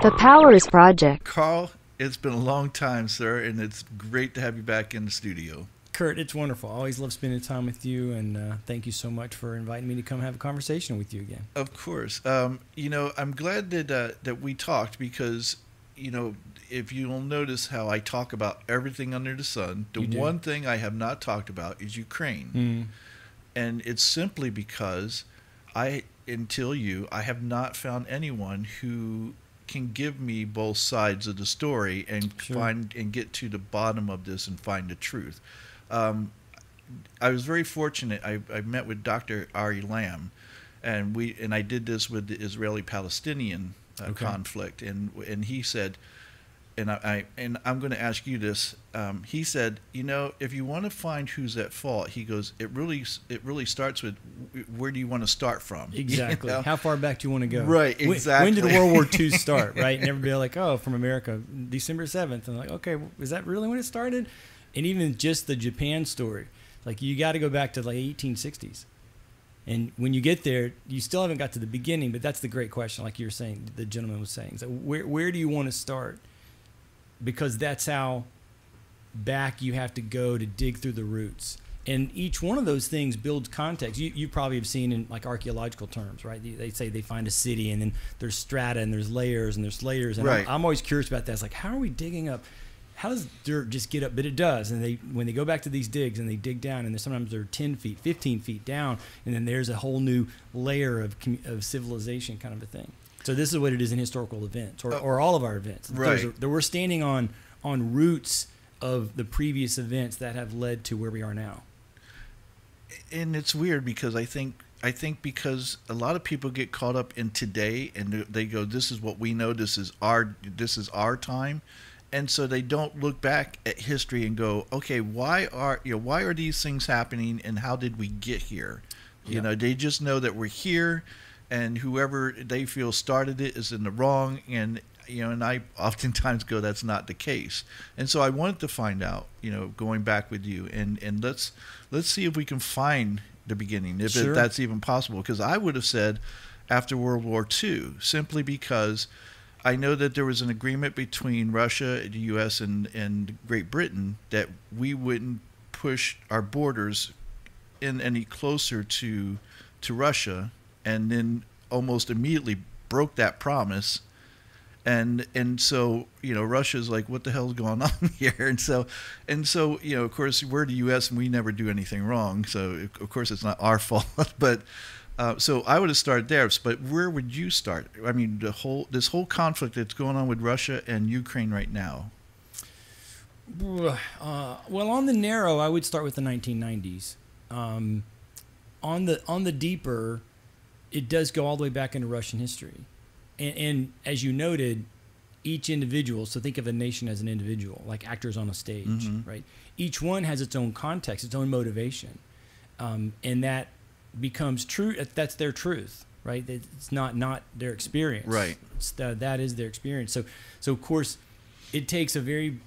The Powers Project. Carl, it's been a long time, sir, and it's great to have you back in the studio. Kurt, it's wonderful. I always love spending time with you, and thank you so much for inviting me to come have a conversation with you again. Of course. You know, I'm glad that we talked because, you know, if you'll notice how I talk about everything under the sun, the one thing I have not talked about is Ukraine. And it's simply because I have not found anyone who can give me both sides of the story and find and get to the bottom of this and find the truth. I was very fortunate. I met with Dr. Ari Lam, and I did this with the Israeli-Palestinian conflict, and he said, and I'm going to ask you this. He said, you know, if you want to find who's at fault, he goes, it really starts with where do you want to start from? Exactly. You know? How far back do you want to go? Right. Exactly. When did World War II start? Right. And everybody like, oh, from America, December 7th. And like, okay, is that really when it started? And even just the Japan story, like you got to go back to like 1860s. And when you get there, you still haven't got to the beginning, but that's the great question. Like you were saying, the gentleman was saying, so where do you want to start? Because that's how back you have to go to dig through the roots. And each one of those things builds context. You probably have seen in like archaeological terms, right? They say they find a city and then there's strata and there's layers and there's layers. And right. I'm always curious about that. It's like, how are we digging up? How does dirt just get up? But it does. And when they go back to these digs and they dig down, and sometimes they're 10 feet, 15 feet down, and then there's a whole new layer of civilization kind of a thing. So this is what it is in historical events, or all of our events. Right. We're standing on roots of the previous events that have led to where we are now. And it's weird because I think because a lot of people get caught up in today and they go, this is what we know, this is our time. And so they don't look back at history and go, okay, why are these things happening and how did we get here? You know, they just know that we're here, and whoever they feel started it is in the wrong. And you know, and I oftentimes go, that's not the case. And so I wanted to find out, you know, going back with you, and let's see if we can find the beginning, if that's even possible. Because I would have said after World War II, simply because I know that there was an agreement between Russia, the U.S., and Great Britain that we wouldn't push our borders in any closer to Russia, and then almost immediately broke that promise. And so, you know, Russia's like, what the hell's going on here? And so, you know, of course, we're the U.S. and we never do anything wrong. So, of course, it's not our fault. But so I would have started there. But where would you start? I mean, this whole conflict that's going on with Russia and Ukraine right now. Well, on the narrow, I would start with the 1990s. On the deeper, it does go all the way back into Russian history. And as you noted, each individual, so think of a nation as an individual, like actors on a stage, right? Each one has its own context, its own motivation. And that becomes true. That's their truth, right? It's not their experience. Right. That is their experience. So of course, it takes a very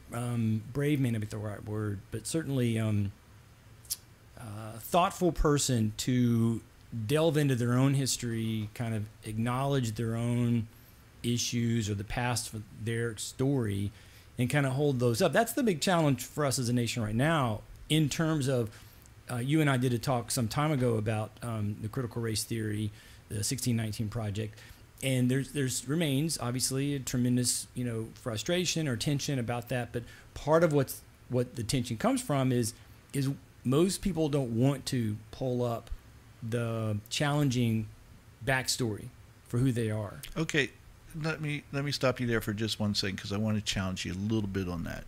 brave man, to be the right word, but certainly thoughtful person to delve into their own history, kind of acknowledge their own issues or the past for their story, and kind of hold those up. That's the big challenge for us as a nation right now in terms of, you and I did a talk some time ago about the critical race theory, the 1619 Project, and there's remains obviously a tremendous, you know, frustration or tension about that. But part of what the tension comes from is most people don't want to pull up the challenging backstory for who they are. Okay, let me stop you there for just one second, because I want to challenge you a little bit on that.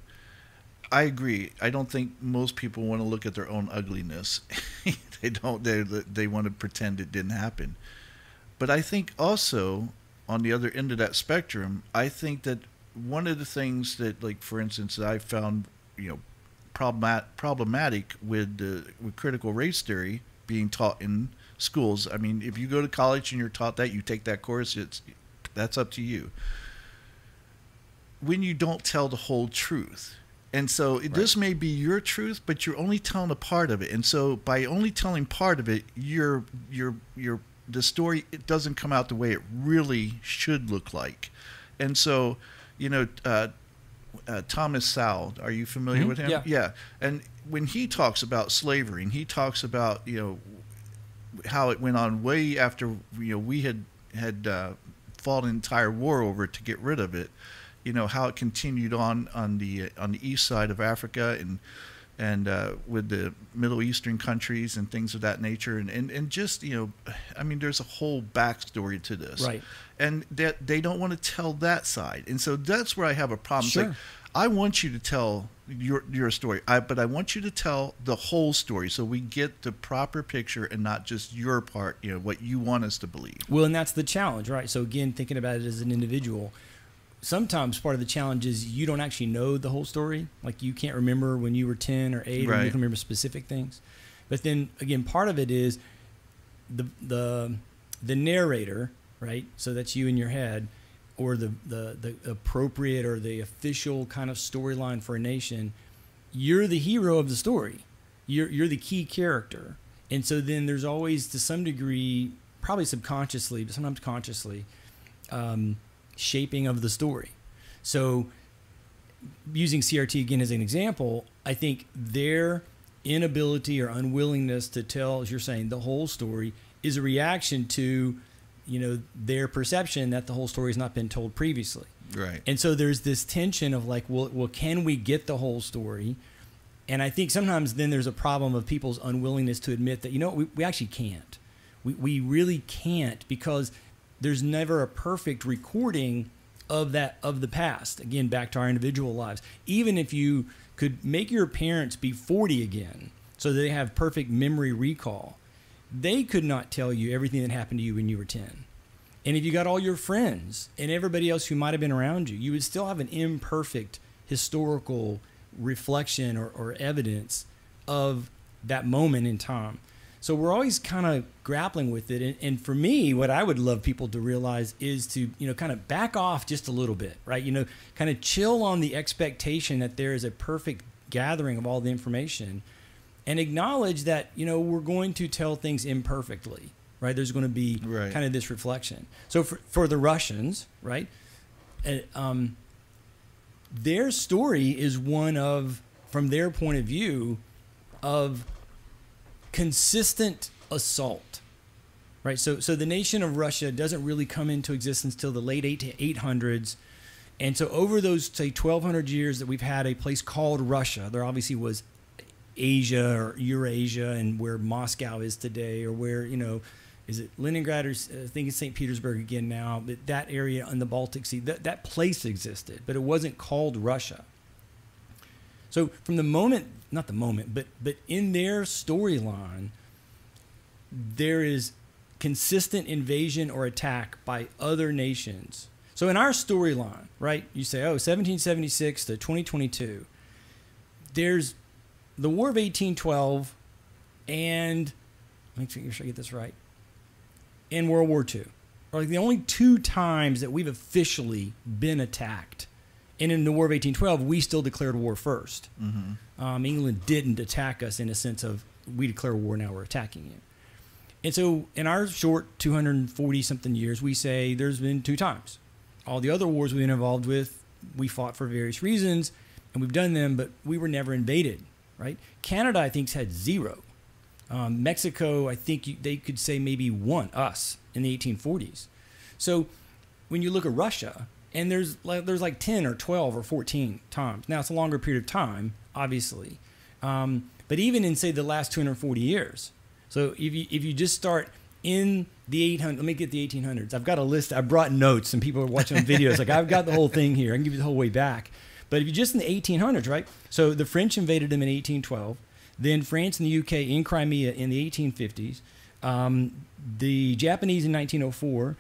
I agree. I don't think most people want to look at their own ugliness. They don't. They want to pretend it didn't happen. But I think also on the other end of that spectrum, I think that one of the things that, like for instance, that I found, you know, problematic with critical race theory being taught in schools. I mean, if you go to college and you're taught that, you take that course, that's up to you. When you don't tell the whole truth. And so this may be your truth, but you're only telling a part of it. And so by only telling part of it, the story, it doesn't come out the way it really should look like. And so, you know, Thomas Sowell, are you familiar with him? Yeah. Yeah. And when he talks about slavery, and he talks about, you know, how it went on way after, you know, we had fought an entire war over it to get rid of it. You know how it continued on the east side of Africa and with the Middle Eastern countries and things of that nature, and just, you know, I mean, there's a whole backstory to this, Right? And that they don't want to tell that side, and so that's where I have a problem. Sure. It's like, I want you to tell your story, but I want you to tell the whole story so we get the proper picture and not just your part, you know, what you want us to believe. Well, and that's the challenge, right? So again, thinking about it as an individual, sometimes part of the challenge is you don't actually know the whole story. Like, you can't remember when you were 10 or 8, or you can remember specific things. But then again, part of it is the narrator, right? So that's you in your head, or the appropriate or the official kind of storyline for a nation. You're the hero of the story. You're the key character. And so then there's always, to some degree, probably subconsciously, but sometimes consciously, shaping of the story. So using CRT again as an example, I think their inability or unwillingness to tell, as you're saying, the whole story is a reaction to, you know, their perception that the whole story has not been told previously. Right. And so there's this tension of like, well, can we get the whole story? And I think sometimes then there's a problem of people's unwillingness to admit that, you know, we actually can't. We really can't, because there's never a perfect recording of the past. Again, back to our individual lives. Even if you could make your parents be 40 again, so they have perfect memory recall, they could not tell you everything that happened to you when you were 10. And if you got all your friends and everybody else who might have been around you, you would still have an imperfect historical reflection or evidence of that moment in time. So we're always kind of grappling with it. And for me, what I would love people to realize is to, you know, kind of back off just a little bit, right? You know, kind of chill on the expectation that there is a perfect gathering of all the information, and acknowledge that, you know, we're going to tell things imperfectly, right? There's going to be kind of this reflection. So for the Russians, right, their story is one of, from their point of view, of consistent assault, right? So the nation of Russia doesn't really come into existence till the late 800s. And so over those, say, 1,200 years that we've had a place called Russia, there obviously was Asia or Eurasia, and where Moscow is today, or where, you know, is it Leningrad, or I think it's St. Petersburg again now, but that area on the Baltic Sea, that place existed, but it wasn't called Russia. So from the moment, not the moment, but in their storyline, there is consistent invasion or attack by other nations. So in our storyline, right, you say, oh, 1776 to 2022, there's the War of 1812, and make sure I get this right, and World War II are like the only two times that we've officially been attacked. And in the War of 1812, we still declared war first. Mm-hmm. England didn't attack us in a sense of, we declare war, now we're attacking you. And so in our short 240-something years, we say there's been two times. All the other wars we've been involved with, we fought for various reasons, and we've done them, but we were never invaded. Right? Canada, I think, had 0. Mexico, I think they could say maybe 1, us, in the 1840s. So when you look at Russia, and there's like 10 or 12 or 14 times. Now, it's a longer period of time, obviously. But even in, say, the last 240 years. So if you just start in the 800s, let me get the 1800s. I've got a list. I brought notes, and people are watching videos. Like, I've got the whole thing here. I can give you the whole way back. But if you're just in the 1800s, right? So the French invaded them in 1812. Then France and the UK in Crimea in the 1850s. The Japanese in 1904.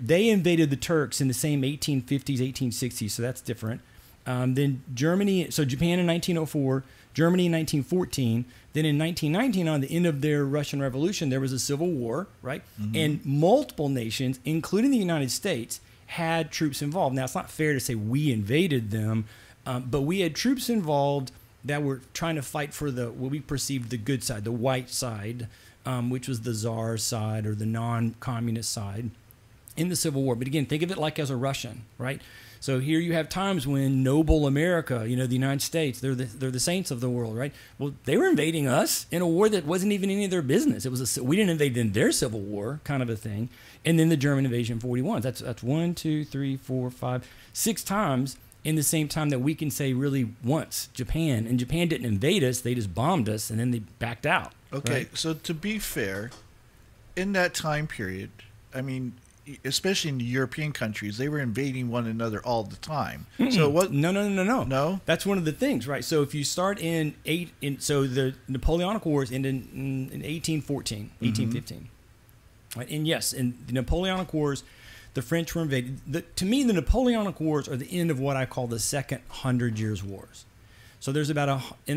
They invaded the Turks in the same 1850s, 1860s. So that's different. Then Germany, so Japan in 1904, Germany in 1914. Then in 1919, on the end of their Russian Revolution, there was a civil war, right? Mm-hmm. And multiple nations, including the United States, had troops involved. Now, it's not fair to say we invaded them, but we had troops involved that were trying to fight for what we perceived the good side, the white side, which was the Tsar's side or the non-communist side. in the Civil War. But again, think of it like as a Russian, right? So here you have times when noble America, the United States, they're the saints of the world, right? Well, they were invading us in a war that wasn't even any of their business. We didn't invade in their Civil War, kind of a thing. And then the German invasion in 41. That's 1, 2, 3, 4, 5, 6 times in the same time that we can say really once. Japan, and Japan didn't invade us; they just bombed us, and then they backed out. Okay, right? So to be fair, in that time period, I mean, especially in the European countries, they were invading one another all the time. Mm-mm. So what? No. That's one of the things, right? So if you start so the Napoleonic Wars ended in 1814, 1815, right? And yes, in the Napoleonic Wars, the French were invaded. To me, the Napoleonic Wars are the end of what I call the Second 100 Years' Wars. So there's in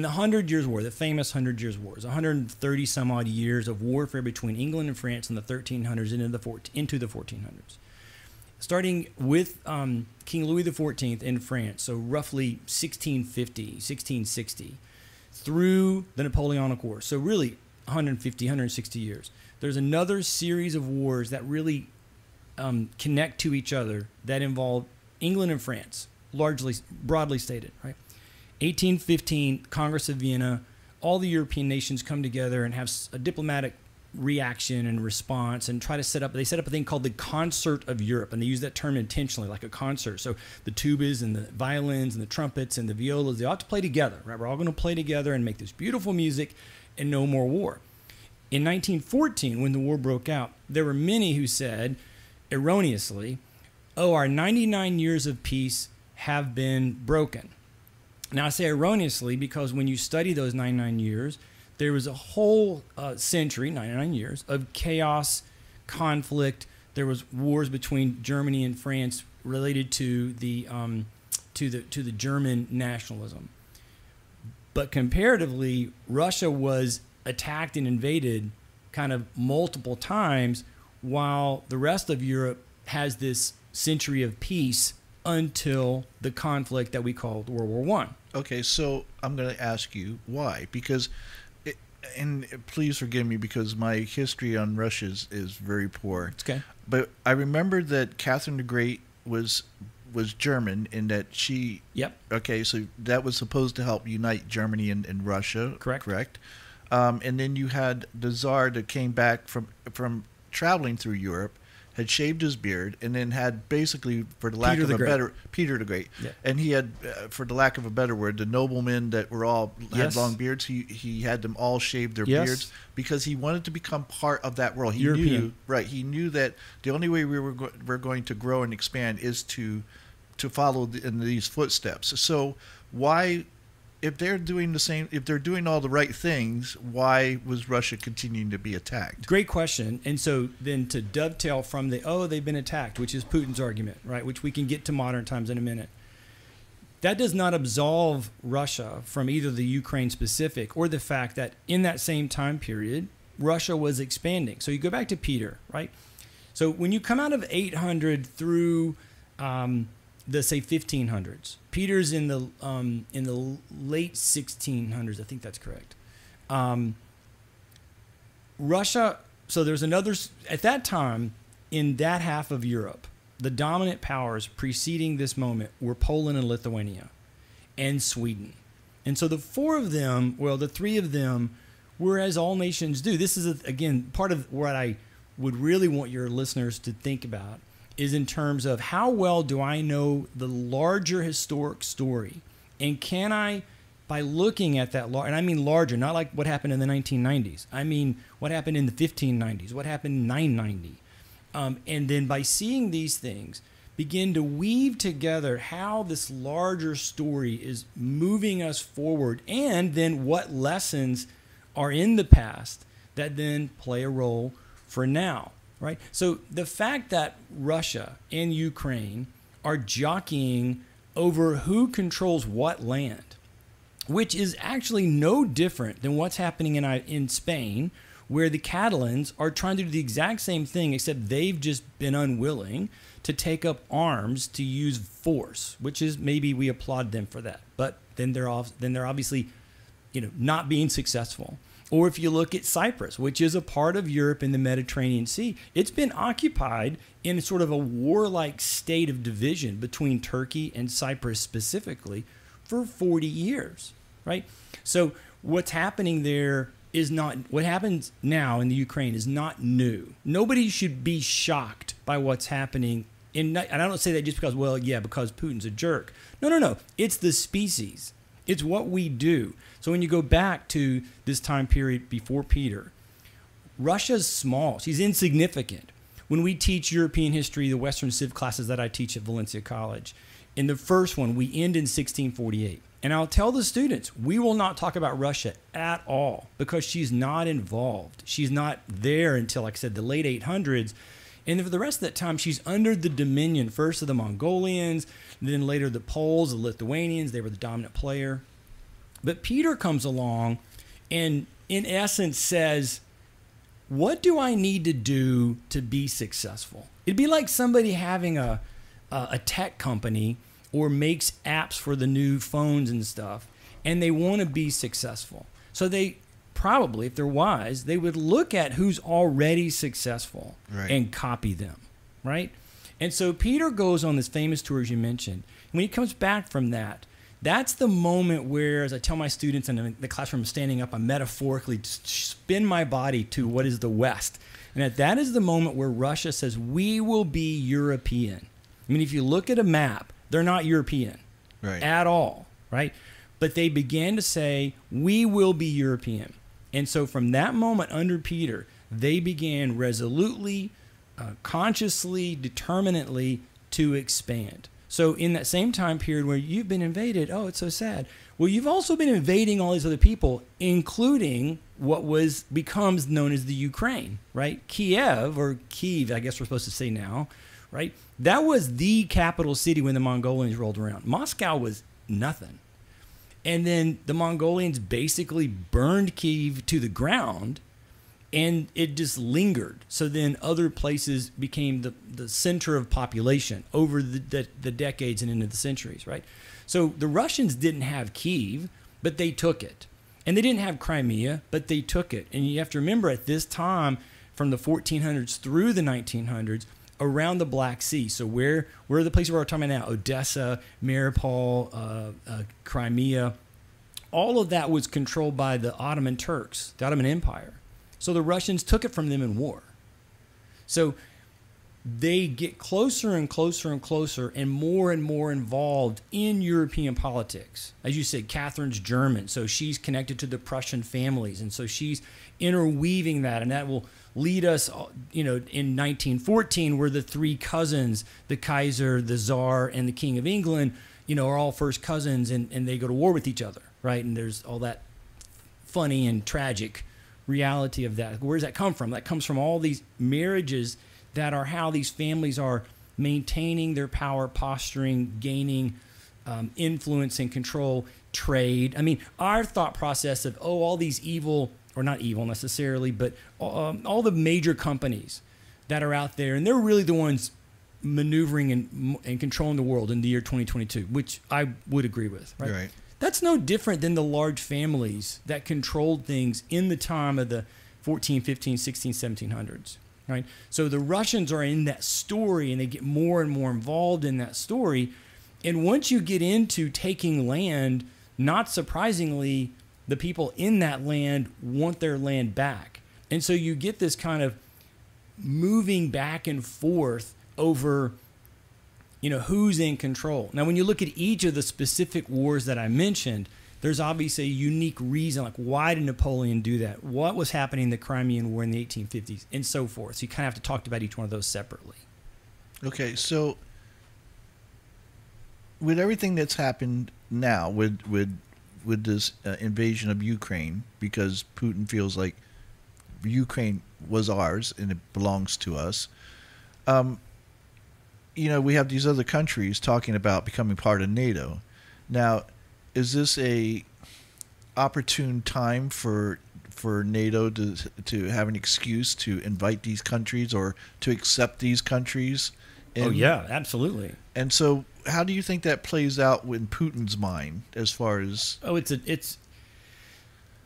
the 100 Years' War, the famous 100 Years' Wars, 130 some odd years of warfare between England and France in the 1300s into the 1400s. Starting with King Louis XIV in France, so roughly 1650, 1660, through the Napoleonic Wars. So really 150, 160 years. There's another series of wars that really connect to each other that involve England and France, broadly stated, right? 1815, Congress of Vienna, all the European nations come together and have a diplomatic reaction and response and try to set up a thing called the Concert of Europe. And they use that term intentionally, like a concert. So the tubas and the violins and the trumpets and the violas, they ought to play together, right? We're all going to play together and make this beautiful music and no more war. In 1914, when the war broke out, there were many who said, erroneously, our 99 years of peace have been broken. Now, I say erroneously because when you study those 99 years, there was a whole century, 99 years, of chaos, conflict. There was wars between Germany and France related to the German nationalism. But comparatively, Russia was attacked and invaded kind of multiple times, while the rest of Europe has this century of peace until the conflict that we called World War I. Okay, so I'm going to ask you why, because, and please forgive me because my history on Russia is very poor. It's okay. But I remember that Catherine the Great was German in that she. Yep. Okay, so that was supposed to help unite Germany and Russia. Correct. And then you had the Tsar that came back from traveling through Europe, had shaved his beard, and then had basically, for the lack of a better, Peter the Great, yeah. And he had, for the lack of a better word, the noblemen that were all had yes. long beards. He had them all shave their yes. beards because he wanted to become part of that world. He European. He knew that the only way we're going to grow and expand is to follow in these footsteps. So why? If they're doing all the right things, why was Russia continuing to be attacked? Great question. And so then to dovetail from they've been attacked, which is Putin's argument, right? Which we can get to modern times in a minute. That does not absolve Russia from either the Ukraine specific or the fact that in that same time period, Russia was expanding. So you go back to Peter, right? So when you come out of 800 through the say 1500s. Peter's in the late 1600s. I think that's correct. Russia. So there's another at that time in that half of Europe. The dominant powers preceding this moment were Poland and Lithuania, and Sweden. And so the three of them were as all nations do. This is again part of what I would really want your listeners to think about. Is in terms of how well do I know the larger historic story, and can I, by looking at that, and I mean larger, not like what happened in the 1990s. I mean what happened in the 1590s, what happened in 990, and then by seeing these things, begin to weave together how this larger story is moving us forward, and then what lessons are in the past that then play a role for now. Right? So the fact that Russia and Ukraine are jockeying over who controls what land, which is actually no different than what's happening in Spain, where the Catalans are trying to do the exact same thing, except they've just been unwilling to take up arms to use force, which is maybe we applaud them for that. But then they're obviously, not being successful. Or if you look at Cyprus, which is a part of Europe in the Mediterranean Sea, it's been occupied in sort of a warlike state of division between Turkey and Cyprus specifically for 40 years, right? So what's happening there is not, what happens now in the Ukraine is not new. Nobody should be shocked by what's happening. And I don't say that just because, well, yeah, because Putin's a jerk. No. It's the species. It's what we do. So when you go back to this time period before Peter, Russia's small. She's insignificant. When we teach European history, the Western Civ classes that I teach at Valencia College, in the first one, we end in 1648. And I'll tell the students, we will not talk about Russia at all because she's not involved. She's not there until, like I said, the late 800s. And for the rest of that time, she's under the dominion, first of the Mongolians, then later the Poles, the Lithuanians. They were the dominant player. But Peter comes along and, in essence, says, what do I need to do to be successful? It'd be like somebody having a tech company or makes apps for the new phones and stuff, and they want to be successful. So they probably, if they're wise, they would look at who's already successful and copy them, right? And so Peter goes on this famous tour, as you mentioned. And when he comes back from that, that's the moment where, as I tell my students in the classroom standing up, I metaphorically spin my body to what is the West. And that is the moment where Russia says, we will be European. I mean, if you look at a map, they're not European at all, right? But they began to say, we will be European. And so from that moment under Peter, they began resolutely, consciously, determinately to expand. So in that same time period where you've been invaded, oh, it's so sad. Well, you've also been invading all these other people, including what becomes known as the Ukraine, right? Kiev, or Kyiv, I guess we're supposed to say now, right? That was the capital city when the Mongolians rolled around. Moscow was nothing. And then the Mongolians basically burned Kyiv to the ground, and it just lingered. So then other places became the center of population over the decades and into the centuries, right? So the Russians didn't have Kyiv, but they took it. And they didn't have Crimea, but they took it. And you have to remember, at this time, from the 1400s through the 1900s, around the Black Sea. So where are the places we're talking about now? Odessa, Mariupol, Crimea. All of that was controlled by the Ottoman Turks, the Ottoman Empire. So the Russians took it from them in war. So they get closer and closer and closer and more involved in European politics. As you said, Catherine's German, so she's connected to the Prussian families, and so she's interweaving that, and that will lead us, in 1914, where the three cousins, the Kaiser, the Tsar, and the King of England, are all first cousins, and they go to war with each other, right? And there's all that funny and tragic reality of that. Where does that come from? That comes from all these marriages that are how these families are maintaining their power, posturing, gaining influence and control, trade. I mean, our thought process of, all these evil, or not evil necessarily, but all the major companies that are out there, and they're really the ones maneuvering and controlling the world in the year 2022, which I would agree with, right? Right. That's no different than the large families that controlled things in the time of the 14, 15, 16, 1700s, right? So the Russians are in that story, and they get more and more involved in that story. And once you get into taking land, not surprisingly, the people in that land want their land back. And so you get this kind of moving back and forth over, who's in control. Now, when you look at each of the specific wars that I mentioned, there's obviously a unique reason, like why did Napoleon do that? What was happening in the Crimean War in the 1850s, and so forth. So you kind of have to talk about each one of those separately. Okay, so with everything that's happened now, with this invasion of Ukraine, because Putin feels like Ukraine was ours and it belongs to us, we have these other countries talking about becoming part of NATO. Now, is this a opportune time for NATO to have an excuse to invite these countries or to accept these countries? Oh yeah, absolutely. And so, how do you think that plays out in Putin's mind as far as? Well,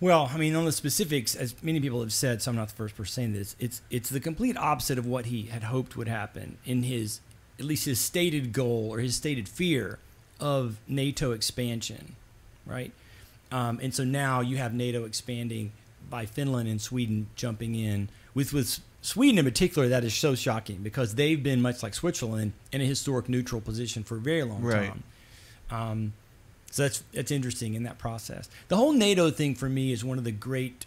Well, I mean, on the specifics, as many people have said, so I'm not the first person saying this, it's the complete opposite of what he had hoped would happen in his, at least his stated goal or his stated fear of NATO expansion, right? And so now you have NATO expanding by Finland and Sweden jumping in. With Sweden in particular, that is so shocking because they've been, much like Switzerland, in a historic neutral position for a very long time. So that's interesting in that process. The whole NATO thing for me is one of the great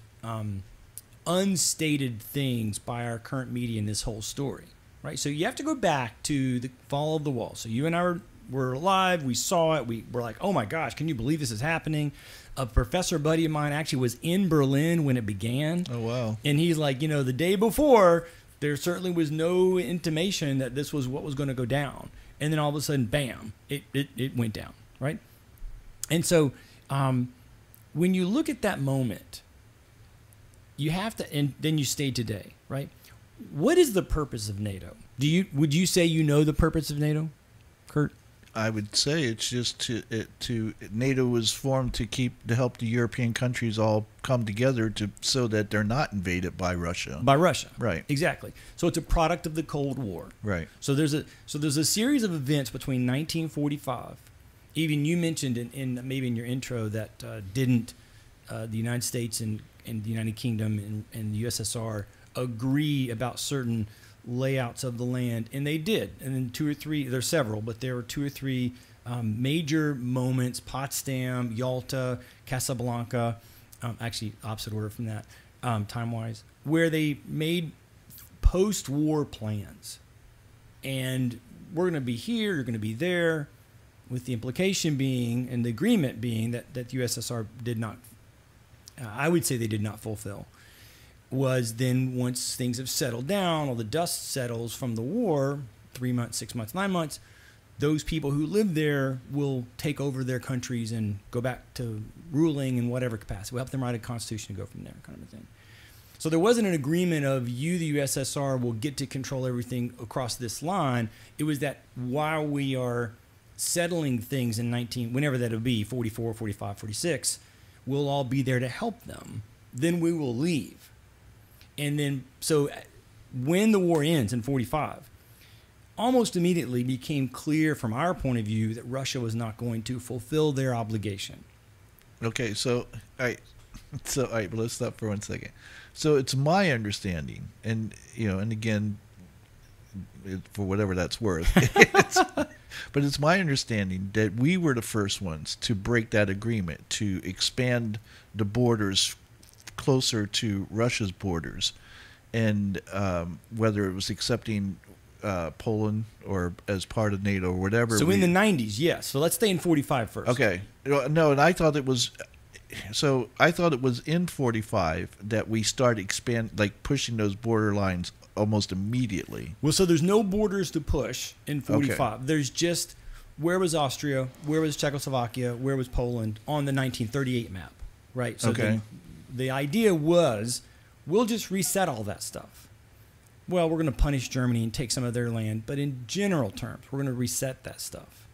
unstated things by our current media in this whole story, right? So you have to go back to the fall of the wall. So you and I were alive. We saw it. We were like, oh my gosh, can you believe this is happening? A professor buddy of mine actually was in Berlin when it began. Oh, wow. And he's like, the day before, there certainly was no intimation that this was what was going to go down. And then all of a sudden, bam, it went down, right? And so when you look at that moment, you have to, and then you stay today, right? What is the purpose of NATO? Would you say you know the purpose of NATO, Kurt? I would say it's just to NATO was formed to help the European countries all come together so that they're not invaded by Russia. By Russia, right? Exactly. So it's a product of the Cold War, right? So there's a series of events between 1945. Even you mentioned maybe in your intro that didn't the United States and the United Kingdom and the USSR agree about certain layouts of the land, and they did. And then there's several, but there were 2 or 3 major moments: Potsdam, Yalta, Casablanca, actually opposite order from that, time-wise, where they made post-war plans. And we're going to be here, you're going to be there, with the implication being, and the agreement being, that the USSR did not, I would say they did not fulfill, was then once things have settled down, all the dust settles from the war, 3 months, 6 months, 9 months, those people who live there will take over their countries and go back to ruling in whatever capacity. We'll help them write a constitution and go from there, kind of a thing. So there wasn't an agreement of the USSR, will get to control everything across this line. It was that while we are settling things in whenever that'll be, 44, 45, 46, we'll all be there to help them. Then we will leave. And then, so when the war ends in 45, almost immediately became clear from our point of view that Russia was not going to fulfill their obligation. Okay, all right, but let's stop for 1 second. So it's my understanding, and and again, for whatever that's worth, but it's my understanding that we were the first ones to break that agreement, to expand the borders closer to Russia's borders, and whether it was accepting Poland or as part of NATO or whatever. So in the 90s, yes. So let's stay in 45 first. Okay. No, and I thought it was in 45 that we started pushing those border lines almost immediately. Well, so there's no borders to push in 45. Okay. There's just where was Austria, where was Czechoslovakia, where was Poland on the 1938 map, right? So okay. The idea was, we'll just reset all that stuff. Well, we're going to punish Germany and take some of their land, but in general terms, we're going to reset that stuff.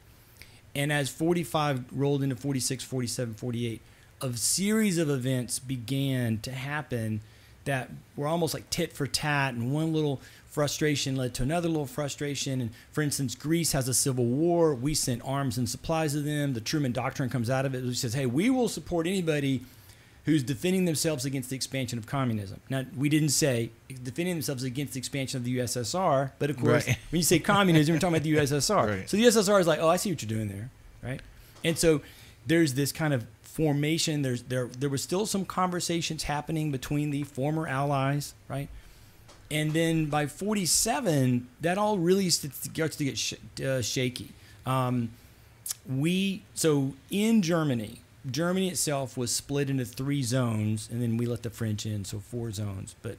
And as 45 rolled into 46, 47, 48, a series of events began to happen that were almost like tit for tat, and one little frustration led to another little frustration. And for instance, Greece has a civil war. We sent arms and supplies to them. The Truman Doctrine comes out of it, which says, hey, we will support anybody who's defending themselves against the expansion of communism. Now, we didn't say defending themselves against the expansion of the USSR, but of course, right. When you say communism, we're talking about the USSR. Right. So the USSR is like, oh, I see what you're doing there, right? And so there's this kind of formation. There was still some conversations happening between the former allies, right? And then by 47, that all really starts to get shaky. So in Germany itself was split into 3 zones, and then we let the French in, so 4 zones. But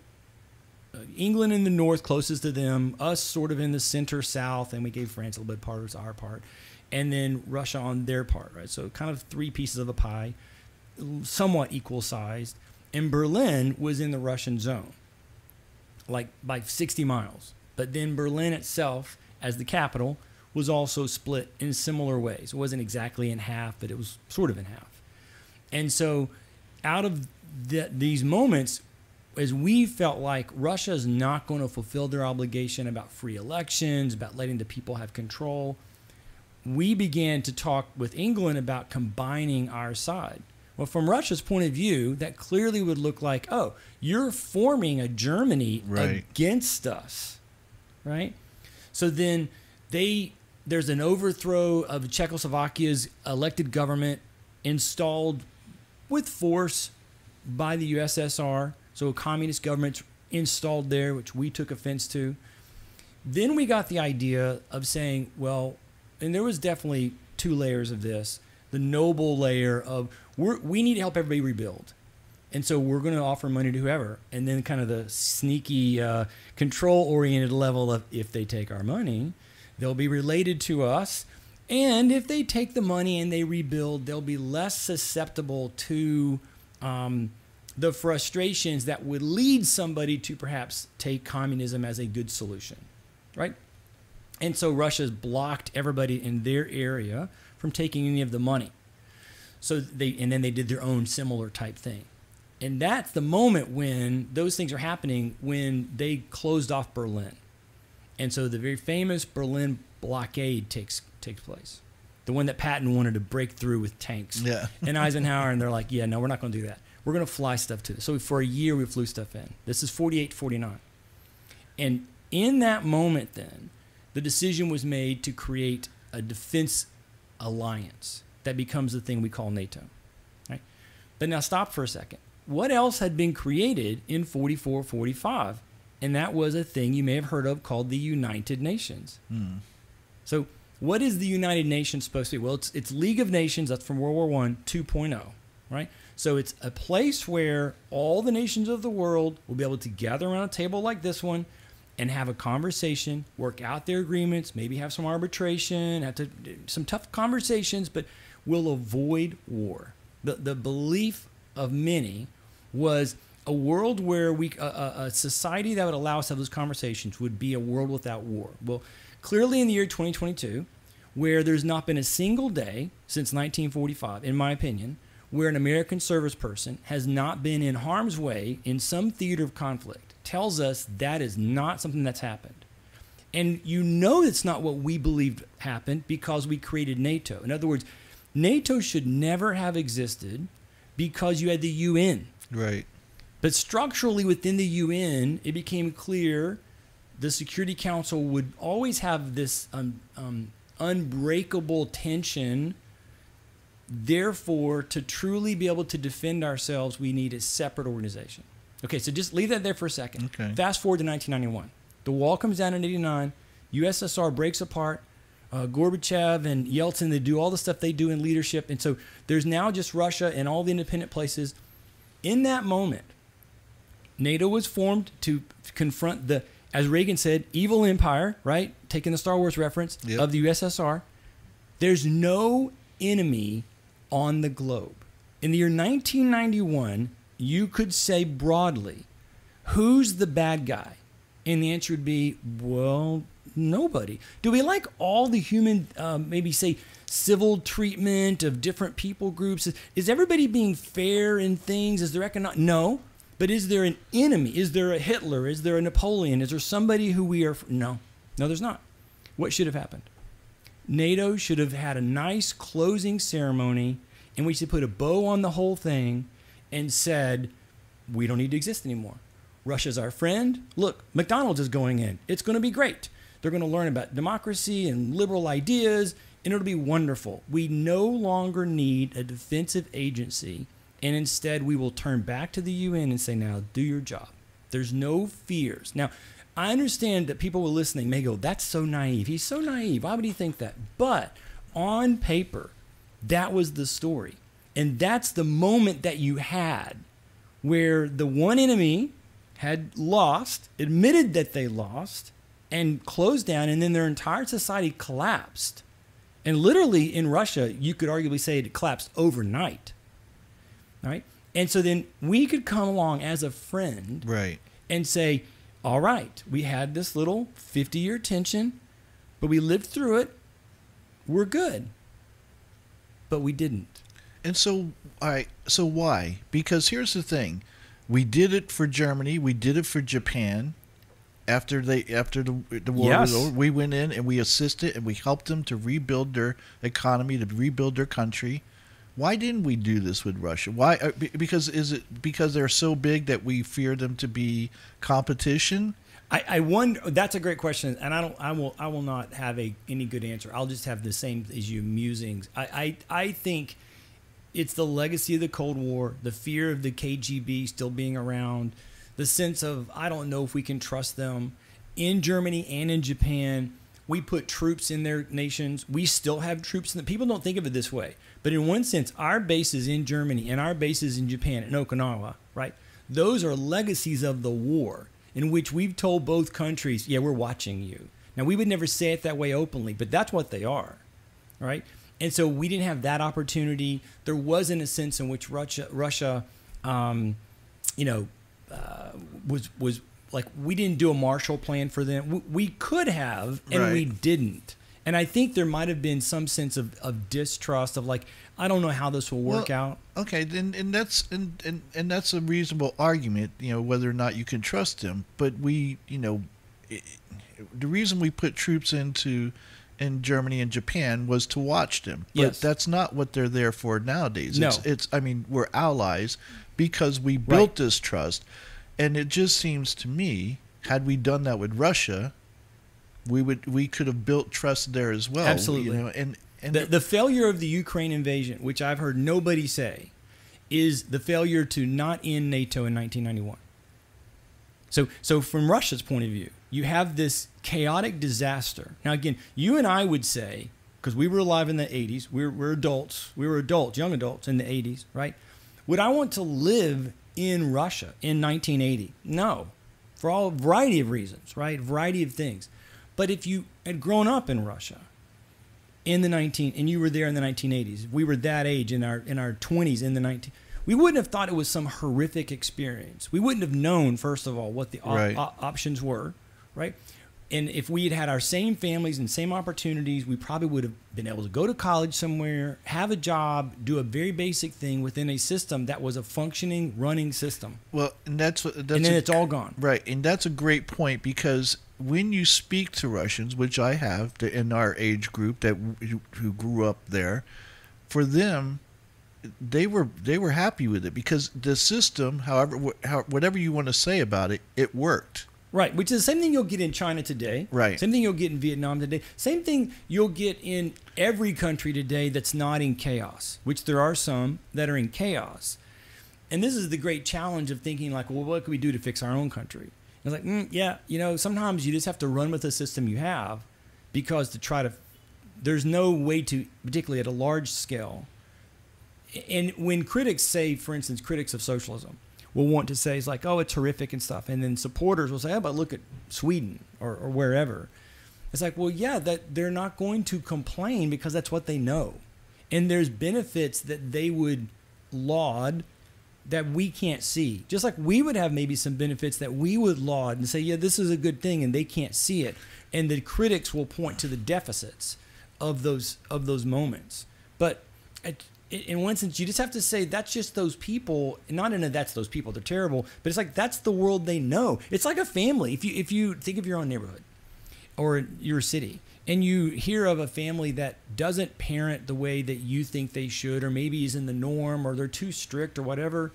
England in the north, closest to them, us sort of in the center south, and we gave France a little bit part of our part, and then Russia on their part, right? So kind of 3 pieces of a pie, somewhat equal sized. And Berlin was in the Russian zone, like by 60 miles. But then Berlin itself, as the capital, was also split in similar ways. It wasn't exactly in half, but it was sort of in half. And so out of these moments, as we felt like Russia is not going to fulfill their obligation about free elections, about letting the people have control, we began to talk with England about combining our side. Well, from Russia's point of view, that clearly would look like, oh, you're forming a Germany against us, right? So then there's an overthrow of Czechoslovakia's elected government installed with force by the USSR. So a communist government installed there, which we took offense to. Then we got the idea of saying, well, and there was definitely two layers of this. The noble layer of we need to help everybody rebuild. And so we're going to offer money to whoever. And then kind of the sneaky control-oriented level of if they take our money, they'll be related to us. And if they take the money and they rebuild, they'll be less susceptible to the frustrations that would lead somebody to perhaps take communism as a good solution, right? And so Russia's blocked everybody in their area from taking any of the money. And then they did their own similar type thing. And that's the moment when those things are happening, when they closed off Berlin. And so the very famous Berlin blockade takes place. The one that Patton wanted to break through with tanks. Yeah. And Eisenhower, and they're like, yeah, no, we're not going to do that. We're going to fly stuff to this. So for a year, we flew stuff in. This is 48, 49. And in that moment then, the decision was made to create a defense alliance that becomes the thing we call NATO. Right? But now stop for a second. What else had been created in 44, 45? And that was a thing you may have heard of called the United Nations. So what is the United Nations supposed to be? Well, it's League of Nations. That's from World War I 2.0, right? So it's a place where all the nations of the world will be able to gather around a table like this one and have a conversation, work out their agreements, maybe have some arbitration, have to some tough conversations, but will avoid war. The belief of many was a world where a society that would allow us to have those conversations would be a world without war. Well, clearly in the year 2022, where there's not been a single day since 1945, in my opinion, where an American service person has not been in harm's way in some theater of conflict, tells us that is not something that's happened. And you know it's not what we believed happened because we created NATO. In other words, NATO should never have existed because you had the UN. Right. But structurally within the UN, it became clear the Security Council would always have this unbreakable tension. Therefore, to truly be able to defend ourselves, we need a separate organization. Okay, so just leave that there for a second. Okay. Fast forward to 1991. The wall comes down in 89. USSR breaks apart. Gorbachev and Yeltsin, they do all the stuff they do in leadership. And so there's now just Russia and all the independent places. In that moment, NATO was formed to confront the, as Reagan said, evil empire, right? Taking the Star Wars reference of the USSR. There's no enemy on the globe. In the year 1991, you could say broadly, who's the bad guy? And the answer would be, well, nobody. Do we like all the human, maybe say, civil treatment of different people groups? Is everybody being fair in things? Is there economic? No. But is there an enemy? Is there a Hitler? Is there a Napoleon? Is there somebody who we are? No. No, there's not. What should have happened? NATO should have had a nice closing ceremony, and we should put a bow on the whole thing and said, we don't need to exist anymore. Russia's our friend. Look, McDonald's is going in. It's going to be great. They're going to learn about democracy and liberal ideas, and it'll be wonderful. We no longer need a defensive agency, and instead we will turn back to the UN and say, now do your job. There's no fears. Now, I understand that people listening may go, that's so naive. He's so naive. Why would he think that? But on paper, that was the story. And that's the moment that you had where the one enemy had lost, admitted that they lost, and closed down, and then their entire society collapsed. And literally in Russia, you could arguably say it collapsed overnight. All right? And so then we could come along as a friend and say, all right, we had this little 50-year tension, but we lived through it. We're good. But we didn't. And so, so why? Because here's the thing: we did it for Germany, we did it for Japan. After the war Yes. was over, we went in and we assisted and we helped them to rebuild their economy, to rebuild their country. Why didn't we do this with Russia? Why? Because is it because they're so big that we fear them to be competition? I wonder. That's a great question, and I will not have any good answer. I'll just have the same as you musings. I think it's the legacy of the Cold War, the fear of the KGB still being around, the sense of I don't know if we can trust them. In Germany and in Japan, we put troops in their nations. We still have troops in the people don't think of it this way. But in one sense, our bases in Germany and our bases in Japan and Okinawa, right? Those are legacies of the war in which we've told both countries, yeah, we're watching you. Now, we would never say it that way openly, but that's what they are, right? And so we didn't have that opportunity. There wasn't a sense in which Russia was like we didn't do a Marshall Plan for them. We could have, and Right. we didn't. And I think there might have been some sense of distrust of like, I don't know how this will work out. Okay, and that's a reasonable argument, whether or not you can trust them. But the reason we put troops in Germany and Japan was to watch them. But Yes. that's not what they're there for nowadays. No. We're allies because we built this trust. And it just seems to me, had we done that with Russia, we could have built trust there as well. Absolutely. And The failure of the Ukraine invasion, which I've heard nobody say, is the failure to not end NATO in 1991. So from Russia's point of view, you have this chaotic disaster. Now, again, you and I would say, because we were alive in the 80s, we're adults, young adults in the 80s, right? Would I want to live in Russia in 1980? No, for a variety of reasons, right? Variety of things. But if you had grown up in Russia and you were there in the 1980s, we were that age in our 20s in the we wouldn't have thought it was some horrific experience. We wouldn't have known, first of all, what the Right. options were, right? And if we had had our same families and same opportunities, we probably would have been able to go to college somewhere, have a job, do a very basic thing within a system that was a functioning, running system. Well, and that's And then it's all gone. Right, and that's a great point because when you speak to Russians, which I have in our age group who grew up there, for them, they were happy with it because the system, whatever you want to say about it, it worked. Right, which is the same thing you'll get in China today. Right. Same thing you'll get in Vietnam today. Same thing you'll get in every country today that's not in chaos, which there are some that are in chaos. And this is the great challenge of thinking like, well, what can we do to fix our own country? And it's like, sometimes you just have to run with the system you have because there's no way to, particularly at a large scale. And when critics say, for instance, critics of socialism, will want to say, it's like, oh, it's horrific and stuff. And then supporters will say, oh, but look at Sweden or wherever. It's like, well, yeah, that they're not going to complain because that's what they know. And there's benefits that they would laud that we can't see. Just like we would have maybe some benefits that we would laud and say, yeah, this is a good thing, and they can't see it. And the critics will point to the deficits of those moments. But in one sense, you just have to say that's just those people. Not in a that's those people, they're terrible, but it's like that's the world they know. It's like a family. If you think of your own neighborhood or your city, and you hear of a family that doesn't parent the way that you think they should, or maybe is in the norm, or they're too strict, or whatever,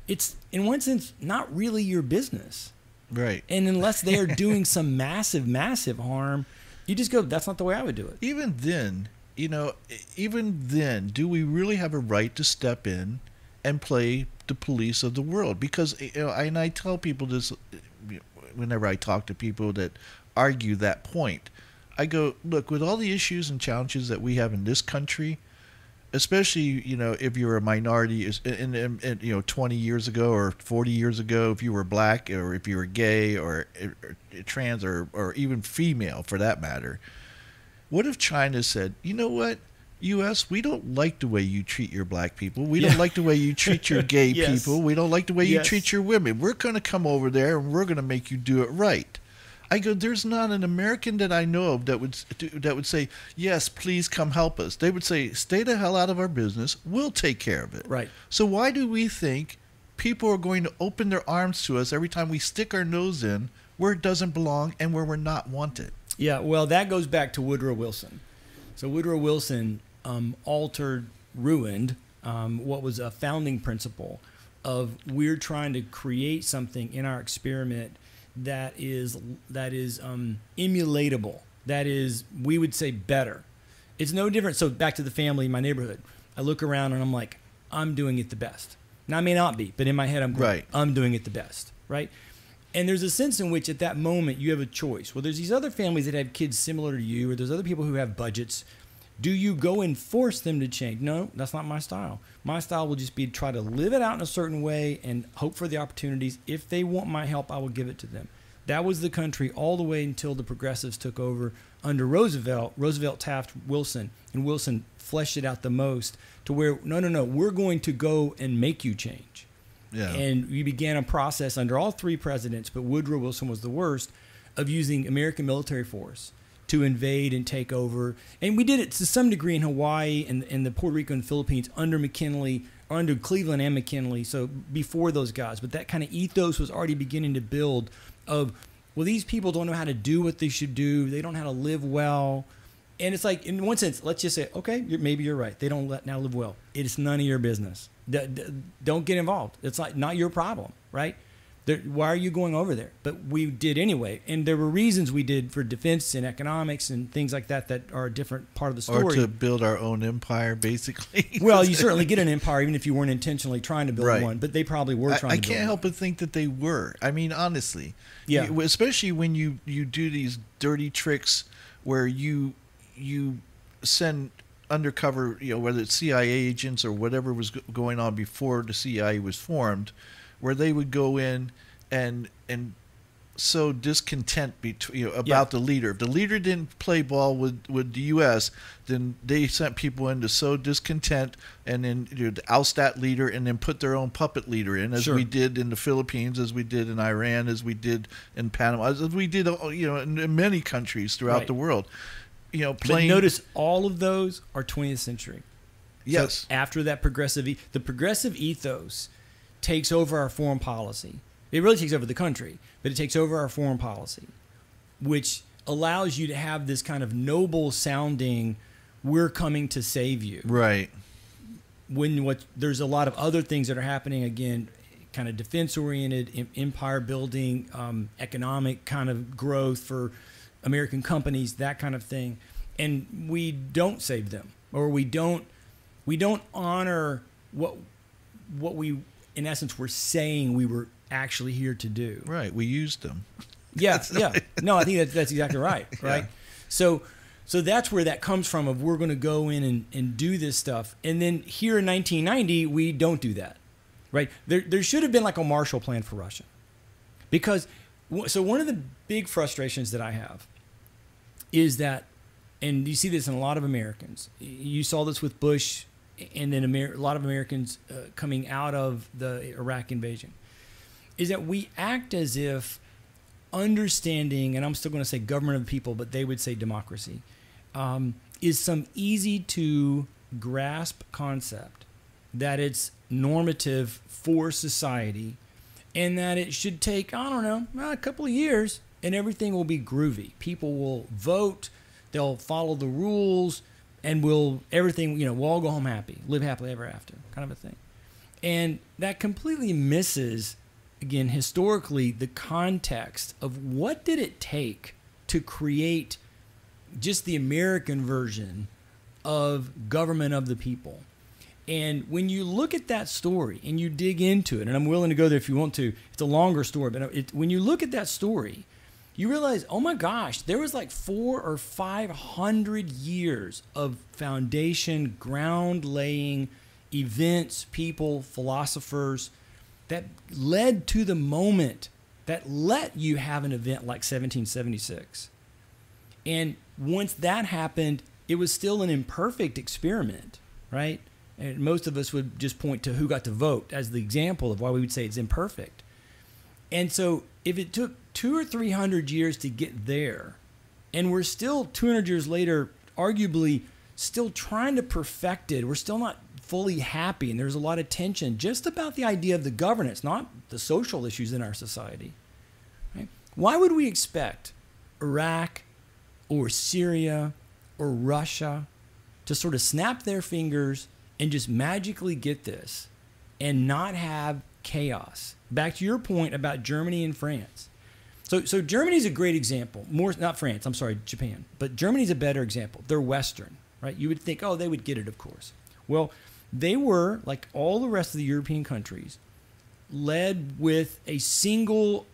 it's in one sense not really your business. Right. And unless they are doing some massive, massive harm, you just go, that's not the way I would do it. Even then, do we really have a right to step in and play the police of the world? Because and I tell people this whenever I talk to people that argue that point. I go, look, with all the issues and challenges that we have in this country, especially if you're a minority, and 20 years ago or 40 years ago, if you were black or if you were gay or trans or even female for that matter. What if China said, you know what, U.S., we don't like the way you treat your black people. We don't like the way you treat your gay Yes. people. We don't like the way you Yes. treat your women. We're going to come over there and we're going to make you do it right. I go, there's not an American that I know of that would say, yes, please come help us. They would say, stay the hell out of our business. We'll take care of it. Right. So why do we think people are going to open their arms to us every time we stick our nose in where it doesn't belong and where we're not wanted? Yeah, well, that goes back to Woodrow Wilson. So Woodrow Wilson ruined what was a founding principle of we're trying to create something in our experiment that is emulatable. That is, we would say, better. It's no different. So back to the family in my neighborhood. I look around and I'm like, I'm doing it the best. Now, I may not be, but in my head, I'm going, right. I'm doing it the best, right? And there's a sense in which at that moment you have a choice. Well, there's these other families that have kids similar to you, or there's other people who have budgets. Do you go and force them to change? No, that's not my style. My style will just be try to live it out in a certain way and hope for the opportunities. If they want my help, I will give it to them. That was the country all the way until the progressives took over under Roosevelt, Taft, Wilson, and Wilson fleshed it out the most to where, no, we're going to go and make you change. Yeah. And we began a process under all three presidents, but Woodrow Wilson was the worst, of using American military force to invade and take over. And we did it to some degree in Hawaii and the Puerto Rico and Philippines under McKinley, or under Cleveland and McKinley, so before those guys. But that kind of ethos was already beginning to build of, well, these people don't know how to do what they should do. They don't know how to live well. And it's like, in one sense, let's just say, okay, maybe you're right. They don't now live well. It's none of your business. Don't get involved. It's like not your problem, right? Why are you going over there? But we did anyway. And there were reasons we did for defense and economics and things like that that are a different part of the story. Or to build our own empire, basically. Well, you certainly get an empire even if you weren't intentionally trying to build right. one. But they probably were trying to build one. I can't help but think that they were. I mean, honestly. Yeah. Especially when you do these dirty tricks where you send undercover, whether it's CIA agents or whatever was going on before the CIA was formed, where they would go in and sow discontent about the leader. If the leader didn't play ball with the U.S., then they sent people in to sow discontent and then to oust that leader and then put their own puppet leader in, as we did in the Philippines, as we did in Iran, as we did in Panama, as we did in many countries throughout the world. But notice all of those are 20th century. Yes. So after that the progressive ethos takes over our foreign policy. It really takes over the country, but it takes over our foreign policy, which allows you to have this kind of noble sounding, we're coming to save you. Right. When there's a lot of other things that are happening, again, kind of defense-oriented, empire building, economic kind of growth for American companies, that kind of thing. And we don't save them, or we don't honor what we, in essence, were saying we were actually here to do. Right. We used them. Yeah. No, I think that's exactly right. Right. Yeah. So that's where that comes from, of we're going to go in and do this stuff. And then here in 1990, we don't do that. Right. There should have been like a Marshall Plan for Russia. Because, so one of the big frustrations that I have is that, and you see this in a lot of Americans, you saw this with Bush and then a lot of Americans coming out of the Iraq invasion, is that we act as if understanding, and I'm still going to say government of the people, but they would say democracy, is some easy to grasp concept, that it's normative for society, and that it should take, I don't know, a couple of years, and everything will be groovy. People will vote, they'll follow the rules, and we'll all go home happy, live happily ever after, kind of a thing. And that completely misses, again, historically, the context of what did it take to create just the American version of government of the people. And when you look at that story and you dig into it, and I'm willing to go there if you want to, it's a longer story, but when you look at that story, you realize, oh my gosh, there was like 400 or 500 years of foundation, ground laying events, people, philosophers that led to the moment that let you have an event like 1776. And once that happened, it was still an imperfect experiment, right? And most of us would just point to who got to vote as the example of why we would say it's imperfect. And so if it took 200 or 300 years to get there. And we're still 200 years later, arguably still trying to perfect it. We're still not fully happy. And there's a lot of tension just about the idea of the governance, not the social issues in our society. Right? Why would we expect Iraq or Syria or Russia to sort of snap their fingers and just magically get this and not have chaos? Back to your point about Germany and France. So Germany's a great example. Not France, I'm sorry, Japan. But Germany's a better example. They're Western, right? You would think, oh, they would get it, of course. Well, they were, like all the rest of the European countries, led with a single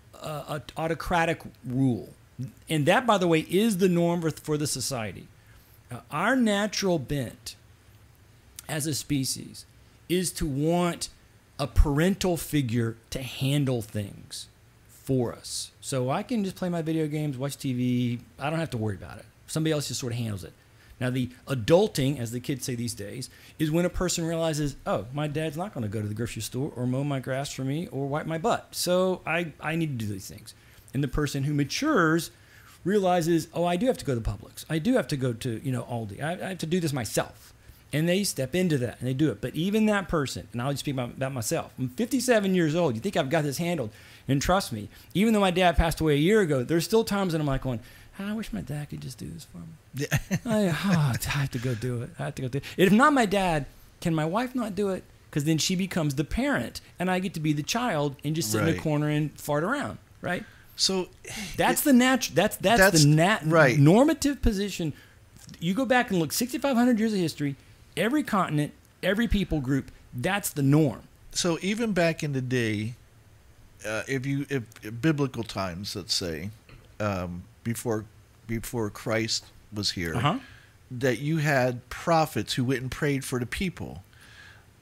autocratic rule. And that, by the way, is the norm for the society. Our natural bent as a species is to want a parental figure to handle things for us. So I can just play my video games, watch TV. I don't have to worry about it. Somebody else just sort of handles it. Now, the adulting, as the kids say these days, is when a person realizes, oh, my dad's not going to go to the grocery store or mow my grass for me or wipe my butt. So I need to do these things. And the person who matures realizes, oh, I do have to go to Publix. I do have to go to, Aldi. I have to do this myself. And they step into that and they do it. But even that person, and I'll just speak about myself. I'm 57 years old. You think I've got this handled? And trust me, even though my dad passed away a year ago, there's still times that I'm like going, I wish my dad could just do this for me. Yeah. I have to go do it. I have to go do it. If not my dad, can my wife not do it? Because then she becomes the parent, and I get to be the child and just sit in the corner and fart around, right? So that's the normative position. You go back and look 6,500 years of history, every continent, every people group, that's the norm. So even back in the day, if biblical times, let's say, before Christ was here, that you had prophets who went and prayed for the people.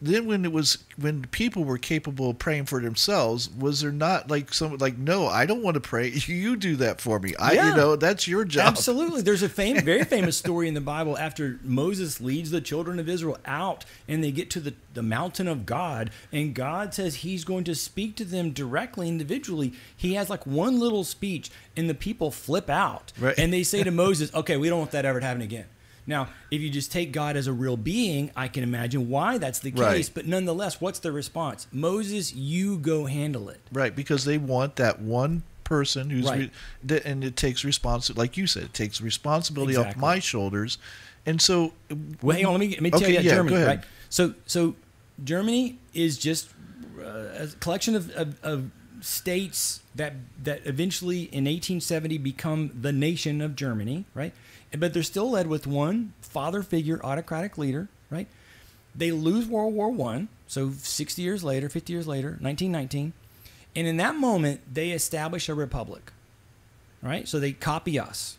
Then when people were capable of praying for themselves, was there not like someone like, no, I don't want to pray. You do that for me. That's your job. Absolutely. There's a very famous story in the Bible after Moses leads the children of Israel out and they get to the mountain of God, and God says he's going to speak to them directly, individually. He has like one little speech and the people flip out. Right. And they say to Moses, okay, we don't want that ever to happen again. Now, if you just take God as a real being, I can imagine why that's the case. Right. But nonetheless, what's the response? Moses, you go handle it. Right, because they want that one person who's and it takes responsibility. Like you said, it takes responsibility off my shoulders. And so, well, hang on, let me tell you about Germany. Go ahead. Right? So Germany is just a collection of states that eventually in 1870 become the nation of Germany, right? But they're still led with one father figure, autocratic leader, right? They lose World War I, so 60 years later, 50 years later, 1919. And in that moment, they establish a republic, right? So they copy us.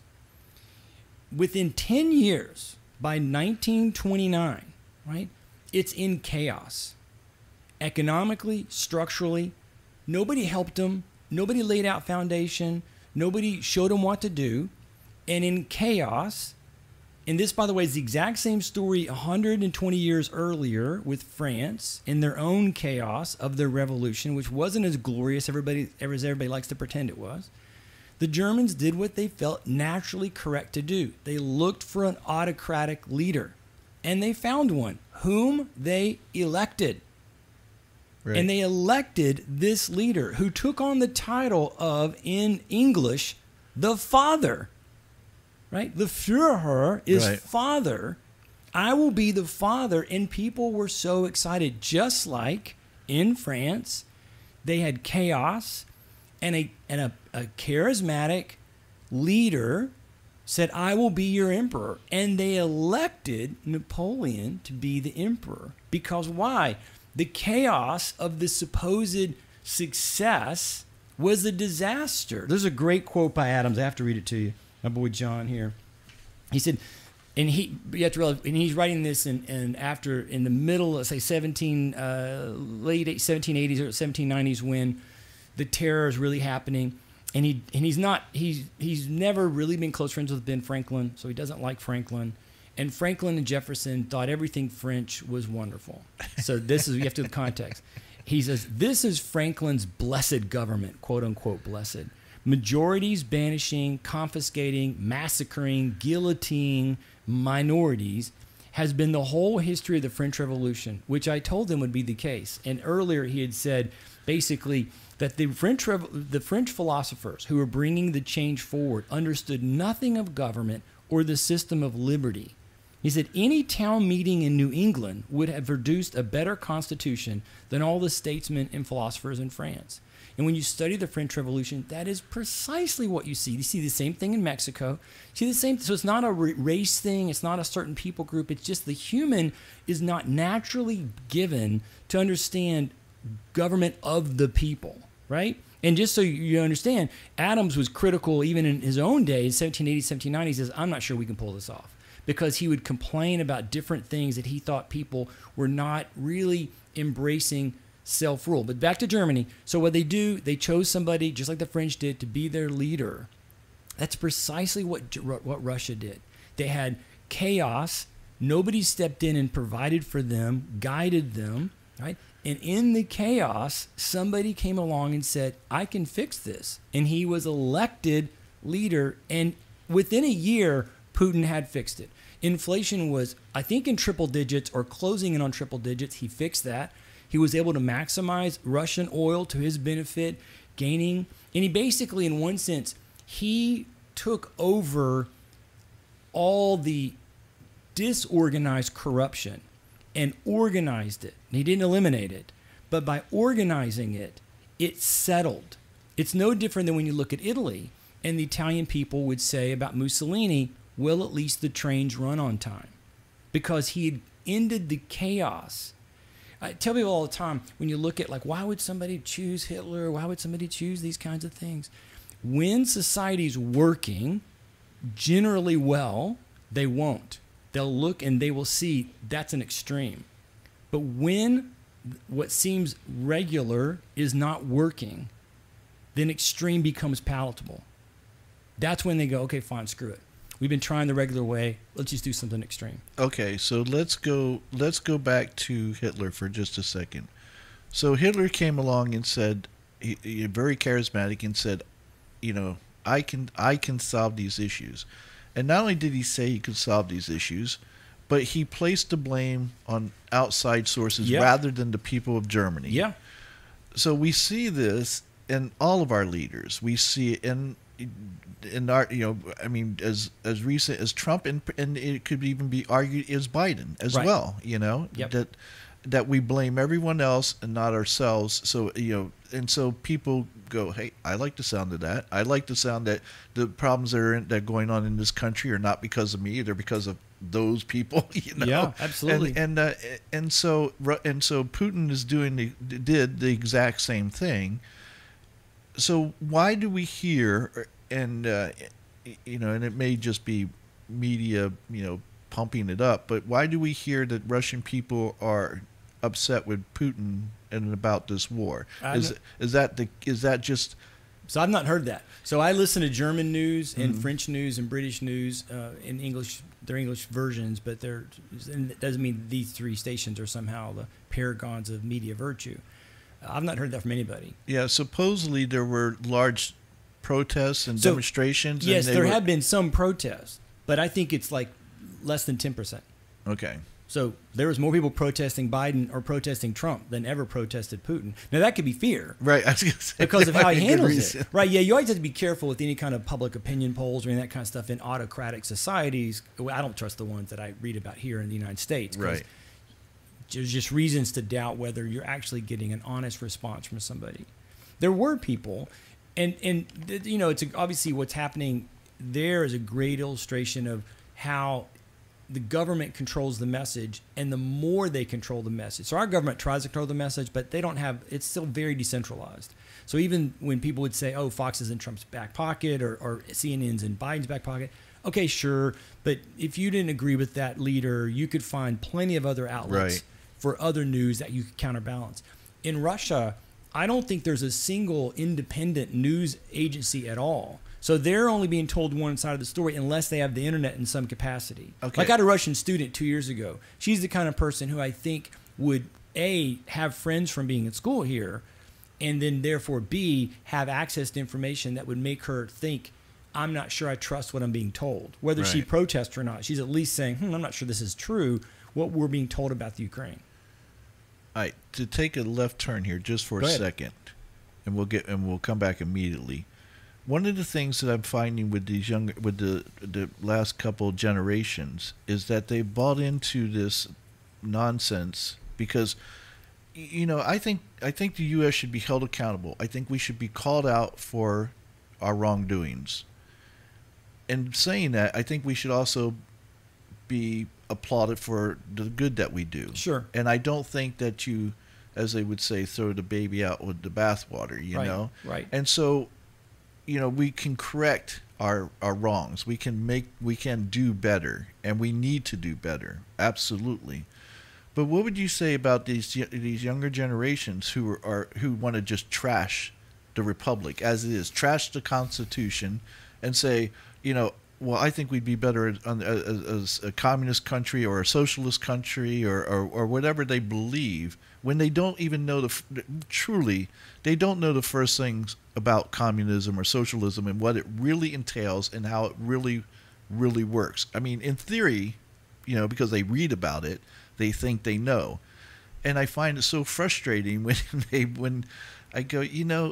Within 10 years, by 1929, right, it's in chaos. Economically, structurally, nobody helped them. Nobody laid out foundation. Nobody showed them what to do. And in chaos, and this, by the way, is the exact same story 120 years earlier with France in their own chaos of their revolution, which wasn't as glorious as everybody likes to pretend it was. The Germans did what they felt naturally correct to do. They looked for an autocratic leader, and they found one, whom they elected. Right. And they elected this leader who took on the title of, in English, the Father. Right? The Führer is father. I will be the father. And people were so excited. Just like in France, they had chaos and a charismatic leader said, I will be your emperor. And they elected Napoleon to be the emperor. Because why? The chaos of the supposed success was a disaster. There's a great quote by Adams. I have to read it to you. My boy John here. He said, and you have to realize, and he's writing this in the middle, let's say late 1780s or 1790s, when the terror is really happening, and he's never really been close friends with Ben Franklin, so he doesn't like Franklin. And Franklin and Jefferson thought everything French was wonderful. So you have to do the context. He says, this is Franklin's blessed government, quote unquote blessed. majorities banishing, confiscating, massacring, guillotining minorities has been the whole history of the French Revolution, which I told him would be the case. And earlier he had said basically that the French philosophers who were bringing the change forward understood nothing of government or the system of liberty. He said any town meeting in New England would have produced a better constitution than all the statesmen and philosophers in France. And when you study the French Revolution, that is precisely what you see. You see the same thing in Mexico. You see the same. So it's not a race thing. It's not a certain people group. It's just the human is not naturally given to understand government of the people, right? And just so you understand, Adams was critical even in his own day, in 1780, 1790. He says, I'm not sure we can pull this off, because he would complain about different things that he thought people were not really embracing self-rule. But back to Germany. So what they do, they chose somebody, just like the French did, to be their leader. That's precisely what Russia did. They had chaos. Nobody stepped in and provided for them, guided them, right? And in the chaos, somebody came along and said, I can fix this. And he was elected leader. And within a year, Putin had fixed it. Inflation was, I think, in triple digits or closing in on triple digits. He fixed that. He was able to maximize Russian oil to his benefit, gaining. And he basically, in one sense, he took over all the disorganized corruption and organized it. And he didn't eliminate it. But by organizing it, it settled. It's no different than when you look at Italy, and the Italian people would say about Mussolini, well, at least the trains run on time, because he had ended the chaos. I tell people all the time, when you look at, like, why would somebody choose Hitler? Why would somebody choose these kinds of things? When society's working generally well, they won't. They'll look and they will see that's an extreme. But when what seems regular is not working, then extreme becomes palatable. That's when they go, okay, fine, screw it. We've been trying the regular way. Let's just do something extreme. Okay, so let's go back to Hitler for just a second. So Hitler came along and said, he very charismatic, and said, you know, I can solve these issues. And not only did he say he could solve these issues, but he placed the blame on outside sources rather than the people of Germany. Yeah. So we see this in all of our leaders. We see it in our, you know, I mean, as recent as Trump, and it could even be argued is Biden as well. You know, that we blame everyone else and not ourselves. So, you know, and so people go, hey, I like the sound of that. I like the sound that the problems that are going on in this country are not because of me; they're because of those people. You know? Yeah, absolutely. And so Putin did the exact same thing. So why do we hear, and you know, and it may just be media, you know, pumping it up, but why do we hear that Russian people are upset with Putin and about this war? Is that just? So I've not heard that. So I listen to German news and French news and British news in English. They're English versions, but it doesn't mean these three stations are somehow the paragons of media virtue. I've not heard that from anybody. Yeah, supposedly there were large protests and demonstrations. Yes, there have been some protests, but I think it's like less than 10%. Okay. So there was more people protesting Biden or protesting Trump than ever protested Putin. Now, that could be fear. Right. I was gonna say, because of how he handles it. Right. Yeah, you always have to be careful with any kind of public opinion polls or any of that kind of stuff in autocratic societies. I don't trust the ones that I read about here in the United States. Right. There's just reasons to doubt whether you're actually getting an honest response from somebody. There were people, and you know, it's obviously what's happening there is a great illustration of how the government controls the message, and the more they control the message. So our government tries to control the message, but they don't have, it's still very decentralized. So even when people would say, oh, Fox is in Trump's back pocket or CNN's in Biden's back pocket, okay, sure. But if you didn't agree with that leader, you could find plenty of other outlets for other news that you could counterbalance. In Russia, I don't think there's a single independent news agency at all. So they're only being told one side of the story unless they have the internet in some capacity. Okay. Like I had a Russian student 2 years ago. She's the kind of person who I think would, A, have friends from being at school here, and then therefore B, have access to information that would make her think, I'm not sure I trust what I'm being told. Whether she Right. protests or not, she's at least saying, I'm not sure this is true, what we're being told about the Ukraine. All right, to take a left turn here just for Go a ahead. second, and we'll come back immediately. One of the things that I'm finding with the last couple generations is that they bought into this nonsense because, I think the U.S. should be held accountable. I think we should be called out for our wrongdoings. And saying that, I think we should also be applauded for the good that we do. Sure. And I don't think that you, as they would say, throw the baby out with the bathwater, you Right, know? right. And so, we can correct our wrongs. We can do better, and we need to do better. Absolutely. But what would you say about these younger generations who want to just trash the republic as it is, trash the Constitution, and say, well, I think we'd be better as a communist country or a socialist country or whatever they believe, when they don't even know they don't know the first things about communism or socialism and what it really entails and how it really, really works. I mean, in theory, because they read about it, they think they know. And I find it so frustrating when I go,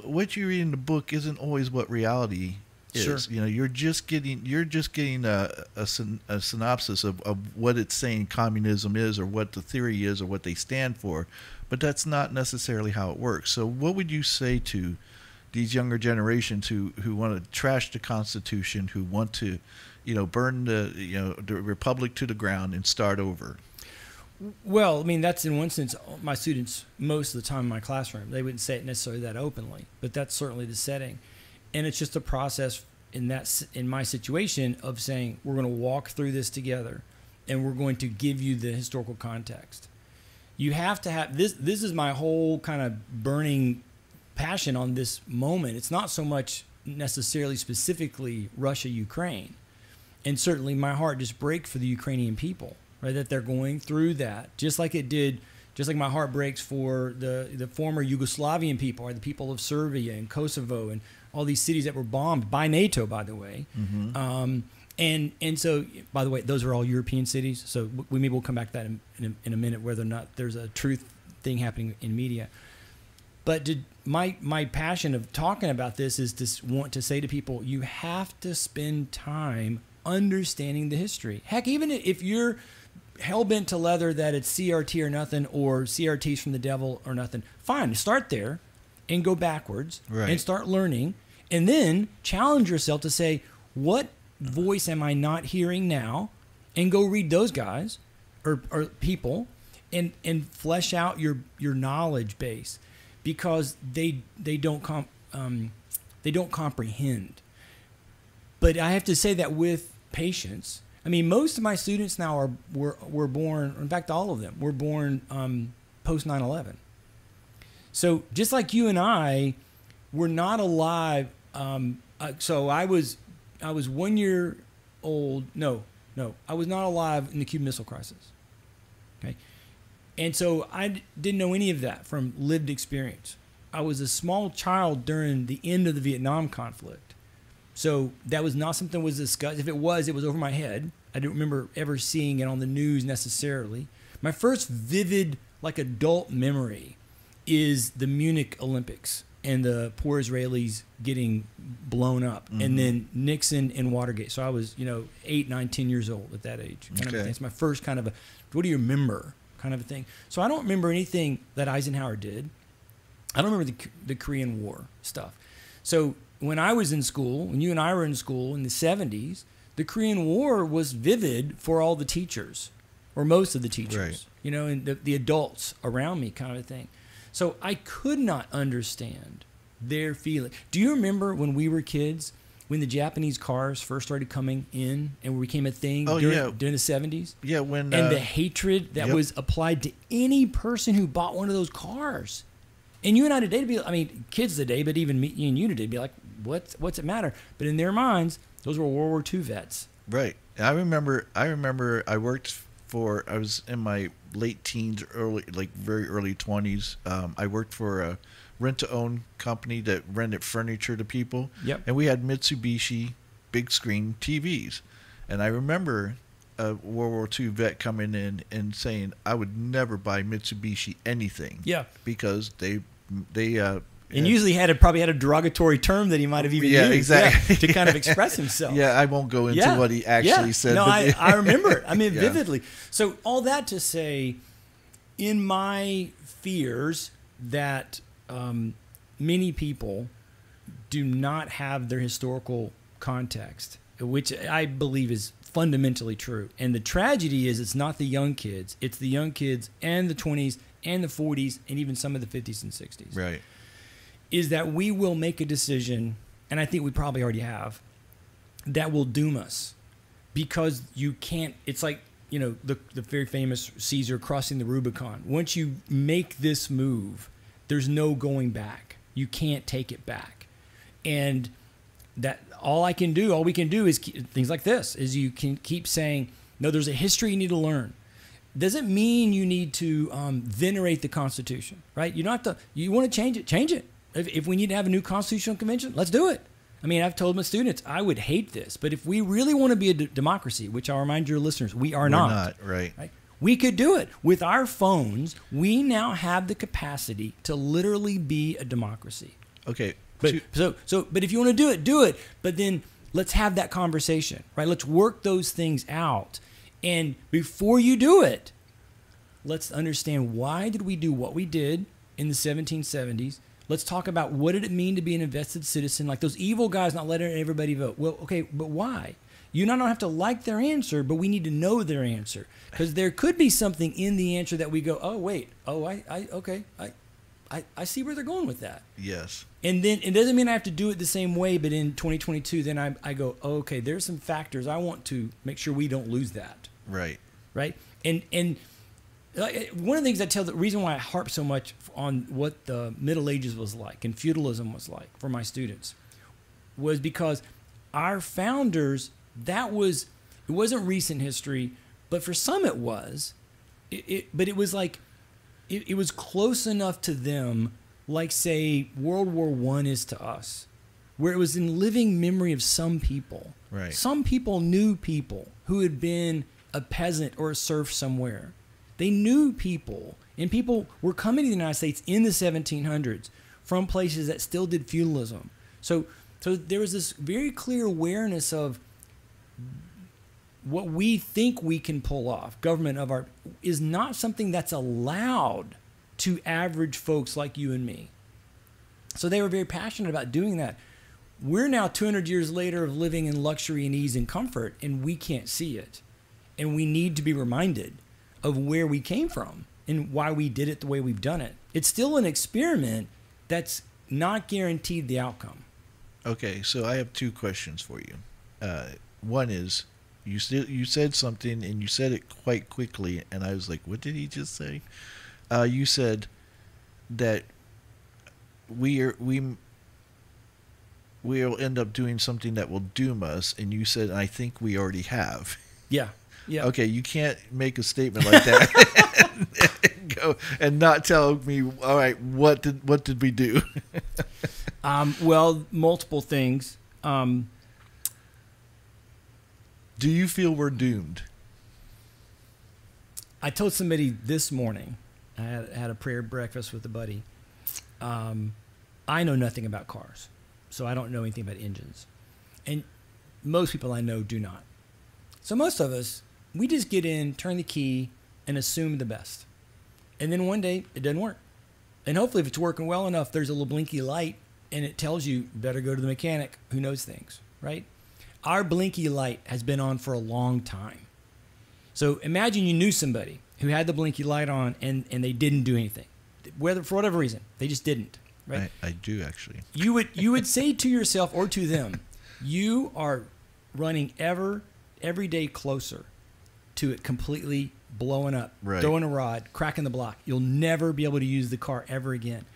what you read in the book isn't always what reality is. Sure. You're just getting a synopsis of what it's saying communism is, or what the theory is, or what they stand for, but that's not necessarily how it works. So what would you say to these younger generations who want to trash the Constitution, who want to burn the republic to the ground and start over? Well, I mean, that's in one sense my students most of the time in my classroom. They wouldn't say it necessarily that openly, but that's certainly the setting. And it's just a process in my situation of saying, we're going to walk through this together, and we're going to give you the historical context. You have to have this. This is my whole kind of burning passion on this moment. It's not so much necessarily specifically Russia, Ukraine. And certainly my heart just breaks for the Ukrainian people, right? That they're going through that, just like my heart breaks for the former Yugoslavian people, or the people of Serbia and Kosovo and all these cities that were bombed by NATO, by the way. Mm-hmm. And so, by the way, those are all European cities. So maybe we'll come back to that in a minute, whether or not there's a truth thing happening in media. But my passion of talking about this is to want to say to people, you have to spend time understanding the history. Heck, even if you're hell-bent to leather that it's CRT or nothing, or CRT's from the devil or nothing, fine, start there and go backwards, right, and start learning, and then challenge yourself to say, what voice am I not hearing now? And go read those guys or people and flesh out your knowledge base, because they don't comprehend. But I have to say that with patience. I mean, most of my students now were born, in fact, all of them were born post 9/11. So just like you and I were not alive. So I was 1 year old. No, I was not alive in the Cuban Missile Crisis. Okay, and so I didn't know any of that from lived experience. I was a small child during the end of the Vietnam conflict. So that was not something that was discussed. If it was over my head. I don't remember ever seeing it on the news necessarily. My first vivid, adult memory is the Munich Olympics and the poor Israelis getting blown up, mm-hmm, and then Nixon and Watergate. So I was, 8, 9, 10 years old at that age. Kind of a thing. It's my first kind of a, what do you remember kind of a thing. So I don't remember anything that Eisenhower did. I don't remember the Korean War stuff. So when I was in school, when you and I were in school in the 70s, the Korean War was vivid for all the teachers, or most of the teachers, right, and the adults around me kind of a thing. So I could not understand their feeling. Do you remember when we were kids, when the Japanese cars first started coming in and became a thing during the 70s? Yeah, when and the hatred that was applied to any person who bought one of those cars. And you and I today, kids today, but even me and you today, be like, what's it matter? But in their minds, those were World War II vets. Right. I remember I was in my late teens, very early 20s. I worked for rent-to-own company that rented furniture to people. Yep. And we had Mitsubishi big screen TVs. And I remember a World War II vet coming in and saying, I would never buy Mitsubishi anything. Yeah. Because they and usually probably had a derogatory term that he might have even used, exactly. to kind of express himself. Yeah, I won't go into what he actually said. No, but I remember it. I mean, vividly. So all that to say, in my fears that many people do not have their historical context, which I believe is fundamentally true. And the tragedy is it's not the young kids. It's the young kids and the 20s and the 40s and even some of the 50s and 60s. Right. Is that we will make a decision, and I think we probably already have, that will doom us. Because you can't, it's like, the very famous Caesar crossing the Rubicon. Once you make this move, there's no going back. You can't take it back. And that all we can do is things like this, is you can keep saying, no, there's a history you need to learn. Doesn't mean you need to venerate the Constitution, right? You don't have to, you want to change it. If we need to have a new constitutional convention, let's do it. I mean, I've told my students, I would hate this, but if we really want to be a democracy, which I'll remind your listeners, we're not, right? We could do it. With our phones, we now have the capacity to literally be a democracy. Okay. But but if you want to do it. But then let's have that conversation, right? Let's work those things out. And before you do it, let's understand, why did we do what we did in the 1770s? Let's talk about, what did it mean to be an invested citizen? Like those evil guys not letting everybody vote. Well, okay, but why? You don't have to like their answer, but we need to know their answer. Because there could be something in the answer that we go, oh, wait, I see where they're going with that. Yes. And then it doesn't mean I have to do it the same way, but in 2022, then I go, oh, okay, there's some factors I want to make sure we don't lose that. Right. Right? And one of the things the reason why I harp so much on what the Middle Ages was like and feudalism was like for my students was because our founders, it wasn't recent history, but for some it was. But it was like, it was close enough to them, like, say, World War I is to us, where it was in living memory of some people. Right. Some people knew people who had been a peasant or a serf somewhere. They knew people, and people were coming to the United States in the 1700s from places that still did feudalism. So there was this very clear awareness of what we think we can pull off. Government is not something that's allowed to average folks like you and me. So they were very passionate about doing that. We're now 200 years later of living in luxury and ease and comfort, and we can't see it. And we need to be reminded of where we came from and why we did it the way we've done it. It's still an experiment that's not guaranteed the outcome. Okay, so I have two questions for you. One is, you said something, and you said it quite quickly, and I was like, what did he just say? You said that we'll end up doing something that will doom us, and you said, I think we already have. Yeah. Yeah. Okay, you can't make a statement like that and go and not tell me, all right, what did we do? Well, multiple things. Do you feel we're doomed? I told somebody this morning, I had a prayer breakfast with a buddy. I know nothing about cars, so I don't know anything about engines. And most people I know do not. So most of us, we just get in, turn the key, and assume the best. And then one day, it doesn't work. And hopefully, if it's working well enough, there's a little blinky light, and it tells you, better go to the mechanic who knows things, right? Our blinky light has been on for a long time. So imagine you knew somebody who had the blinky light on, and they didn't do anything. For whatever reason, they just didn't, right? I do, actually. You would say to yourself or to them, you are running every day closer to it completely blowing up, right. Throwing a rod, cracking the block. You'll never be able to use the car ever again.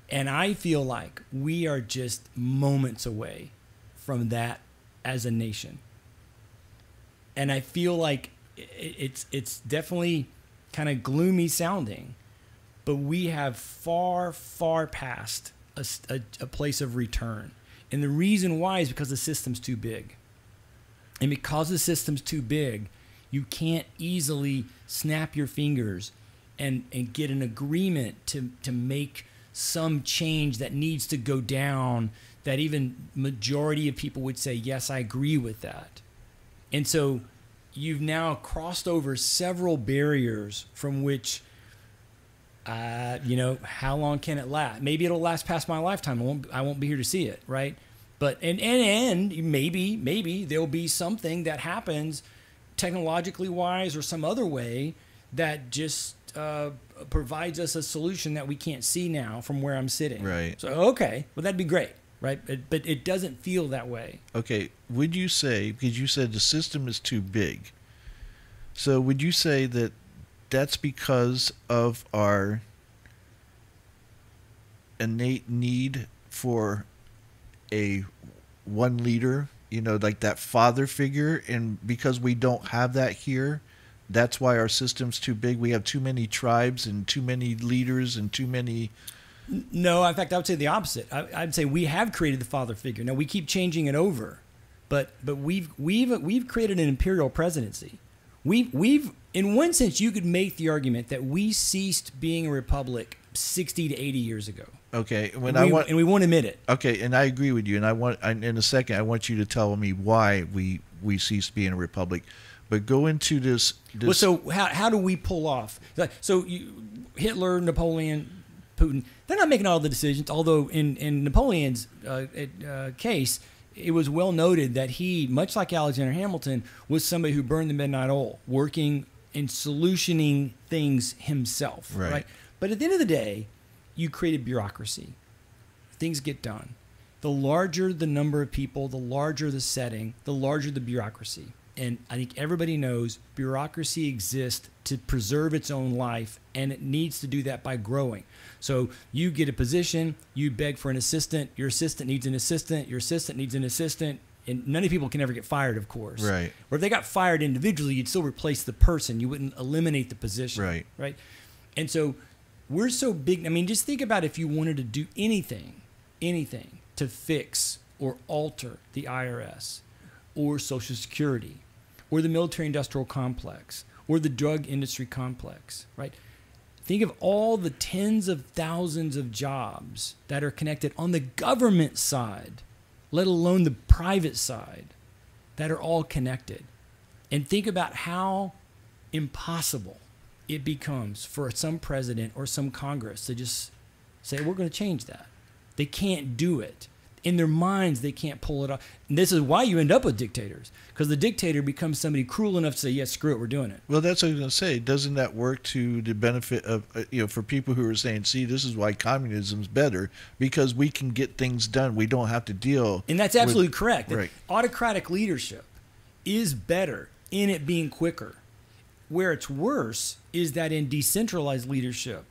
And I feel like we are just moments away from that as a nation. And I feel like it's definitely kind of gloomy sounding, but we have far, far past a place of return. And the reason why is because the system's too big. And because the system's too big, you can't easily snap your fingers and get an agreement to make some change that needs to go down, that even majority of people would say, yes, I agree with that. And so you've now crossed over several barriers from which, how long can it last? Maybe it'll last past my lifetime. I won't be here to see it, right? But and maybe there'll be something that happens technologically wise or some other way that just provides us a solution that we can't see now from where I'm sitting. Right. So, okay, well, that'd be great, right? But it doesn't feel that way. Okay, would you say, because you said the system is too big, so would you say that that's because of our innate need for a one leader, like that father figure, and because we don't have that here, that's why our system's too big? We have too many tribes and too many leaders and too many... No, in fact, I would say the opposite. I'd say we have created the father figure. Now, we keep changing it over, but we've created an imperial presidency. We've in one sense, you could make the argument that we ceased being a republic 60 to 80 years ago. Okay, and we won't admit it. Okay, and I agree with you. And in a second, I want you to tell me why we ceased being a republic. But go into this. Well, so how do we pull off? So Hitler, Napoleon, Putin, they're not making all the decisions. Although in Napoleon's case, it was well noted that he, much like Alexander Hamilton, was somebody who burned the midnight oil, working and solutioning things himself. Right. But at the end of the day, you created bureaucracy. Things get done. The larger the number of people, the larger the setting, the larger the bureaucracy. And I think everybody knows bureaucracy exists to preserve its own life, and it needs to do that by growing. So you get a position, you beg for an assistant, your assistant needs an assistant, your assistant needs an assistant, and none of people can ever get fired, of course. Right. Or if they got fired individually, you'd still replace the person. You wouldn't eliminate the position. Right. Right. And so we're so big. I mean, just think about if you wanted to do anything to fix or alter the IRS or Social Security or the military-industrial complex or the drug industry complex, right? Think of all the tens of thousands of jobs that are connected on the government side, let alone the private side, that are all connected. And think about how impossible it becomes for some president or some Congress to just say, we're going to change that. They can't do it. In their minds, they can't pull it off. And this is why you end up with dictators, because the dictator becomes somebody cruel enough to say, yes, screw it, we're doing it. Well, that's what I was going to say. Doesn't that work to the benefit of, for people who are saying, see, this is why communism's better, because we can get things done. We don't have to deal. And that's absolutely correct. Right. Autocratic leadership is better in it being quicker. Where it's worse is that in decentralized leadership,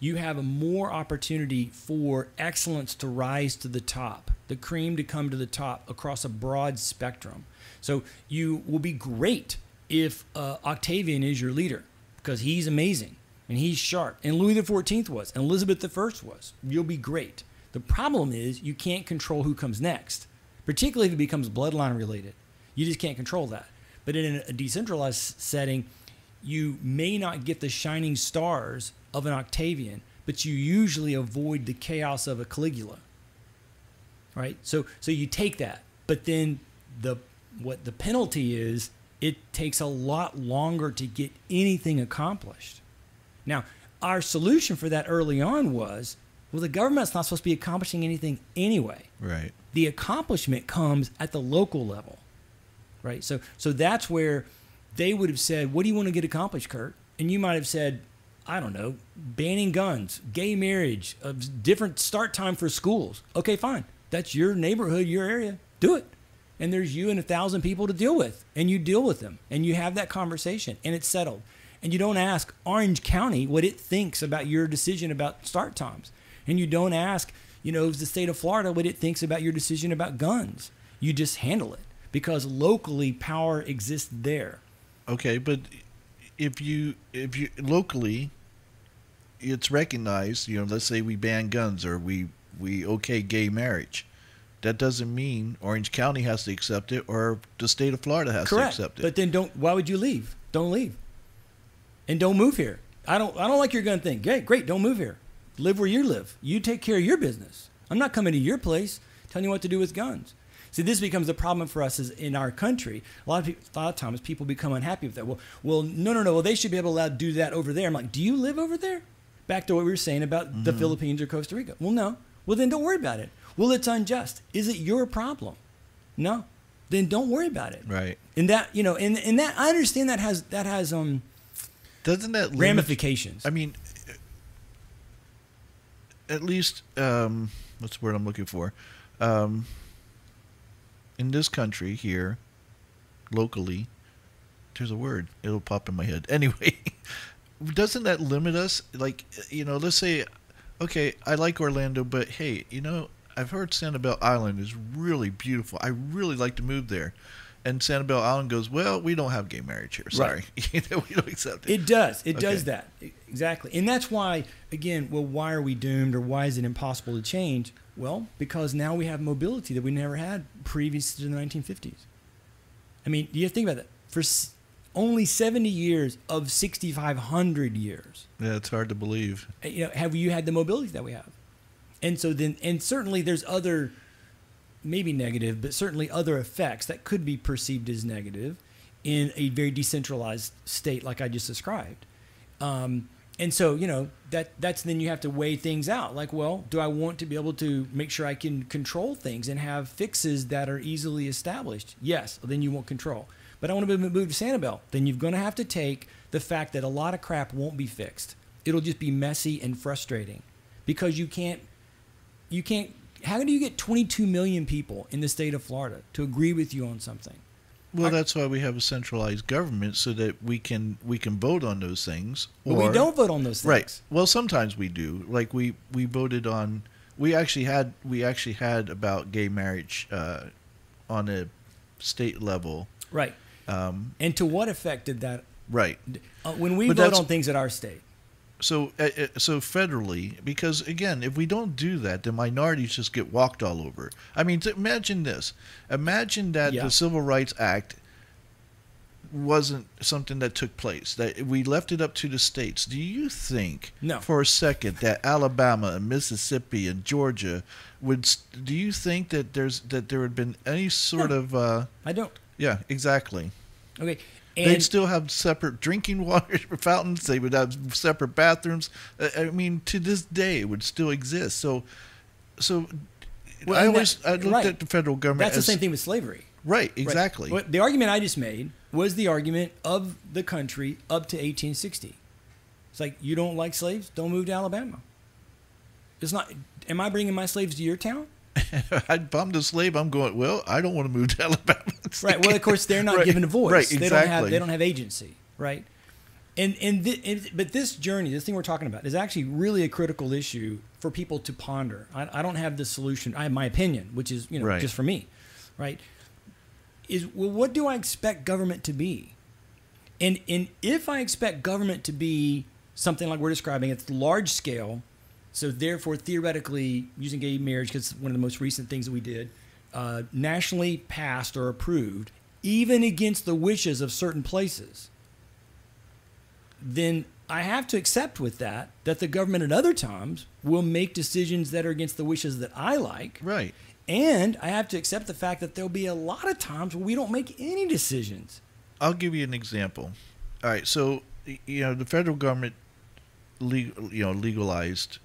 you have a more opportunity for excellence to rise to the top, the cream to come to the top across a broad spectrum. So you will be great if Octavian is your leader, because he's amazing and he's sharp, and Louis XIV was, and Elizabeth I was. You'll be great. The problem is you can't control who comes next, particularly if it becomes bloodline related. You just can't control that. But in a decentralized setting, you may not get the shining stars of an Octavian, but you usually avoid the chaos of a Caligula, right? So you take that, but then what the penalty is, it takes a lot longer to get anything accomplished. Now, our solution for that early on was, well, the government's not supposed to be accomplishing anything anyway. Right. The accomplishment comes at the local level, right? So that's where they would have said, what do you want to get accomplished, Kurt? And you might have said, I don't know, banning guns, gay marriage, a different start time for schools. Okay, fine. That's your neighborhood, your area. Do it. And there's you and 1,000 people to deal with. And you deal with them. And you have that conversation. And it's settled. And you don't ask Orange County what it thinks about your decision about start times. And you don't ask, the state of Florida what it thinks about your decision about guns. You just handle it. Because locally, power exists there. Okay, but if you locally, it's recognized. Let's say we ban guns or we okay gay marriage. That doesn't mean Orange County has to accept it or the state of Florida has Correct. to accept it. But then why would you leave? Don't leave. And don't move here. I don't like your gun thing. Great, don't move here. Live where you live. You take care of your business. I'm not coming to your place telling you what to do with guns. See, this becomes a problem for us in our country. A lot of times people become unhappy with that. Well, no. Well, they should be able to do that over there. I'm like, do you live over there? Back to what we were saying about the Philippines or Costa Rica. Well, no. Well, then don't worry about it. Well, it's unjust. Is it your problem? No. Then don't worry about it. Right. And that, and that I understand that has doesn't that ramifications. I mean, at least what's the word I'm looking for? In this country here, locally, there's a word. It'll pop in my head. Anyway, doesn't that limit us? Like, let's say, okay, I like Orlando, but hey, I've heard Sanibel Island is really beautiful. I really like to move there. And Sanibel Island goes, well, we don't have gay marriage here. Sorry. Right. We don't accept it. It does. It does that. Exactly. And that's why, again, why are we doomed or why is it impossible to change? Well, because now we have mobility that we never had previous to the 1950s. I mean, you think about that. For only 70 years of 6,500 years. Yeah, it's hard to believe. Have you had the mobility that we have? And so then, and certainly there's other, maybe negative, but certainly other effects that could be perceived as negative in a very decentralized state like I just described. And so, that's then you have to weigh things out. Like, well, do I want to be able to make sure I can control things and have fixes that are easily established? Yes, well, then you want control. But I want to move to Sanibel. Then you're going to have to take the fact that a lot of crap won't be fixed. It'll just be messy and frustrating because you can't, how do you get 22 million people in the state of Florida to agree with you on something? Well, that's why we have a centralized government so that we can vote on those things. But we don't vote on those things. Right. Well, sometimes we do. Like we voted on. We actually had about gay marriage on a state level. Right. And to what effect did that? Right. When we vote on things at our state. So federally, because again, if we don't do that, the minorities just get walked all over. I mean, imagine this. Imagine that the Civil Rights Act wasn't something that took place, that we left it up to the states. Do you think for a second that Alabama and Mississippi and Georgia do you think that there would have been any sort of I don't. Yeah, exactly. Okay. And they'd still have separate drinking water fountains. They would have separate bathrooms. I mean, to this day, it would still exist. So I looked at the federal government. That's the same thing with slavery. Right, exactly. Right. The argument I just made was the argument of the country up to 1860. It's like, you don't like slaves? Don't move to Alabama. It's not. Am I bringing my slaves to your town? If I'm the slave, I'm going, well, I don't want to move to Alabama. Right. Well, of course, they're not given a voice. Right, exactly. They don't have agency. Right. But this journey, this thing we're talking about, is actually really a critical issue for people to ponder. I don't have the solution. I have my opinion, which is just for me. Right. What do I expect government to be? And if I expect government to be something like we're describing, it's large scale. So therefore, theoretically, using gay marriage, because it's one of the most recent things that we did, nationally passed or approved, even against the wishes of certain places, then I have to accept with that the government at other times will make decisions that are against the wishes that I like. Right. And I have to accept the fact that there'll be a lot of times where we don't make any decisions. I'll give you an example. All right. So, the federal government legalized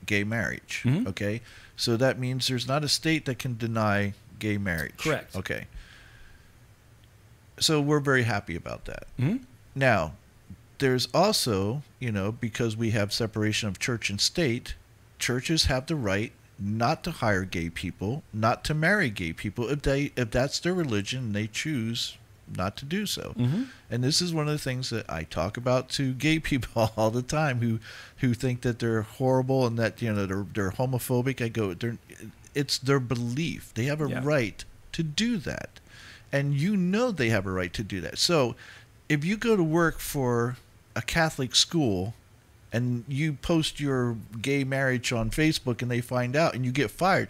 gay marriage. Mm-hmm. Okay. So that means there's not a state that can deny gay marriage. Correct. Okay. So we're very happy about that. Mm-hmm. Now, there's also, because we have separation of church and state, churches have the right not to hire gay people, not to marry gay people if that's their religion and they choose not to do so. Mm-hmm. And this is one of the things that I talk about to gay people all the time who think that they're horrible and that they're homophobic. I go, it's their belief. They have a right to do that. And they have a right to do that. So if you go to work for a Catholic school and you post your gay marriage on Facebook and they find out and you get fired,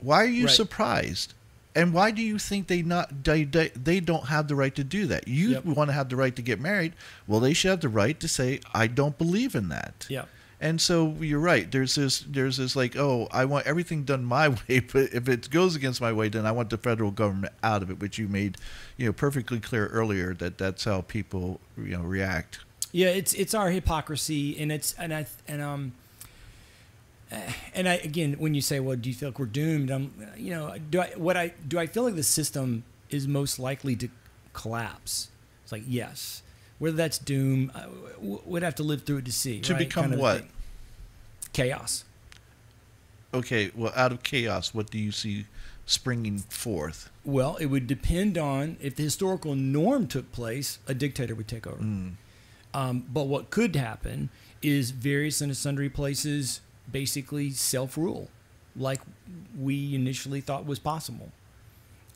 why are you Right. surprised? And why do you think they don't have the right to do that? You Yep. want to have the right to get married. Well, they should have the right to say, I don't believe in that. Yeah. And so you're right. There's this like, oh, I want everything done my way, but if it goes against my way, then I want the federal government out of it, which you made, perfectly clear earlier that that's how people, react. Yeah, it's our hypocrisy, and I again, when you say, well, do you feel like we're doomed? Do I feel like the system is most likely to collapse? It's like, yes. Whether that's doom, we'd have to live through it to see. To right? become kind of what? Chaos. Okay, well, out of chaos, what do you see springing forth? Well, it would depend on if the historical norm took place, a dictator would take over. But what could happen is various and sundry places basically self-rule, like we initially thought was possible.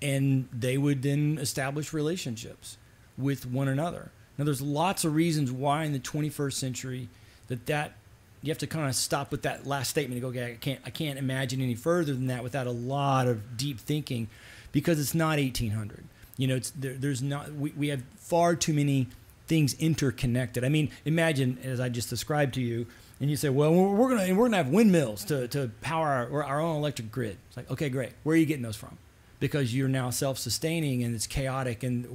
And they would then establish relationships with one another. Now, there's lots of reasons why in the 21st century that you have to kind of stop with that last statement and go, okay, I can't imagine any further than that without a lot of deep thinking, because it's not 1800. There's not, we have far too many things interconnected. I mean, imagine, as I just described to you, and you say, well, we're gonna have windmills to power our own electric grid. It's like, okay, great. Where are you getting those from? Because you're now self-sustaining and it's chaotic, and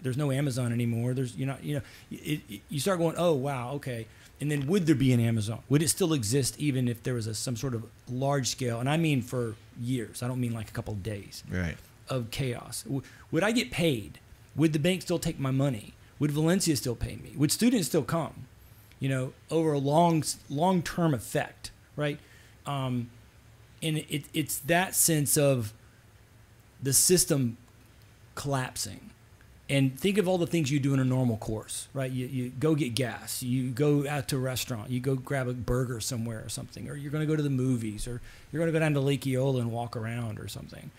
there's no Amazon anymore. You start going, oh wow, okay. And then would there be an Amazon? Would it still exist even if there was some sort of large scale? And I mean for years. I don't mean like a couple of days. Right. Of chaos. Would I get paid? Would the bank still take my money? Would Valencia still pay me? Would students still come? Over a long-term effect, right? And it's that sense of the system collapsing. And think of all the things you do in a normal course, right? You go get gas, you go out to a restaurant, you go grab a burger somewhere or something, or you're going to go to the movies, or you're going to go down to Lake Eola and walk around or something.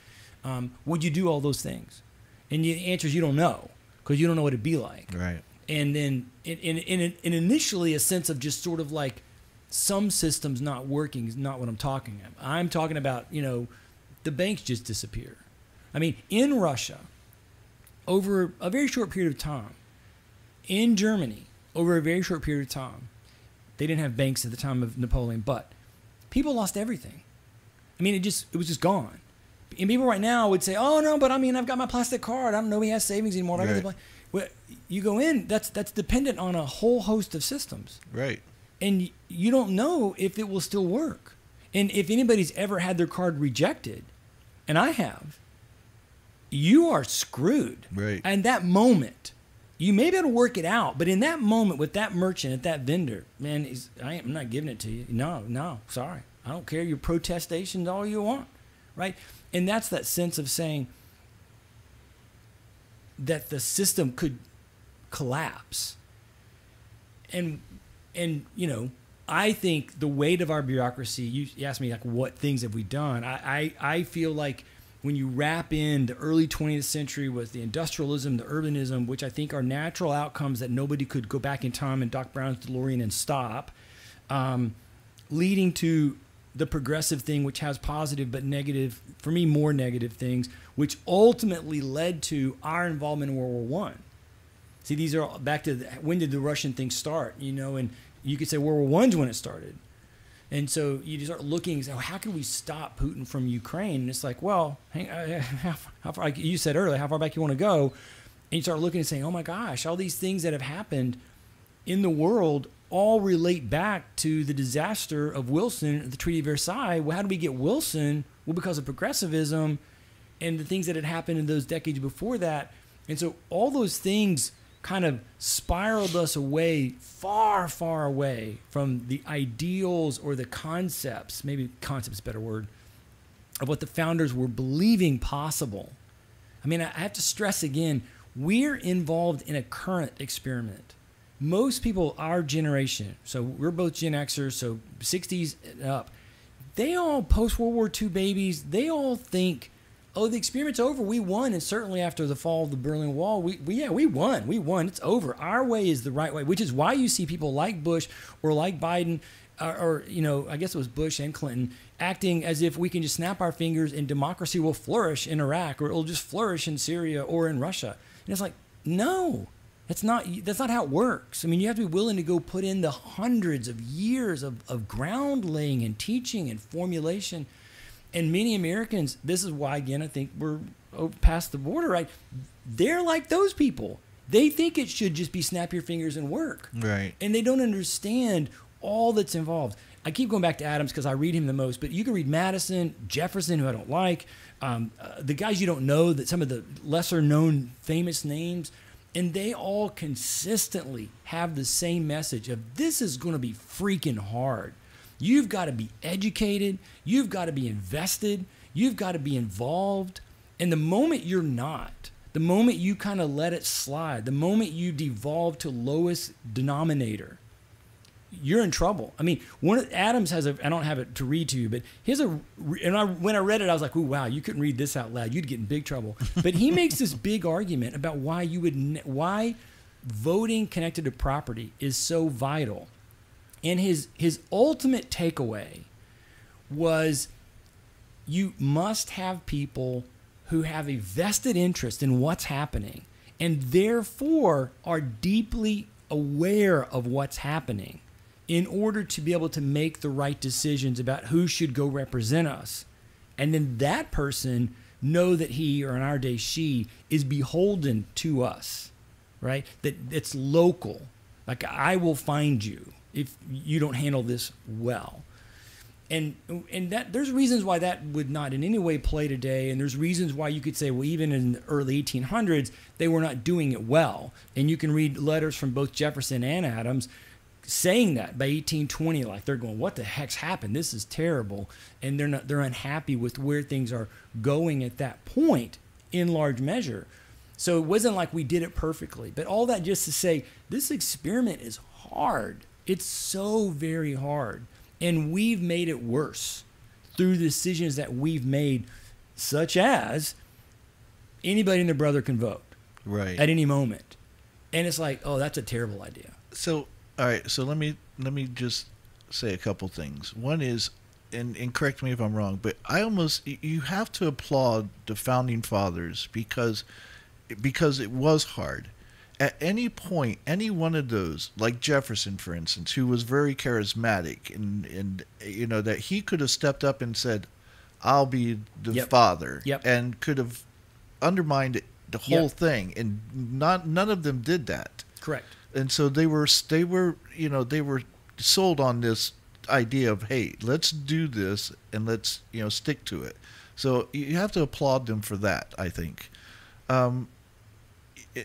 Would you do all those things? And the answer is you don't know, because you don't know what it'd be like. Right. And then and initially a sense of just sort of like some systems not working is not what I'm talking about. I'm talking about, the banks just disappear. I mean, in Russia, over a very short period of time, in Germany, over a very short period of time, they didn't have banks at the time of Napoleon, but people lost everything. I mean, it was just gone. And people right now would say, oh no, but I mean, I've got my plastic card. I don't know he has savings anymore. Right. Well, you go in, that's dependent on a whole host of systems. Right. And you don't know if it will still work. And if anybody's ever had their card rejected, and I have, you are screwed. Right. And that moment, you may be able to work it out, but in that moment with that merchant, at that vendor, man, I'm not giving it to you. No, sorry. I don't care. Your protestations all you want, right? And that's that sense of saying that the system could collapse. And I think the weight of our bureaucracy, you asked me, like, what things have we done? I feel like when you wrap in the early 20th century with the industrialism, the urbanism, which I think are natural outcomes that nobody could go back in time in Doc Brown's DeLorean and stop, leading to the progressive thing, which has positive but negative, for me, more negative things, which ultimately led to our involvement in World War I. See, these are back to when did the Russian thing start, and you could say World War I's when it started. And so you just start looking and say, how can we stop Putin from Ukraine? And it's like, well, how far, like you said earlier, how far back you want to go? And you start looking and saying, oh my gosh, all these things that have happened in the world all relate back to the disaster of Wilson at the Treaty of Versailles. Well, how do we get Wilson? Well, because of progressivism and the things that had happened in those decades before that. And so all those things kind of spiraled us away, far, far away from the ideals or the concepts, maybe concept's a better word, of what the founders were believing possible. I mean, I have to stress again, we're involved in a current experiment. Most people, our generation, so we're both Gen Xers, so 60s and up, they all post-World War II babies, they all think oh, the experiment's over. We won. And certainly after the fall of the Berlin Wall, we won. We won. It's over. Our way is the right way, which is why you see people like Bush or like Biden or I guess it was Bush and Clinton acting as if we can just snap our fingers and democracy will flourish in Iraq or it'll just flourish in Syria or in Russia. And it's like, no, that's not how it works. I mean, you have to be willing to go put in the hundreds of years of ground laying and teaching and formulation. And many Americans, this is why, again, I think we're past the border, right? They're like those people. They think it should just be snap your fingers and work. Right. And they don't understand all that's involved. I keep going back to Adams because I read him the most, but you can read Madison, Jefferson, who I don't like, the guys you don't know, that some of the lesser known famous names, and they all consistently have the same message of this is going to be freaking hard. You've got to be educated. You've got to be invested. You've got to be involved. And the moment you're not, the moment you kind of let it slide, the moment you devolve to lowest denominator, you're in trouble. I mean, Adams has I don't have it to read to you, but when I read it, I was like, "Ooh, wow, you couldn't read this out loud. You'd get in big trouble." But he makes this big argument about why voting connected to property is so vital. And his ultimate takeaway was you must have people who have a vested interest in what's happening and therefore are deeply aware of what's happening in order to be able to make the right decisions about who should go represent us. And then that person know that he, or in our day she, is beholden to us, right? That it's local. Like, I will find you if you don't handle this well. And that there's reasons why that would not in any way play today, and there's reasons why you could say, well, even in the early 1800s, they were not doing it well. And you can read letters from both Jefferson and Adams saying that by 1820, like they're going, what the heck's happened? This is terrible. And they're unhappy with where things are going at that point in large measure. So it wasn't like we did it perfectly. But all that just to say, this experiment is hard. It's so very hard. And we've made it worse through the decisions that we've made, such as anybody and their brother can vote at any moment. And it's like, oh, that's a terrible idea. So, all right. So let me just say a couple things. One is, and correct me if I'm wrong, but you have to applaud the founding fathers because it was hard. At any point, any one of those, like Jefferson, for instance, who was very charismatic, and that he could have stepped up and said, "I'll be the father," and could have undermined the whole thing, and none of them did that. Correct. And so they were sold on this idea of, hey, let's do this and let's stick to it. So you have to applaud them for that, I think.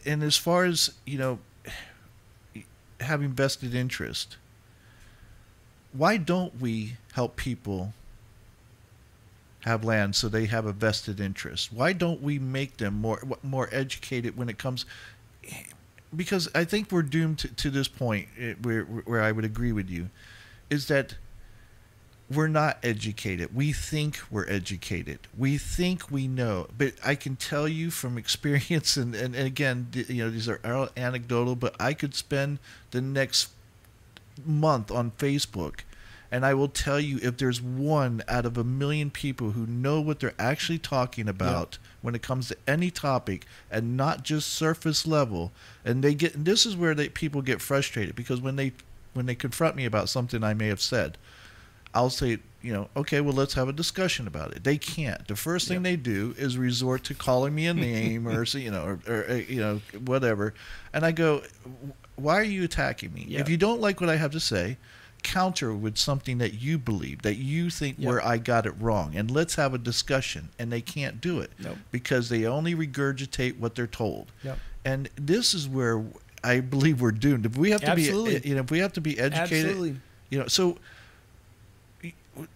And as far as having vested interest, why don't we help people have land so they have a vested interest? Why don't we make them more educated when it comes? Because I think we're doomed to this point where I would agree with you, is that we're not educated. We think we're educated. We think we know. But I can tell you from experience, and again, these are all anecdotal, but I could spend the next month on Facebook, and I will tell you, if there's one out of 1 million people who know what they're actually talking about when it comes to any topic, and not just surface level, and this is where people get frustrated, because when they confront me about something I may have said, I'll say, okay, well, let's have a discussion about it. They can't. The first thing they do is resort to calling me a name or whatever. And I go, why are you attacking me? If you don't like what I have to say, counter with something that you believe, that you think where I got it wrong, and let's have a discussion. And they can't do it because they only regurgitate what they're told. And this is where I believe we're doomed. If we have to if we have to be educated, so.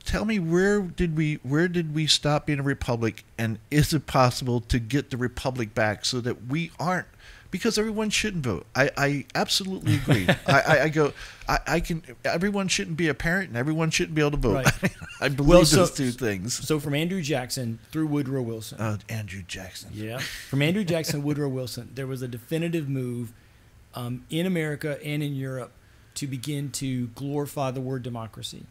Tell me, where did we stop being a republic, and is it possible to get the republic back so that we aren't Because everyone shouldn't vote. I absolutely agree. I can. Everyone shouldn't be a parent, and everyone shouldn't be able to vote. Right. I believe those two things. So from Andrew Jackson through Woodrow Wilson. Andrew Jackson. Yeah. From Andrew Jackson to Woodrow Wilson, there was a definitive move in America and in Europe to begin to glorify the word democracy.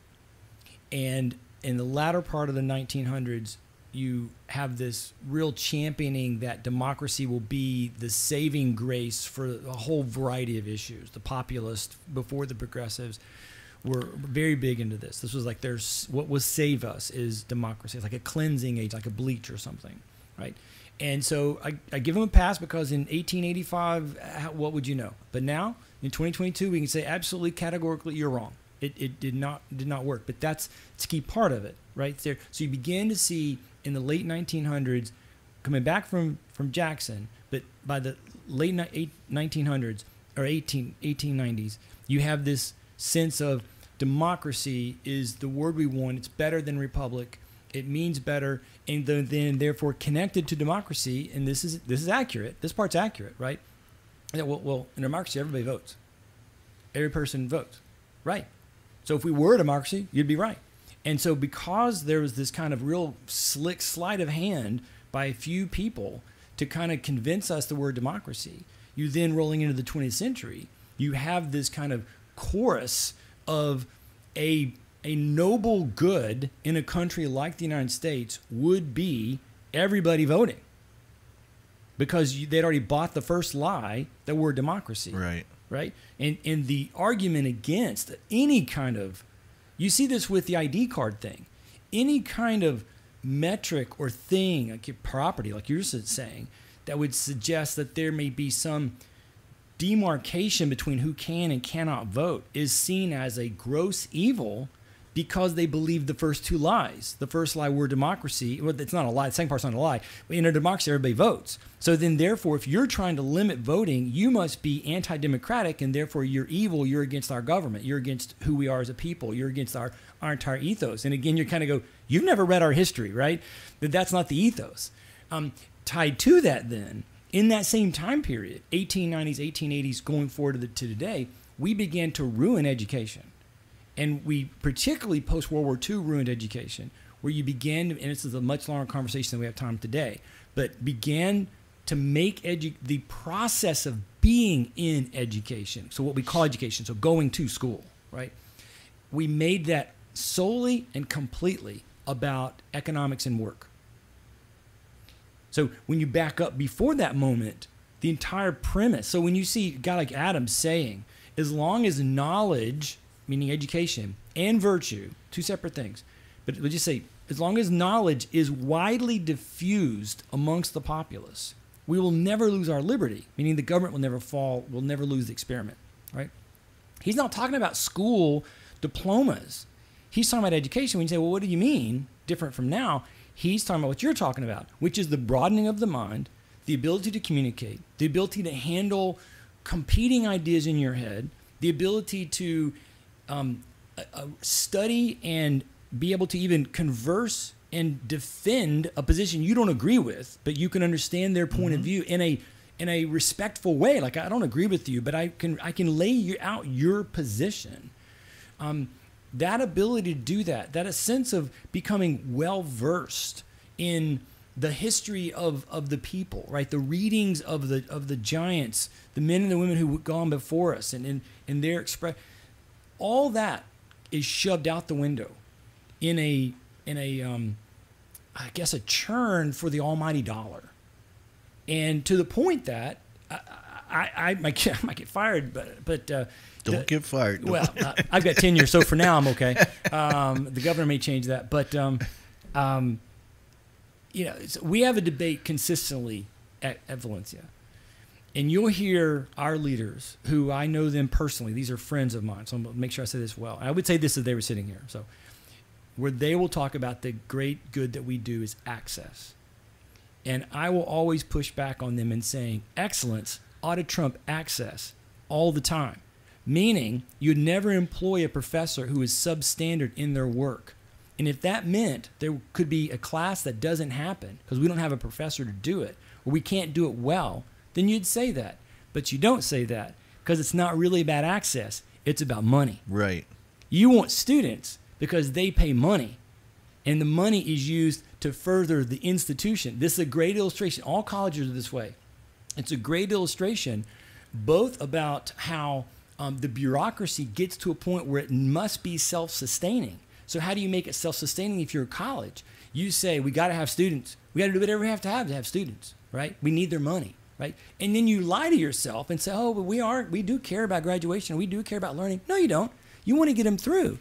And in the latter part of the 1900s, you have this real championing that democracy will be the saving grace for a whole variety of issues. The populists before the progressives were very big into this. This was like what will save us is democracy. It's like a cleansing agent, like a bleach or something, right? And so I give them a pass because in 1885, what would you know? But now in 2022, we can say absolutely categorically you're wrong. It did not work. But that's a key part of it, right there. So you begin to see in the late 1900s, coming back from Jackson, but by the late 1900s or 1890s, you have this sense of democracy is the word we want. It's better than republic. It means better, and then therefore connected to democracy. And this is accurate. This part's accurate, right? Well, in democracy, everybody votes. Every person votes, right? So if we were a democracy, you'd be right. And so because there was this kind of real slick sleight of hand by a few people to kind of convince us the word democracy, you then rolling into the 20th century, you have this kind of chorus of a noble good in a country like the United States would be everybody voting. Because they'd already bought the first lie that we're democracy. Right. Right? And the argument against any kind of, you see this with the ID card thing, any kind of metric or thing, like your property, like you're saying, that would suggest that there may be some demarcation between who can and cannot vote is seen as a gross evil because they believe the first two lies. The first lie, we're democracy. Well, it's not a lie. The second part's not a lie. But in a democracy, everybody votes. So then, therefore, if you're trying to limit voting, you must be anti-democratic, and therefore you're evil. You're against our government. You're against who we are as a people. You're against our entire ethos. And again, you kind of go, you've never read our history, right? That's not the ethos. Tied to that then, in that same time period, 1890s, 1880s, going forward to today, we began to ruin education. And we, particularly post-World War II, ruined education, where you began, and this is a much longer conversation than we have time today, but began to make the process of being in education, so what we call education, so going to school, right? We made that solely and completely about economics and work. So when you back up before that moment, the entire premise, so when you see a guy like Adam saying, as long as knowledge, meaning education, and virtue, two separate things, but we'll just say, as long as knowledge is widely diffused amongst the populace, we will never lose our liberty, meaning the government will never fall, we'll never lose the experiment, right? He's not talking about school diplomas. He's talking about education. When you say, well, what do you mean different from now? He's talking about what you're talking about, which is the broadening of the mind, the ability to communicate, the ability to handle competing ideas in your head, the ability to study and be able to even converse and defend a position you don't agree with, but you can understand their point of view in a respectful way. Like, I don't agree with you, but I can lay out your position. That ability to do that a sense of becoming well-versed in the history of the people, right? The readings of the giants, the men and the women who have gone before us, and their express, all that is shoved out the window in a I guess a churn for the almighty dollar, and to the point that I might get fired, but don't get fired. Well, I've got tenure, so for now I'm okay. The governor may change that, but we have a debate consistently at Valencia, and you'll hear our leaders, who I know them personally. These are friends of mine, so I'm gonna make sure I say this well. I would say this if they were sitting here. So, where they will talk about the great good that we do is access, and I will always push back on them in saying excellence ought to trump access all the time. Meaning, you'd never employ a professor who is substandard in their work. And if that meant there could be a class that doesn't happen because we don't have a professor to do it, or we can't do it well, then you'd say that. But you don't say that because it's not really about access. It's about money. Right. You want students because they pay money, and the money is used to further the institution. This is a great illustration. All colleges are this way. It's a great illustration both about how the bureaucracy gets to a point where it must be self-sustaining. So how do you make it self-sustaining if you're a college? You say, we got to have students. We got to do whatever we have to have students, right? We need their money, right? And then you lie to yourself and say, oh, but we do care about graduation. We do care about learning. No, you don't. You want to get them through.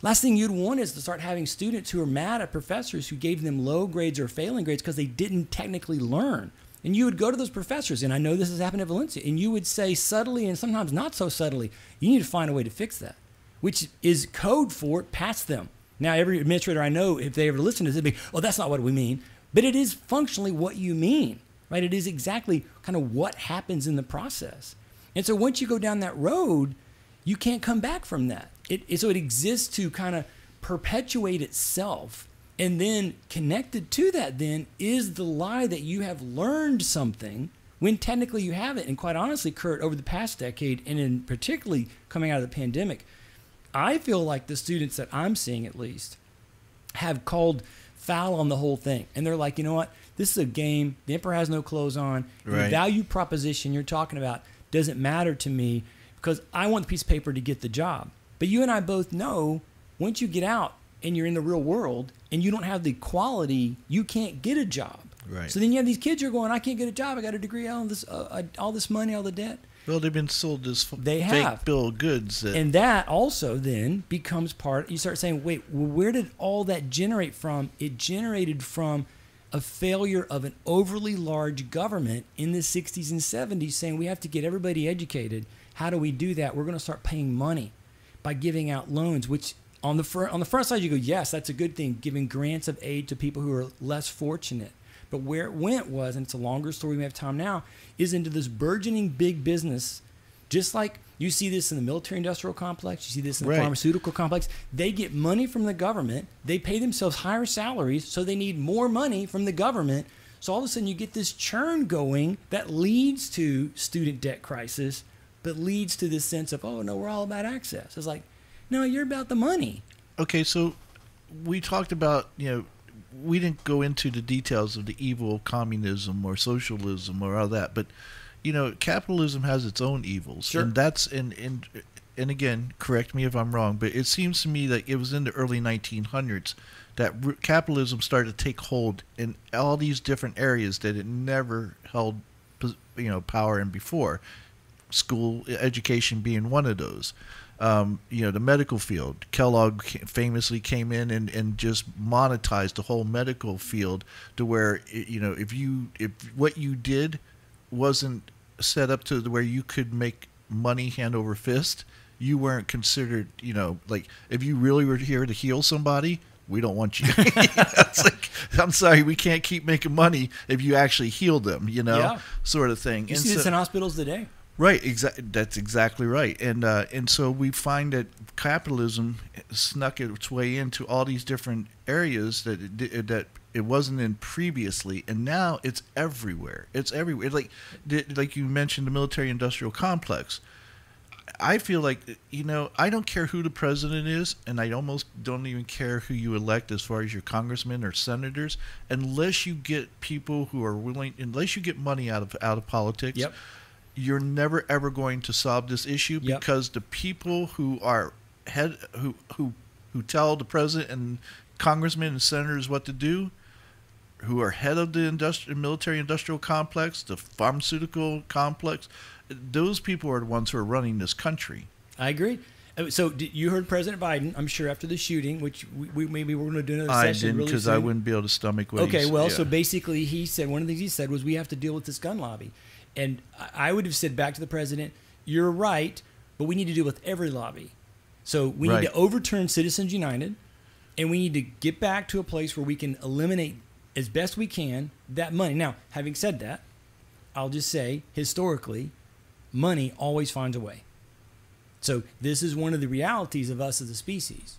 Last thing you'd want is to start having students who are mad at professors who gave them low grades or failing grades because they didn't technically learn. And you would go to those professors, and I know this has happened at Valencia, and you would say subtly and sometimes not so subtly, you need to find a way to fix that, which is code for pass them. Now, every administrator I know, if they ever listen to this, they'd be, oh, that's not what we mean. But it is functionally what you mean, right? It is exactly kind of what happens in the process. And so once you go down that road, you can't come back from that. So it exists to kind of perpetuate itself. And then connected to that then is the lie that you have learned something when technically you haven't. And quite honestly, Kurt, over the past decade, and in particularly coming out of the pandemic, I feel like the students that I'm seeing at least have called foul on the whole thing. And they're like, you know what? This is a game. The emperor has no clothes on. Right. The value proposition you're talking about doesn't matter to me because I want the piece of paper to get the job. But you and I both know once you get out and you're in the real world and you don't have the quality, you can't get a job. Right. So then you have these kids who are going, I can't get a job. I got a degree, all this money, all the debt. Well, they've been sold this They fake have. bill of goods. And that also then becomes part, you start saying, wait, well, where did all that generate from? It generated from a failure of an overly large government in the 60s and 70s saying we have to get everybody educated. How do we do that? We're going to start paying money by giving out loans, which on the front side you go, yes, that's a good thing, giving grants of aid to people who are less fortunate. But where it went was, and it's a longer story, we have time now, is into this burgeoning big business, just like you see this in the military-industrial complex, you see this in the Right. pharmaceutical complex. They get money from the government. They pay themselves higher salaries, so they need more money from the government. So all of a sudden you get this churn going that leads to student debt crisis, but leads to this sense of, oh, no, we're all about access. It's like, no, you're about the money. Okay, so we talked about, we didn't go into the details of the evil of communism or socialism or all that, but capitalism has its own evils. Sure. And that's and again, correct me if I'm wrong, but it seems to me that it was in the early 1900s that capitalism started to take hold in all these different areas that it never held power in before. School education being one of those. The medical field. Kellogg famously came in and just monetized the whole medical field to where, if what you did wasn't set up to where you could make money hand over fist, you weren't considered, like if you really were here to heal somebody, we don't want you. It's like, I'm sorry, we can't keep making money if you actually heal them, Yeah. sort of thing. You see this in hospitals today. Right, that's exactly right, and so we find that capitalism snuck its way into all these different areas that it wasn't in previously, and now it's everywhere. It's everywhere. Like you mentioned, the military-industrial complex. I feel like I don't care who the president is, and I almost don't even care who you elect as far as your congressmen or senators, unless you get people who are willing, unless you get money out of politics. Yep. You're never ever going to solve this issue because the people who are who tell the president and congressmen and senators what to do, who are head of the military industrial complex, the pharmaceutical complex, those people are the ones who are running this country. I agree. So you heard President Biden, I'm sure, after the shooting, which maybe we're going to do another I session didn't really because soon. I wouldn't be able to stomach what Okay, he said. well, Yeah. so basically he said, one of the things he said was we have to deal with this gun lobby. And I would have said back to the president, you're right, but we need to deal with every lobby. So we need to overturn Citizens United, and we need to get back to a place where we can eliminate as best we can that money. Now, having said that, I'll just say, historically, money always finds a way. So this is one of the realities of us as a species,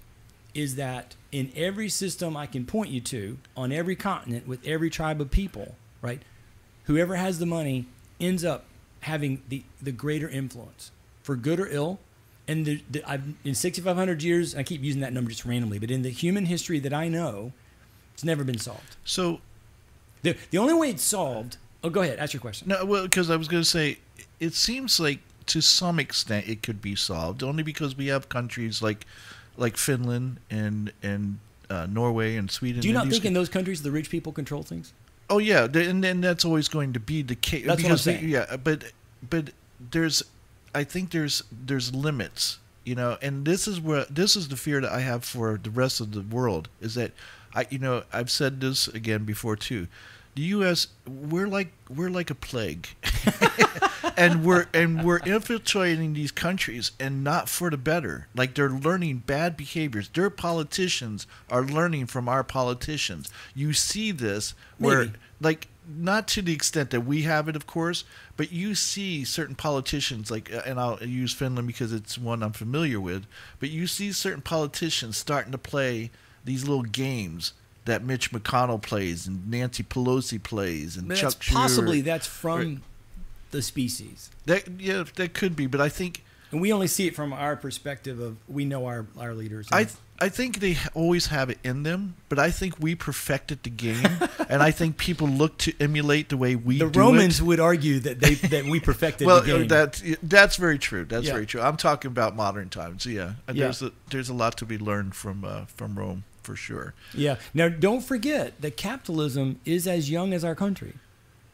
is that in every system I can point you to, on every continent, with every tribe of people, right, whoever has the money ends up having the greater influence, for good or ill. And in 6,500 years, I keep using that number just randomly, but in the human history that I know, it's never been solved. So the only way it's solved. Oh, go ahead. Ask your question. No, well, because I was going to say, it seems like to some extent it could be solved, only because we have countries like Finland and Norway and Sweden. Do you not think in those countries the rich people control things? Oh yeah, and that's always going to be the case. That's what I'm saying. Yeah, but I think there's limits, and this is the fear that I have for the rest of the world, is that I've said this again before too. The U.S. we're like a plague, and we're infiltrating these countries, and not for the better. Like, they're learning bad behaviors. Their politicians are learning from our politicians. You see this where, Maybe. like, not to the extent that we have it, of course, but you see certain politicians, like, and I'll use Finland because it's one I'm familiar with, but you see certain politicians starting to play these little games that Mitch McConnell plays and Nancy Pelosi plays and Chuck Schumer. Possibly that's from the species. That could be, but I think, and we only see it from our perspective of, we know our leaders. I think they always have it in them, but I think we perfected the game, and I think people look to emulate the way we do it. The Romans would argue that we perfected the game. Well, that's very true. That's very true. I'm talking about modern times. Yeah, there's a lot to be learned from Rome, for sure. Yeah. Now, don't forget that capitalism is as young as our country.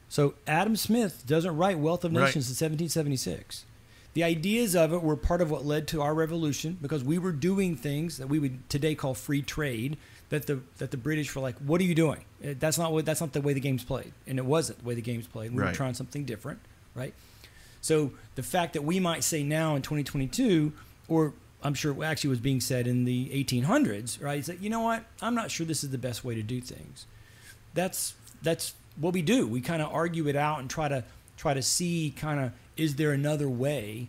So Adam Smith doesn't write Wealth of Nations in 1776. The ideas of it were part of what led to our revolution, because we were doing things that we would today call free trade, that the British were like, what are you doing? That's not the way the game's played. And it wasn't the way the game's played. We were trying something different, right? So the fact that we might say now in 2022, or I'm sure it actually was being said in the 1800s, right? It's like, you know what? I'm not sure this is the best way to do things. That's what we do. We kind of argue it out and try to see kind of, is there another way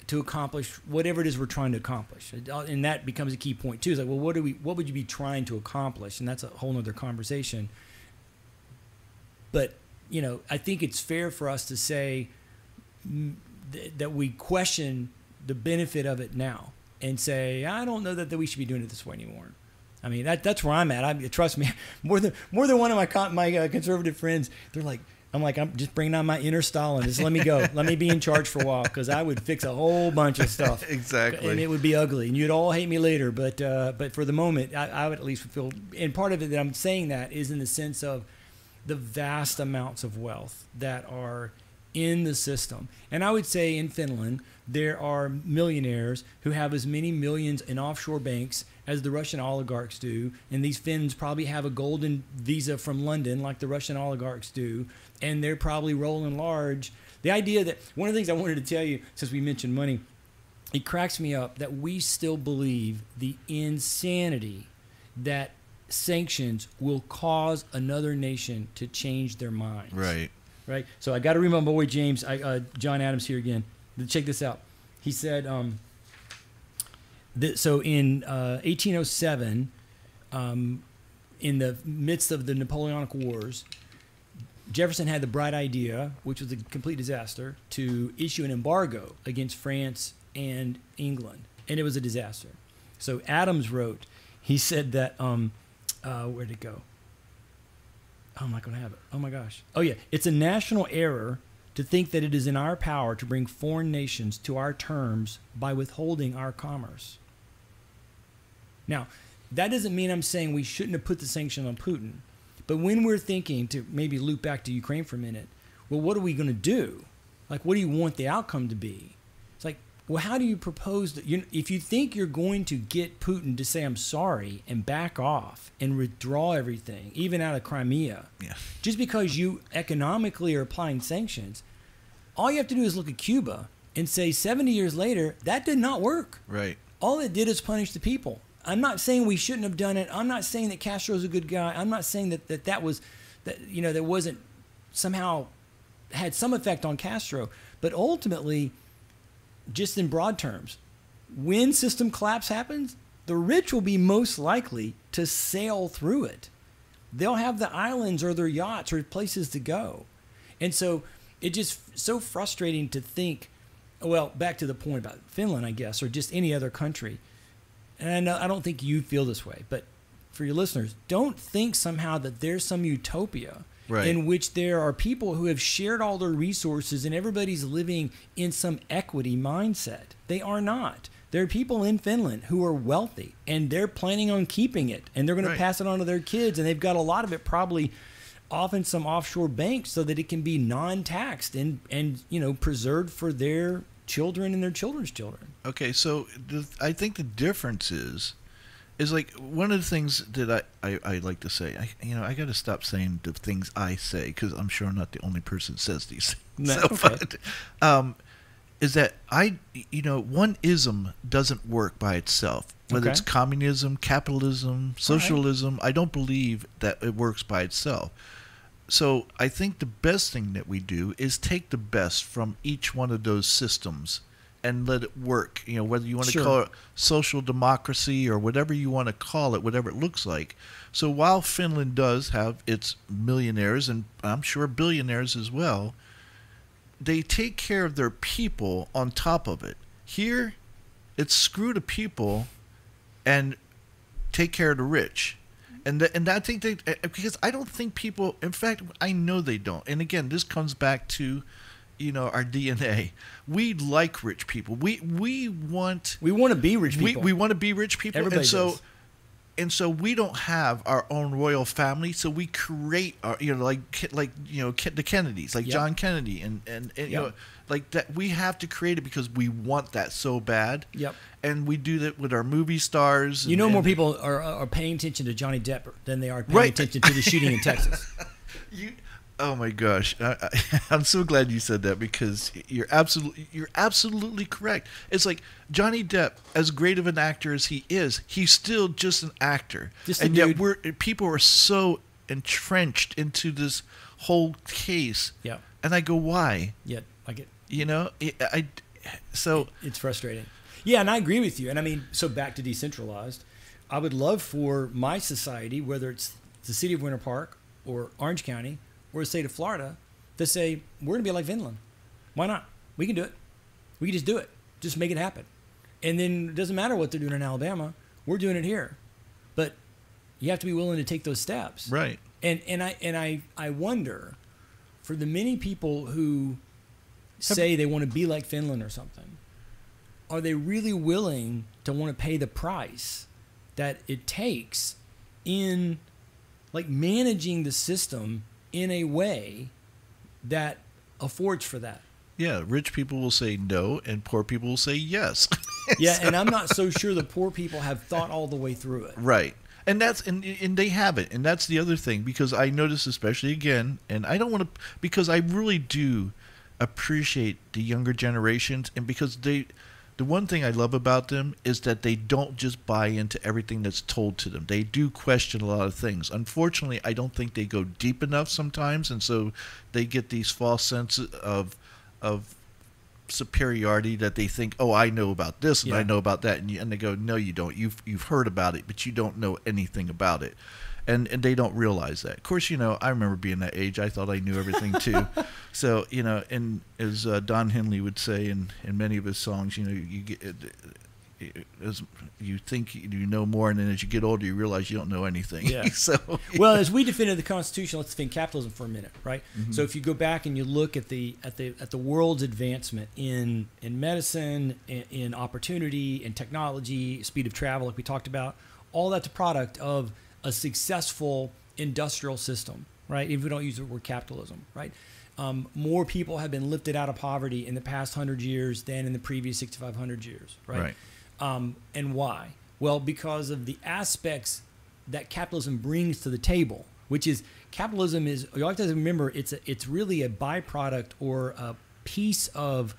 to accomplish whatever it is we're trying to accomplish? And that becomes a key point too. It's like, well, what would you be trying to accomplish? And that's a whole nother conversation. But, I think it's fair for us to say that we question the benefit of it now and say, I don't know that we should be doing it this way anymore. I mean, that's where I'm at. Trust me, more than one of my conservative friends, I'm just bringing on my inner Stalin. Just let me go. Let me be in charge for a while, because I would fix a whole bunch of stuff. Exactly. And it would be ugly, and you'd all hate me later. But for the moment, I would at least feel. And part of it that I'm saying that is in the sense of the vast amounts of wealth that are in the system. And I would say in Finland, there are millionaires who have as many millions in offshore banks as the Russian oligarchs do. And these Finns probably have a golden visa from London like the Russian oligarchs do. And they're probably rolling large. The idea that, one of the things I wanted to tell you, since we mentioned money, it cracks me up that we still believe the insanity that sanctions will cause another nation to change their minds. Right. So I got to read my boy James, John Adams here again. Check this out. He said, so in 1807, in the midst of the Napoleonic Wars, Jefferson had the bright idea, which was a complete disaster, to issue an embargo against France and England. And it was a disaster. So Adams wrote, he said that, where'd it go? Oh, I'm not going to have it. Oh, my gosh. Oh, yeah. It's a national error to think that it is in our power to bring foreign nations to our terms by withholding our commerce. Now, that doesn't mean I'm saying we shouldn't have put the sanction on Putin. But when we're thinking, to maybe loop back to Ukraine for a minute, well, what are we going to do? Like, what do you want the outcome to be? It's like, well, how do you propose that? If you think you're going to get Putin to say, I'm sorry, and back off and withdraw everything, even out of Crimea, just because you economically are applying sanctions, all you have to do is look at Cuba and say 70 years later, that did not work. Right. All it did is punish the people. I'm not saying we shouldn't have done it. I'm not saying that Castro's a good guy. I'm not saying that wasn't somehow had some effect on Castro. But ultimately, just in broad terms, when system collapse happens, the rich will be most likely to sail through it. They'll have the islands or their yachts or places to go. And so it's just so frustrating to think, well, back to the point about Finland, I guess, or just any other country. And I don't think you feel this way, but for your listeners, don't think somehow that there's some utopia in which there are people who have shared all their resources and everybody's living in some equity mindset. They are not. There are people in Finland who are wealthy, and they're planning on keeping it, and they're going to pass it on to their kids, and they've got a lot of it probably off in some offshore bank so that it can be non-taxed and preserved for their children and their children's children. Okay, so I think the difference is like one of the things that I like to say. I got to stop saying the things I say because I'm sure I'm not the only person that says these things. No, but, is that one ism doesn't work by itself. Whether it's communism, capitalism, socialism, I don't believe that it works by itself. So I think the best thing that we do is take the best from each one of those systems and let it work. Whether you want to call it social democracy or whatever you want to call it, whatever it looks like. So while Finland does have its millionaires and I'm sure billionaires as well, they take care of their people on top of it. Here, it's screw the people and take care of the rich. And I think because I don't think people, in fact, I know they don't. And again, this comes back to, our DNA. We like rich people. We want to be rich people. We want to be rich people. Everybody does. And so we don't have our own royal family, so we create our, the Kennedys, like John Kennedy, and like that. We have to create it because we want that so bad. Yep. And we do that with our movie stars. More people are paying attention to Johnny Depp than they are paying attention to the shooting in Texas. Oh my gosh, I'm so glad you said that because you're absolutely correct. It's like Johnny Depp, as great of an actor as he is, he's still just an actor, and yet people are so entrenched into this whole case. Yeah, and I go, why? Yeah, I get. It's frustrating. Yeah, and I agree with you. And I mean, so back to decentralized, I would love for my society, whether it's the city of Winter Park or Orange County or the state of Florida, to say, we're going to be like Finland. Why not? We can do it. We can just do it. Just make it happen. And then it doesn't matter what they're doing in Alabama. We're doing it here. But you have to be willing to take those steps. Right. And I wonder, for the many people who say they want to be like Finland or something, are they really willing to want to pay the price that it takes in like managing the system in a way that affords for that? Yeah, rich people will say no, and poor people will say yes. Yeah, and I'm not so sure the poor people have thought all the way through it. Right. And and they haven't. And that's the other thing, because I notice, especially again, and I don't want to, because I really do appreciate the younger generations, and because the one thing I love about them is that they don't just buy into everything that's told to them. They do question a lot of things. Unfortunately, I don't think they go deep enough sometimes, and so they get these false senses of superiority that they think, oh, I know about this and I know about that, and they go, no, you don't. You've heard about it, but you don't know anything about it. And they don't realize that. Of course, I remember being that age. I thought I knew everything too. So, and as Don Henley would say in many of his songs, you get as you think you know more, and then as you get older, you realize you don't know anything. Yeah. Well, as we defended the Constitution, let's defend capitalism for a minute, right? Mm-hmm. So if you go back and you look at the world's advancement in medicine, in opportunity, in technology, speed of travel, like we talked about, all that's a product of a successful industrial system, right? If we don't use the word capitalism, right? More people have been lifted out of poverty in the past 100 years than in the previous 6,500 years, right? And why? Well, because of the aspects that capitalism brings to the table, which is capitalism is, you have to remember, it's really a byproduct or a piece of,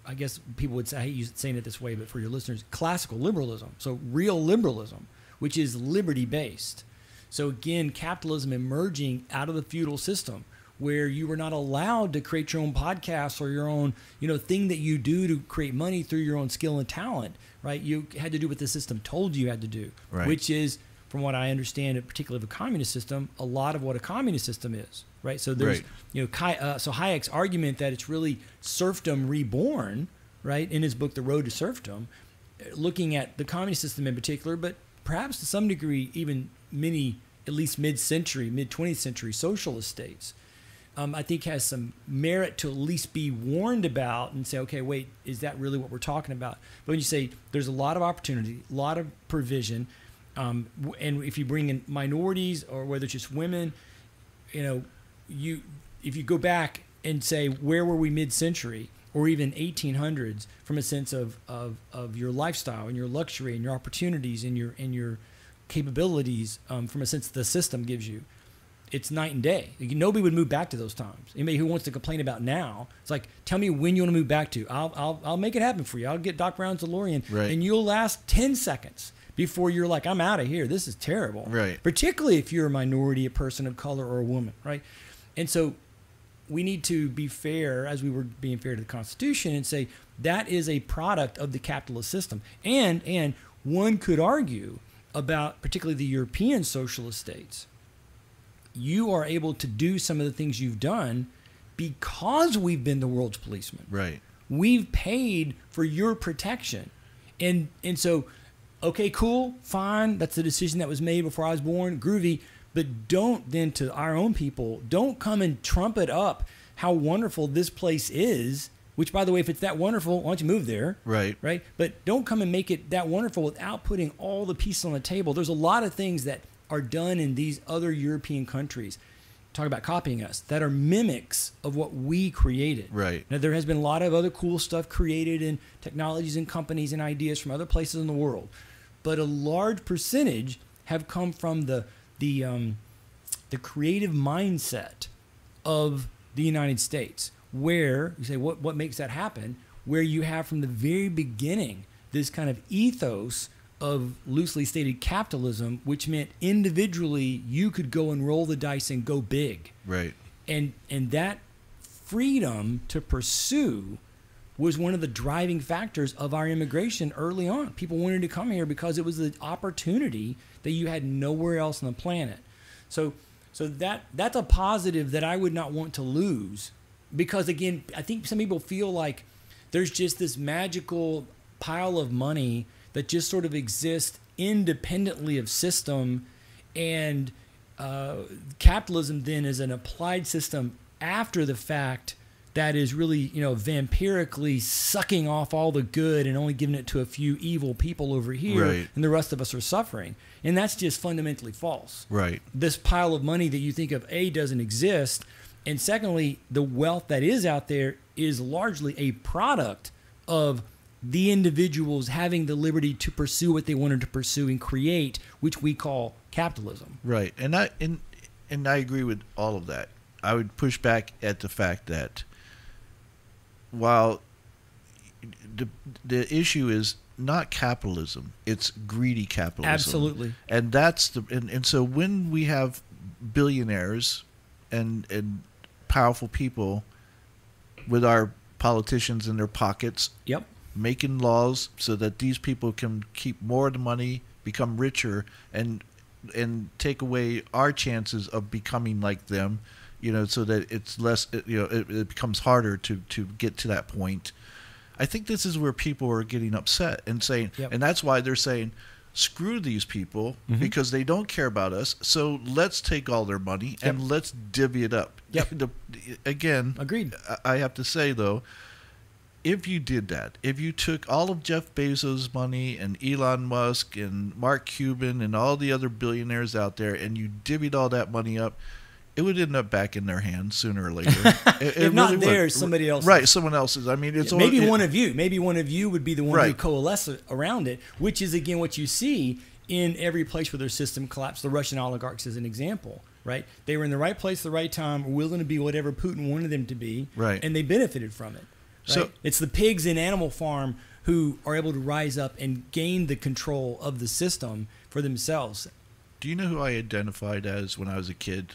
I guess people would say, I hate saying it this way, but for your listeners, classical liberalism. So real liberalism, which is liberty-based. So again, capitalism emerging out of the feudal system, where you were not allowed to create your own podcast or your own, thing that you do to create money through your own skill and talent, right? You had to do what the system told you had to do, which is from what I understand, particularly of a communist system, a lot of what a communist system is, right? So there's, so Hayek's argument that it's really serfdom reborn, right, in his book, The Road to Serfdom, looking at the communist system in particular, but perhaps to some degree even many, at least mid-century, mid-20th century socialist states, I think has some merit to at least be warned about and say, okay, wait, is that really what we're talking about? But when you say there's a lot of opportunity, a lot of provision, and if you bring in minorities or whether it's just women, if you go back and say, where were we mid-century or even 1800s from a sense of your lifestyle and your luxury and your opportunities and your capabilities from a sense the system gives you, it's night and day. Nobody would move back to those times. Anybody who wants to complain about now, it's like, tell me when you want to move back to. I'll make it happen for you. I'll get Doc Brown's DeLorean, and you'll last 10 seconds before you're like, I'm out of here. This is terrible. Right. Particularly if you're a minority, a person of color, or a woman, right? And so we need to be fair, as we were being fair to the Constitution, and say that is a product of the capitalist system. And one could argue about particularly the European socialist states. You are able to do some of the things you've done because we've been the world's policeman. Right. We've paid for your protection. And so, okay, cool, fine. That's the decision that was made before I was born. Groovy. But don't then, to our own people, don't come and trumpet up how wonderful this place is, which, by the way, if it's that wonderful, why don't you move there? Right. Right. But don't come and make it that wonderful without putting all the pieces on the table. There's a lot of things that are done in these other European countries, talk about copying us, that are mimics of what we created. Right. Now, there has been a lot of other cool stuff created in technologies and companies and ideas from other places in the world, but a large percentage have come from the creative mindset of the United States, where you say, what makes that happen? Where you have from the very beginning this kind of ethos of loosely stated capitalism, which meant individually you could go and roll the dice and go big. Right. And that freedom to pursue was one of the driving factors of our immigration early on. People wanted to come here because it was the opportunity that you had nowhere else on the planet. So that's a positive that I would not want to lose, because again, I think some people feel like there's just this magical pile of money that just sort of exists independently of system, and capitalism then is an applied system after the fact that is really, vampirically sucking off all the good and only giving it to a few evil people over here, right, and the rest of us are suffering. And that's just fundamentally false. Right. This pile of money that you think of, A, doesn't exist, and secondly, the wealth that is out there is largely a product of the individuals having the liberty to pursue what they wanted to pursue and create, which we call capitalism. Right. And I agree with all of that. I would push back at the fact that while the issue is not capitalism, it's greedy capitalism. Absolutely. And that's and so when we have billionaires and powerful people with our politicians in their pockets, yep, making laws so that these people can keep more of the money, become richer, and take away our chances of becoming like them, so that it's less, it becomes harder to get to that point. I think this is where people are getting upset and saying, yep, and that's why they're saying, screw these people, mm-hmm, because they don't care about us. So let's take all their money, yep, and let's divvy it up. Yep. Again, agreed. I have to say though, if you did that, if you took all of Jeff Bezos' money and Elon Musk and Mark Cuban and all the other billionaires out there, and you divvied all that money up, it would end up back in their hands sooner or later. If not theirs, somebody else's. Right, someone else's. I mean, it's maybe one of you. Maybe one of you would be the one right, who coalesce around it, which is again what you see in every place where their system collapsed. The Russian oligarchs is an example, right? They were in the right place at the right time, willing to be whatever Putin wanted them to be, right, and they benefited from it. Right? So it's the pigs in Animal Farm who are able to rise up and gain the control of the system for themselves. Do you know who I identified as when I was a kid?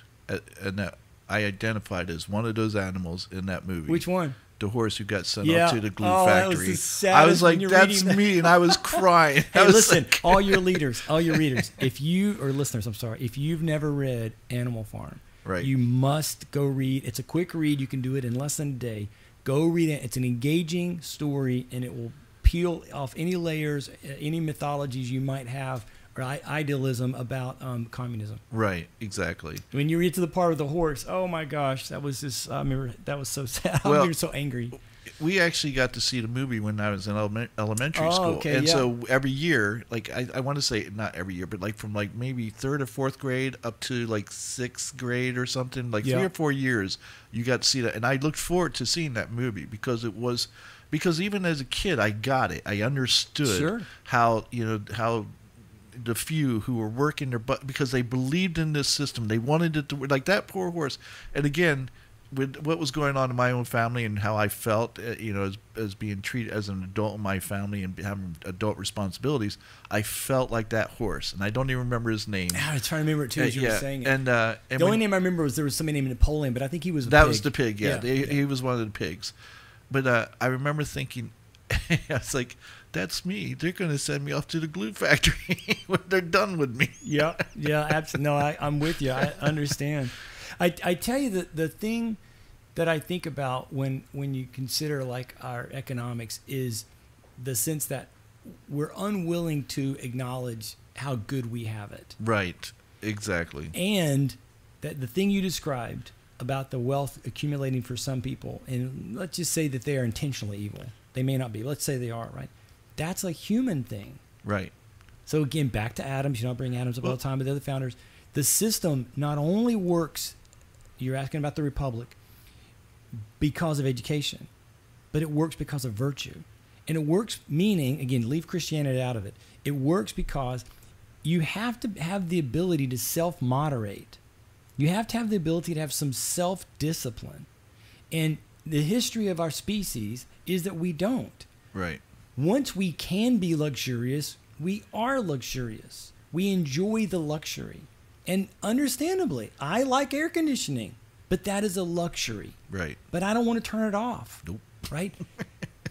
And that I identified as one of those animals in that movie. Which one? the horse who got sent Yeah. off to the glue Oh, that was factory. the saddest I was like, when you're that's reading that. me, and I was crying. I Hey, was listen, like- all your readers, if you, or listeners, I'm sorry, if you've never read Animal Farm, Right. you must go read. It's a quick read. You can do it in less than a day. Go read it. It's an engaging story, and it will peel off any layers, any mythologies you might have, or idealism about communism. Right, exactly. When you read to the part with the horse, oh my gosh, that was just, I remember, that was so sad. I Well, remember so angry. We actually got to see the movie when I was in elementary Oh, school. okay, and yeah. so every year, like I want to say not every year, but like from like maybe 3rd or 4th grade up to like 6th grade or something, like Yeah. 3 or 4 years, you got to see that. And I looked forward to seeing that movie because even as a kid, I got it. I understood Sure. how the few who were working their butt because they believed in this system. They wanted it to work, like that poor horse. And again, with what was going on in my own family and how I felt, as being treated as an adult in my family and having adult responsibilities, I felt like that horse. And I don't even remember his name. I was trying to remember it too as you were saying it. And The only name I remember was there was somebody named Napoleon, but I think he was was the pig. Yeah, Yeah. He was one of the pigs. But I remember thinking, I was like, that's me. They're going to send me off to the glue factory when they're done with me. Yeah, absolutely. No, I'm with you. I understand. I tell you that the thing that I think about when you consider like our economics is the sense that we're unwilling to acknowledge how good we have it. Right, exactly. And that the thing you described about the wealth accumulating for some people, and let's just say that they are intentionally evil. They may not be. Let's say they are, right? That's a human thing. Right. So again, back to Adams. You don't bring Adams up all the time, but the other founders. The system not only works, you're asking about the Republic, because of education, but it works because of virtue. And it works, meaning, again, leave Christianity out of it. It works because you have to have the ability to self-moderate. You have to have the ability to have some self-discipline. And the history of our species is that we don't. Right. Once we can be luxurious, we are luxurious. We enjoy the luxury. And understandably, I like air conditioning, but that is a luxury. Right. But I don't want to turn it off. Nope. Right?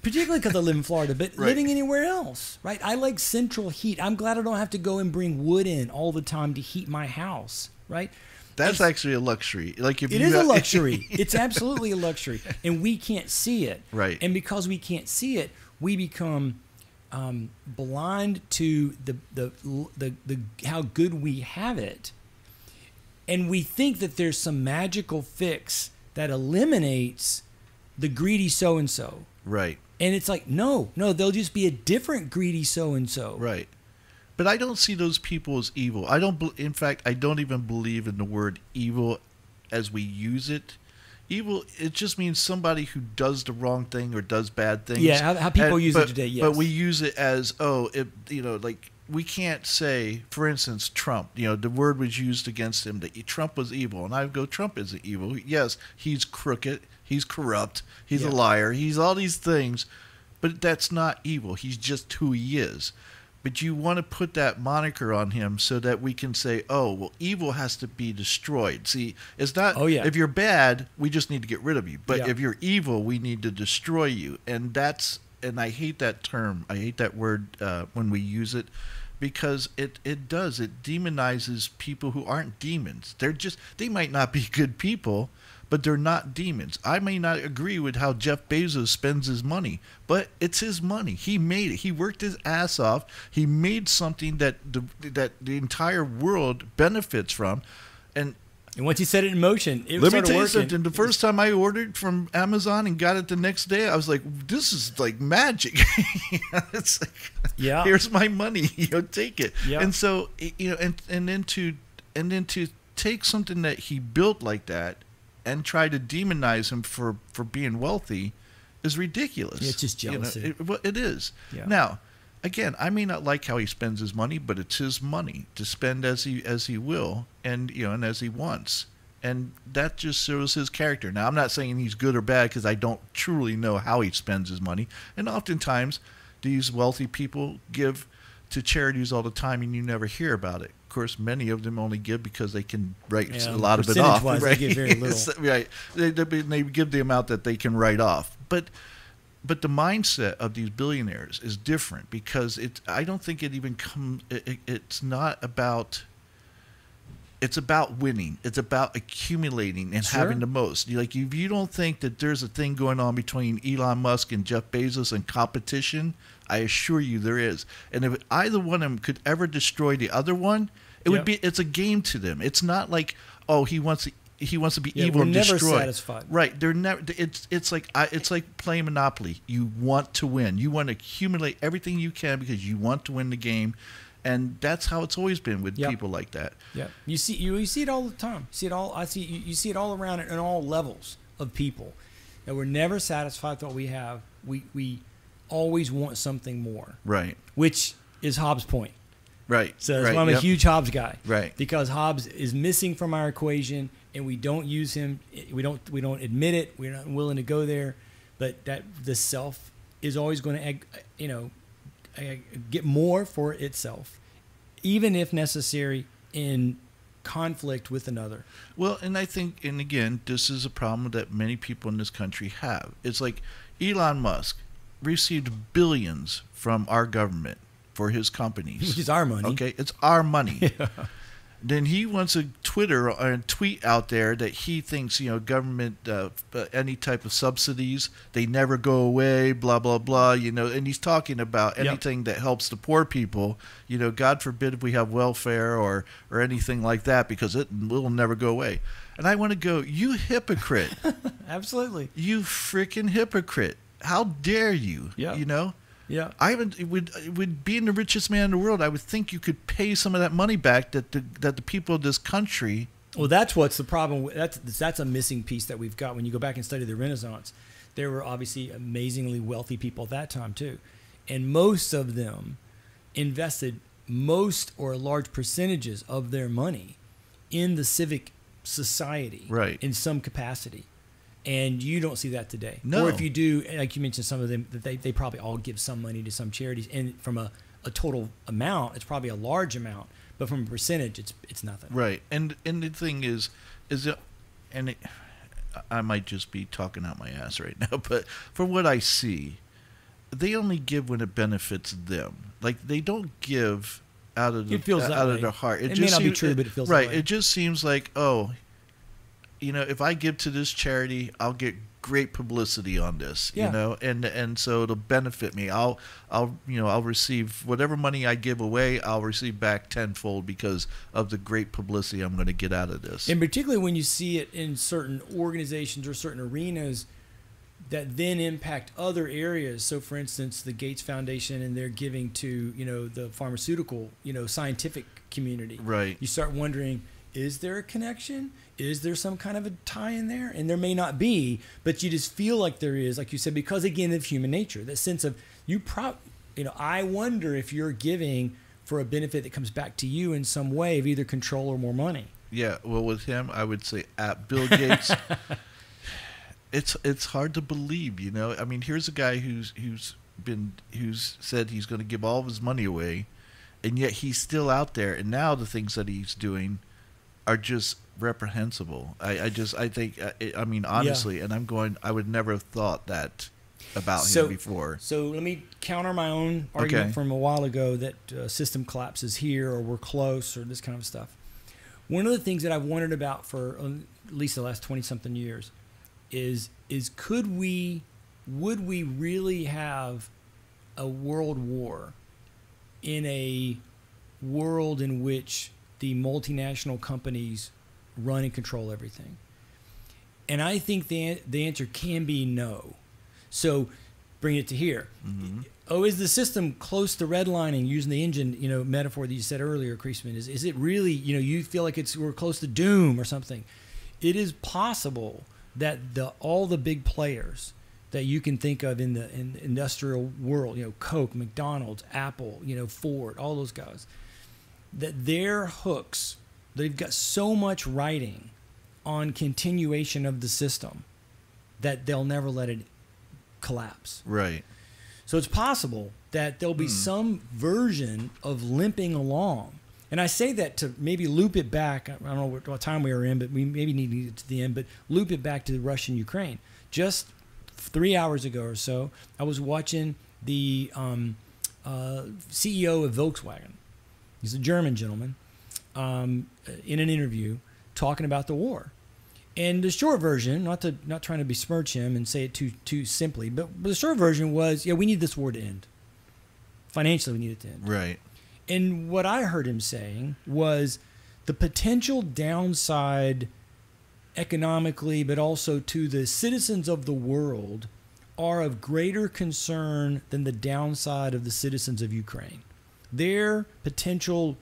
Particularly because I live in Florida, but Right. living anywhere else, right? I like central heat. I'm glad I don't have to go and bring wood in all the time to heat my house, right? That's actually a luxury. Like if It you is a got- luxury. It's absolutely a luxury, and we can't see it. Right. And because we can't see it, we become blind to the how good we have it, and we think that there's some magical fix that eliminates the greedy so and so. Right. And it's like, no, they'll just be a different greedy so and so. Right. But I don't see those people as evil. In fact, I don't even believe in the word evil as we use it. Evil, it just means somebody who does the wrong thing or does bad things. Yeah, how people use it today, yes. But we use it as, like we can't say, for instance, Trump, the word was used against him that Trump was evil. And I go, Trump isn't evil. Yes, he's crooked. He's corrupt. He's a liar. He's all these things. But that's not evil. He's just who he is. But you want to put that moniker on him so that we can say, oh, well, evil has to be destroyed. See, it's not, if you're bad, we just need to get rid of you. But if you're evil, we need to destroy you. And I hate that term. I hate that word when we use it because it demonizes people who aren't demons. They might not be good people, but they're not demons. I may not agree with how Jeff Bezos spends his money, but it's his money. He made it. He worked his ass off. He made something that the entire world benefits from. And once he set it in motion, it let me started tell you working. something. The first time I ordered from Amazon and got it the next day, I was like, this is like magic. It's like, here's my money. Take it. Yeah. And so, and then to take something that he built like that and try to demonize him for being wealthy is ridiculous. Yeah, it's just jealousy. It is. Yeah. Now, again, I may not like how he spends his money, but it's his money to spend as he will and and as he wants. And that just shows his character. Now, I'm not saying he's good or bad because I don't truly know how he spends his money. And oftentimes, these wealthy people give to charities all the time, and you never hear about it. Of course, many of them only give because they can write a lot of it off. Right? They give very little. Right. They give the amount that they can write off. But the mindset of these billionaires is different, because I don't think it even comes. It's not about. It's about winning. It's about accumulating and having the most. Like, if you don't think that there's a thing going on between Elon Musk and Jeff Bezos and competition, I assure you there is. And if either one of them could ever destroy the other one, it would be. It's a game to them. It's not like, oh, he wants to be evil and destroy. Never satisfied. Right? They're never. It's like playing Monopoly. You want to win. You want to accumulate everything you can because you want to win the game. And that's how it's always been with people like that. Yeah, you see it all the time. You see it all around in all levels of people. That we're never satisfied with what we have. We always want something more. Right. Which is Hobbes' point. Right. So that's why I'm a huge Hobbes guy. Right. Because Hobbes is missing from our equation, and we don't use him. We don't admit it. We're not willing to go there. But that the self is always going to, get more for itself, even if necessary, in conflict with another. Well, and I think, and again, this is a problem that many people in this country have. It's like Elon Musk received billions from our government for his companies. It's our money. Okay, it's our money. Yeah. Then he wants a tweet out there that he thinks, government, any type of subsidies, they never go away, blah, blah, blah, and he's talking about anything that helps the poor people, God forbid if we have welfare or anything like that, because it will never go away. And I want to go, you hypocrite. Absolutely. You freaking hypocrite. How dare you, Yeah. Yeah. With being the richest man in the world, I would think you could pay some of that money back that the people of this country. Well, that's what's the problem. That's a missing piece that we've got when you go back and study the Renaissance. There were obviously amazingly wealthy people at that time too, and most of them invested most or large percentages of their money in the civic society, right, in some capacity. And you don't see that today. No. Or if you do, like you mentioned, some of them, they probably all give some money to some charities. And from a total amount, it's probably a large amount. But from a percentage, it's nothing. Right. And the thing is I might just be talking out my ass right now, but from what I see, they only give when it benefits them. Like, they don't give out of their heart. It may not be true, but it feels right. that way. It just seems like, if I give to this charity, I'll get great publicity on this, and so it'll benefit me. I'll receive whatever money I give away, I'll receive back tenfold because of the great publicity I'm going to get out of this. And particularly when you see it in certain organizations or certain arenas that then impact other areas. So, for instance, the Gates Foundation, and they're giving to, the pharmaceutical, scientific community. Right. You start wondering, is there a connection? Is there some kind of a tie in there? And there may not be, but you just feel like there is, like you said, because again of human nature, that sense of I wonder if you're giving for a benefit that comes back to you in some way of either control or more money. Yeah, well, with him, I would say at Bill Gates, it's hard to believe, I mean, here's a guy who's said he's going to give all of his money away, and yet he's still out there, and now the things that he's doing are just reprehensible. I think, honestly, and I'm going, I would never have thought that about him before. So let me counter my own argument from a while ago that system collapse is here, or we're close, or this kind of stuff. One of the things that I've wondered about for at least the last 20-something years is would we really have a world war in a world in which the multinational companies run and control everything? And I think the answer can be no. So bring it to here. Mm-hmm. Oh, is the system close to redlining, using the engine, metaphor that you said earlier, Creasman? Is it really, you feel like we're close to doom or something? It is possible that all the big players that you can think of in the industrial world, Coke, McDonald's, Apple, Ford, all those guys, that their hooks, they've got so much writing on continuation of the system that they'll never let it collapse. Right. So it's possible that there'll be some version of limping along. And I say that to maybe loop it back. I don't know what time we were in, but we maybe need to get to the end, but loop it back to Russia and Ukraine. Just 3 hours ago or so, I was watching the CEO of Volkswagen. He's a German gentleman, in an interview talking about the war. And the short version, not trying to besmirch him and say it too simply, but the short version was, we need this war to end. Financially, we need it to end. Right. And what I heard him saying was the potential downside economically, but also to the citizens of the world, are of greater concern than the downside of the citizens of Ukraine. Their potential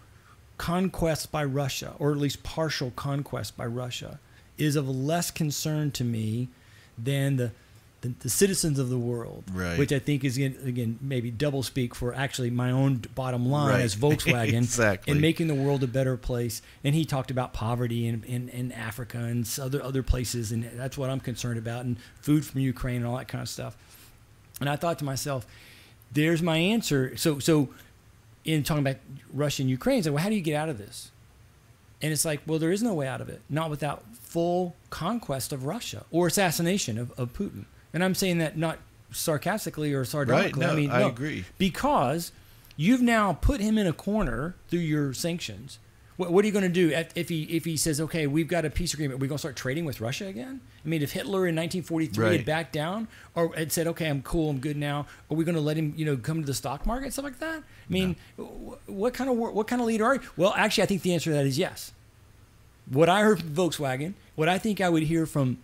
conquest by Russia, or at least partial conquest by Russia, is of less concern to me than the citizens of the world, right. Which I think is, again, maybe double speak for actually my own bottom line right. as Volkswagen, exactly. and making the world a better place. And he talked about poverty in Africa and other places, and that's what I'm concerned about, and food from Ukraine and all that kind of stuff. And I thought to myself, there's my answer. So in talking about Russia and Ukraine, it's like, well, how do you get out of this? And it's like, well, there is no way out of it, not without full conquest of Russia or assassination of Putin. And I'm saying that not sarcastically or sardonically. Right, no, I agree. Because you've now put him in a corner through your sanctions. What are you going to do if he says, okay, we've got a peace agreement, we're going to start trading with Russia again? I mean, if Hitler in 1943 right. had backed down or had said, okay, I'm cool, I'm good now, are we going to let him, come to the stock market, stuff like that? I mean, what kind of leader are you? Well, actually, I think the answer to that is yes. What I heard from Volkswagen, what I think I would hear from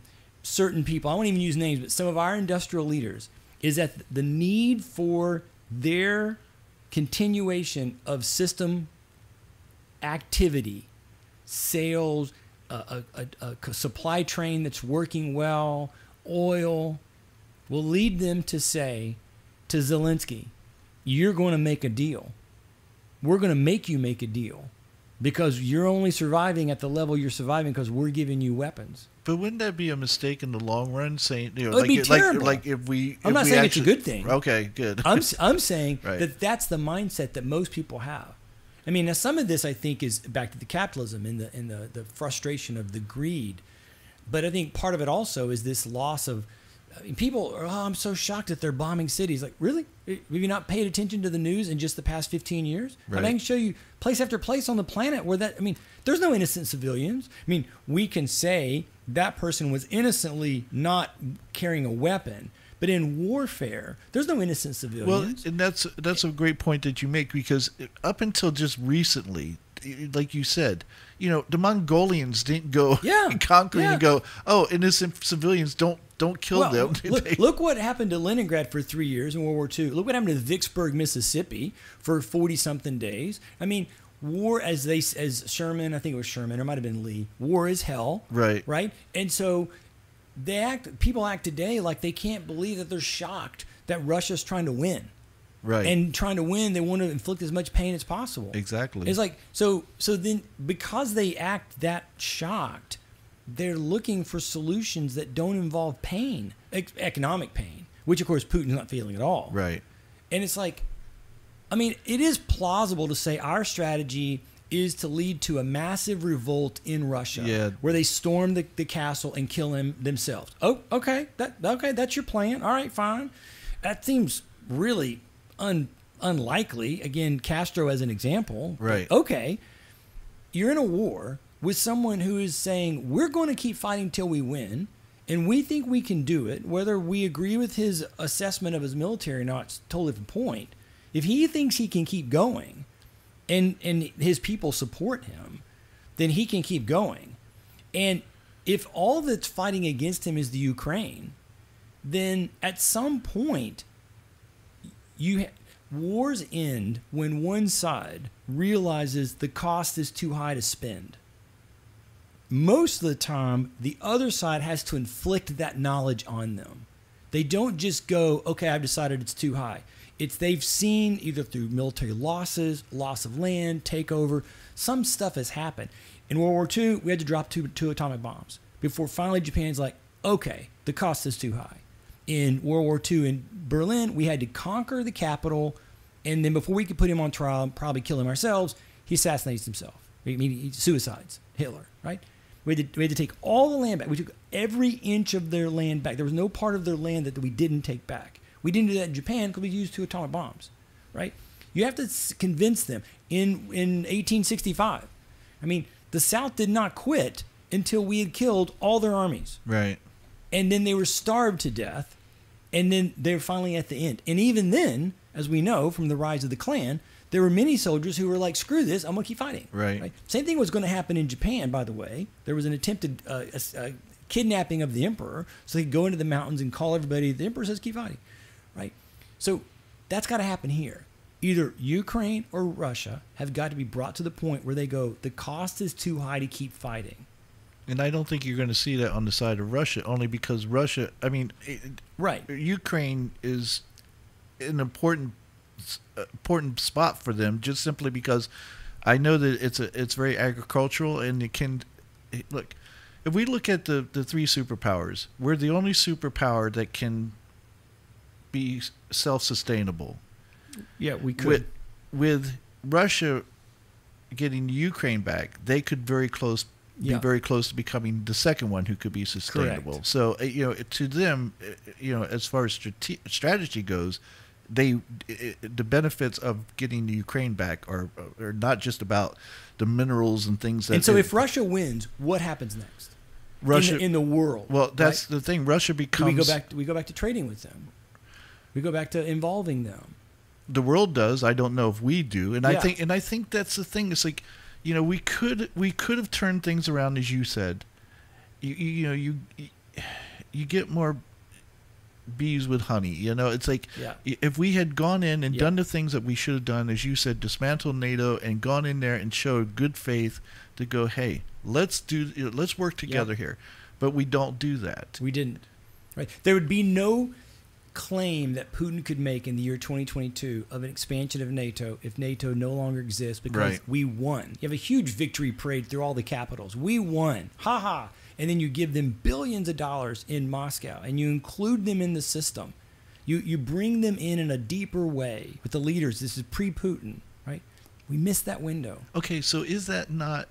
certain people, I won't even use names, but some of our industrial leaders, is that the need for their continuation of system activity, sales, a supply train that's working well, oil, will lead them to say to Zelensky, you're going to make a deal. We're going to make you make a deal because you're only surviving at the level you're surviving because we're giving you weapons. But wouldn't that be a mistake in the long run? Saying, it'd be terrible. Like if we, I'm not saying it's a good thing. Okay, good. I'm saying right. that that's the mindset that most people have. I mean, now some of this I think is back to the capitalism and the frustration of the greed, but I think part of it also is this loss of people. I'm so shocked that they're bombing cities. Like, really? Have you not paid attention to the news in just the past 15 years? Right. I mean, I can show you place after place on the planet where that. I mean, there's no innocent civilians. I mean, we can say that person was innocently not carrying a weapon. But in warfare, there's no innocent civilians. Well, and that's a great point that you make, because up until just recently, like you said, the Mongolians didn't go conquering and go, oh, innocent civilians, don't kill them. Look what happened to Leningrad for 3 years in World War II. Look what happened to Vicksburg, Mississippi for 40-something days. I mean, war, as Sherman, I think it was Sherman, or it might have been Lee, war is hell. Right. Right? And so people act today like they can't believe that they're shocked that Russia's trying to win. Right. And trying to win, they want to inflict as much pain as possible. Exactly. It's like, so then because they act that shocked, they're looking for solutions that don't involve pain, economic pain, which of course Putin's not feeling at all. Right. And it's like, I mean, it is plausible to say our strategy is to lead to a massive revolt in Russia, where they storm the castle and kill him themselves. Oh, okay, that's your plan. All right, fine. That seems really unlikely. Again, Castro as an example. Right. Okay, you're in a war with someone who is saying we're going to keep fighting till we win, and we think we can do it. Whether we agree with his assessment of his military or not, it's totally the point. If he thinks he can keep going, and his people support him, then he can keep going. And if all that's fighting against him is the Ukraine, then at some point, wars end when one side realizes the cost is too high to spend. Most of the time, the other side has to inflict that knowledge on them. They don't just go, okay, I've decided it's too high. They've seen either through military losses, loss of land, takeover, some stuff has happened. In World War II, we had to drop two atomic bombs before finally Japan's like, okay, the cost is too high. In World War II in Berlin, we had to conquer the capital And then before we could put him on trial and probably kill him ourselves, he assassinates himself. I mean, he suicides Hitler, right? We had to take all the land back. We took every inch of their land back. There was no part of their land that we didn't take back. We didn't do that in Japan because we used 2 atomic bombs, right? You have to convince them. In 1865, I mean, the South did not quit until we had killed all their armies. Right. And then they were starved to death, and then they're finally at the end. And even then, as we know from the rise of the Klan, there were many soldiers who were like, screw this, I'm going to keep fighting. Right. Same thing was going to happen in Japan, by the way. There was an attempted kidnapping of the emperor, so he'd go into the mountains and call everybody, the emperor says keep fighting. Right? So that's got to happen here. Either Ukraine or Russia have got to be brought to the point where they go, the cost is too high to keep fighting. And I don't think you're going to see that on the side of Russia, only because Russia, I mean, right. Ukraine is an important spot for them, just simply because I know that it's very agricultural, and it can look. If we look at the 3 superpowers, we're the only superpower that can be self-sustainable. Yeah, we could. With Russia getting Ukraine back, they could be very close to becoming the second one who could be sustainable. Correct. So to them, as far as strategy goes, the benefits of getting the Ukraine back are not just about the minerals and things that. And so, if Russia wins, what happens next? Russia in the world. Well, that's right? the thing. Russia becomes. We go back to trading with them. We go back to involving them. The world does. I don't know if we do, and Yeah. I think that's the thing. It's like, we could have turned things around, as you said. You get more bees with honey. It's like, if we had gone in and done the things that we should have done, as you said, dismantle NATO and gone in there and showed good faith to go, hey, let's work together here. But we don't do that. We didn't. Right. There would be no claim that Putin could make in the year 2022 of an expansion of NATO if NATO no longer exists, because we won. You have a huge victory parade through all the capitals. We won. Ha ha. And then you give them billions of dollars in Moscow, and you include them in the system. You bring them in a deeper way with the leaders. This is pre-Putin, right? We missed that window. Okay, so is that not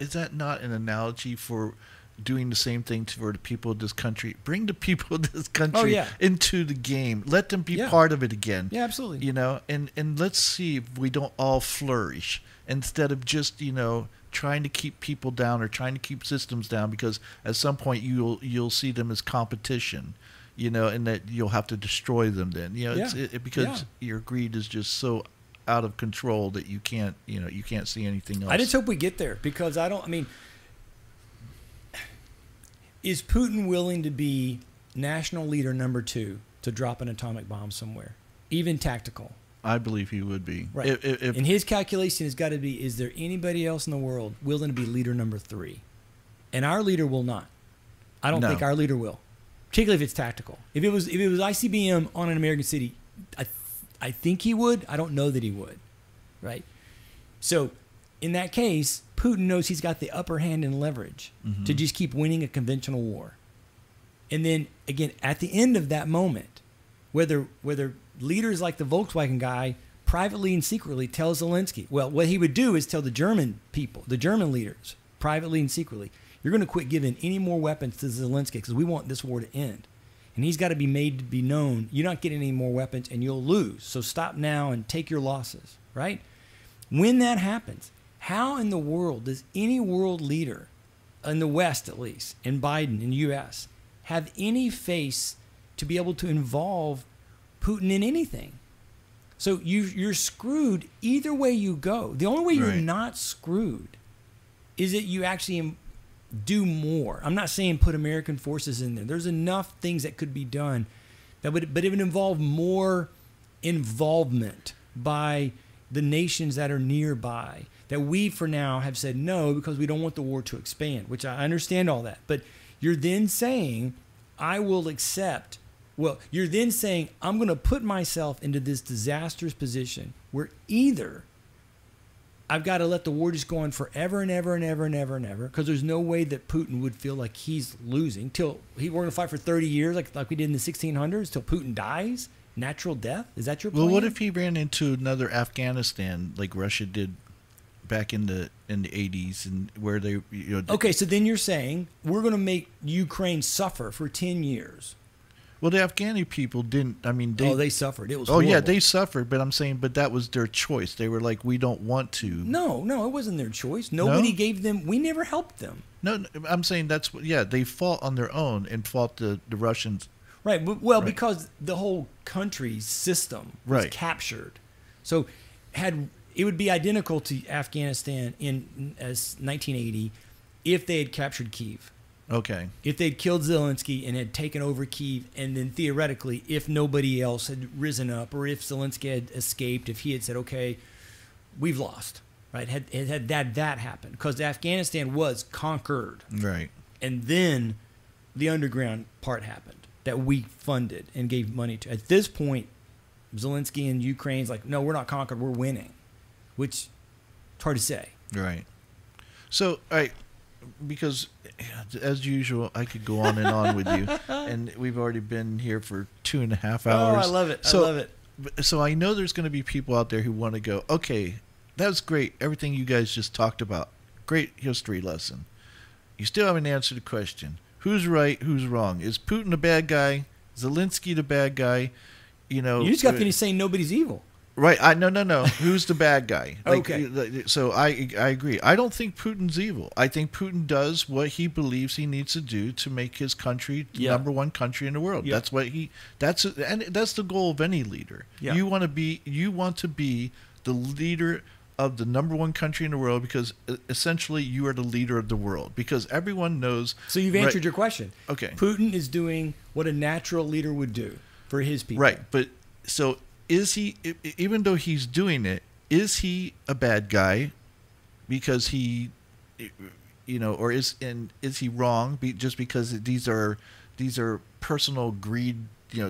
an analogy for doing the same thing for the people of this country? Bring the people of this country into the game. Let them be part of it again. Yeah, absolutely. And let's see if we don't all flourish instead of just, trying to keep people down or trying to keep systems down, because at some point you'll see them as competition, and that you'll have to destroy them then. Because your greed is just so out of control that you can't see anything else. I just hope we get there, because is Putin willing to be national leader number 2 to drop an atomic bomb somewhere, even tactical? I believe he would be. Right. And his calculation has got to be, is there anybody else in the world willing to be leader number 3? And our leader will not. I don't think our leader will, particularly if it's tactical. If it was ICBM on an American city, I think he would. I don't know that he would. Right? So in that case, Putin knows he's got the upper hand and leverage to just keep winning a conventional war. And then, again, at the end of that moment, whether leaders like the Volkswagen guy privately and secretly tell Zelensky, well, what he would do is tell the German people, the German leaders, privately and secretly, you're going to quit giving any more weapons to Zelensky because we want this war to end. And he's got to be made to be known, you're not getting any more weapons and you'll lose. So stop now and take your losses, right? When that happens, how in the world does any world leader, in the West at least, in Biden, in the U.S., have any face to be able to involve Putin in anything? So you're screwed either way you go. The only way you're not screwed is that you actually do more. I'm not saying put American forces in there. There's enough things that could be done, but it would involve more involvement by the nations that are nearby, that we for now have said no because we don't want the war to expand, which I understand all that. But you're then saying, I will accept. Well, you're then saying, I'm going to put myself into this disastrous position where either I've got to let the war just go on forever and ever and ever and ever and ever, because there's no way that Putin would feel like he's losing we're going to fight for 30 years like we did in the 1600s till Putin dies. natural death? Is that your plan? Well, what if he ran into another Afghanistan like Russia did back in the 80s, and where they Okay, so then you're saying we're going to make Ukraine suffer for 10 years. Well, the Afghani people didn't. I mean, they suffered. It was. Oh horrible. yeah, they suffered. But I'm saying, but that was their choice. They were like, we don't want to. No, it wasn't their choice. Nobody gave them. We never helped them. No, I'm saying that's what. Yeah, they fought on their own and fought the Russians. Right. Well, because the whole country's system was captured, so it would be identical to Afghanistan as 1980 if they had captured Kyiv. Okay. If they'd killed Zelensky and had taken over Kyiv, and then theoretically, if nobody else had risen up, or if Zelensky had escaped, if he had said, okay, we've lost, right? Had that happened, because Afghanistan was conquered. Right. And then the underground part happened that we funded and gave money to. At this point, Zelensky and Ukraine's like, no, we're not conquered, we're winning, which it's hard to say. Right. So, because as usual, I could go on and on with you, and we've already been here for 2.5 hours. Oh, I love it. I love it. So I know there's going to be people out there who want to go, okay, that was great. Everything you guys just talked about. Great history lesson. You still haven't answered the question. Who's right? Who's wrong? Is Putin the bad guy? Zelensky the bad guy? You just got finished saying nobody's evil. Right. No. Who's the bad guy? Okay. So I agree. I don't think Putin's evil. I think Putin does what he believes he needs to do to make his country the number one country in the world. Yeah. That's the goal of any leader. Yeah. You want to be the leader of the number one country in the world, because essentially you are the leader of the world, because everyone knows. So you've answered your question. Okay. Putin is doing what a natural leader would do for his people. Right. But so is he, even though he's doing it, is he a bad guy because he, or is he wrong just because these are personal greed,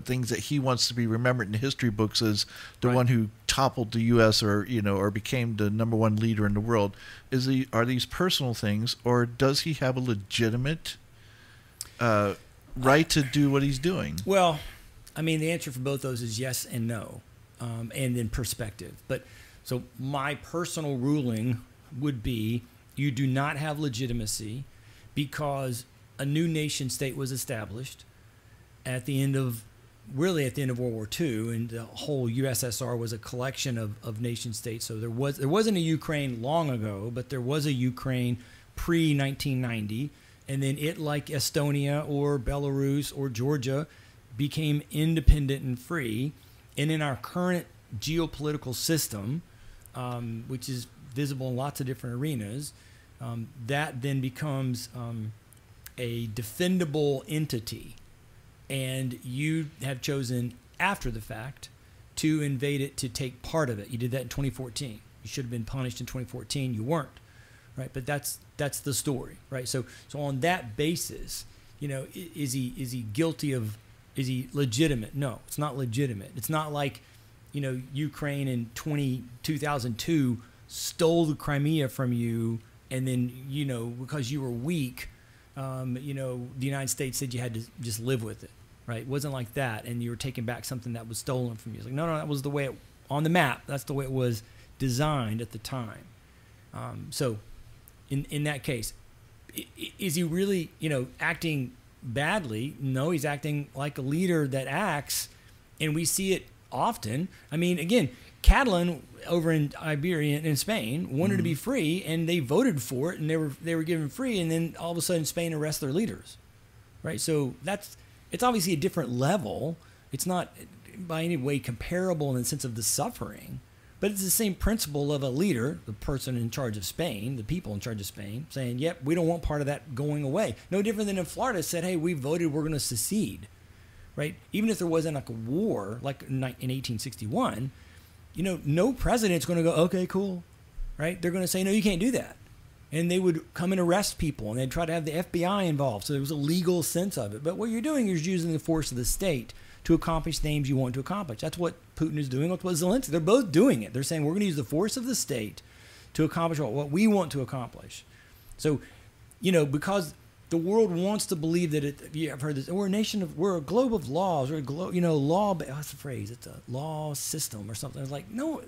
things that he wants to be remembered in history books as the one who toppled the U.S. or became the number one leader in the world? Are these personal things, or does he have a legitimate right to do what he's doing? Well, I mean, the answer for both those is yes and no, and then perspective. But so my personal ruling would be you do not have legitimacy because a new nation state was established at the end of World War II, and the whole USSR was a collection of nation states. So there wasn't a Ukraine long ago, but there was a Ukraine pre-1990, and then it, like Estonia or Belarus or Georgia, became independent and free. And in our current geopolitical system, which is visible in lots of different arenas, that then becomes a defendable entity. And you have chosen after the fact to invade it, to take part of it. You did that in 2014. You should have been punished in 2014. You weren't, right? But that's the story, right? So on that basis, is he guilty of? Is he legitimate? No, it's not legitimate. It's not like, Ukraine in 2002 stole the Crimea from you, and then because you were weak, the United States said you had to just live with it. Right? It wasn't like that, and you were taking back something that was stolen from you. It's like, no, that was the way on the map. That's the way it was designed at the time. So, in that case, is he really, acting badly? No, he's acting like a leader that acts, and we see it often. I mean, again, Catalan over in Iberia in Spain wanted to be free, and they voted for it, and they were given free, and then all of a sudden Spain arrests their leaders, right? So it's obviously a different level. It's not by any way comparable in the sense of the suffering, but it's the same principle of a leader, the person in charge of Spain, the people in charge of Spain, saying, yep, we don't want part of that going away. No different than if Florida said, hey, we voted, we're going to secede, right? Even if there wasn't like a war, like in 1861, no president's going to go, okay, cool, right? They're going to say, no, you can't do that. And they would come and arrest people, and they'd try to have the FBI involved. So there was a legal sense of it. But what you're doing is using the force of the state to accomplish the aims you want to accomplish. That's what Putin is doing. That's what Zelensky. They're both doing it. They're saying we're going to use the force of the state to accomplish what we want to accomplish. So, because the world wants to believe that I've heard this. We're a nation of, we're a globe of laws. We're a globe, law. What's the phrase? It's a law system or something. It's like, no,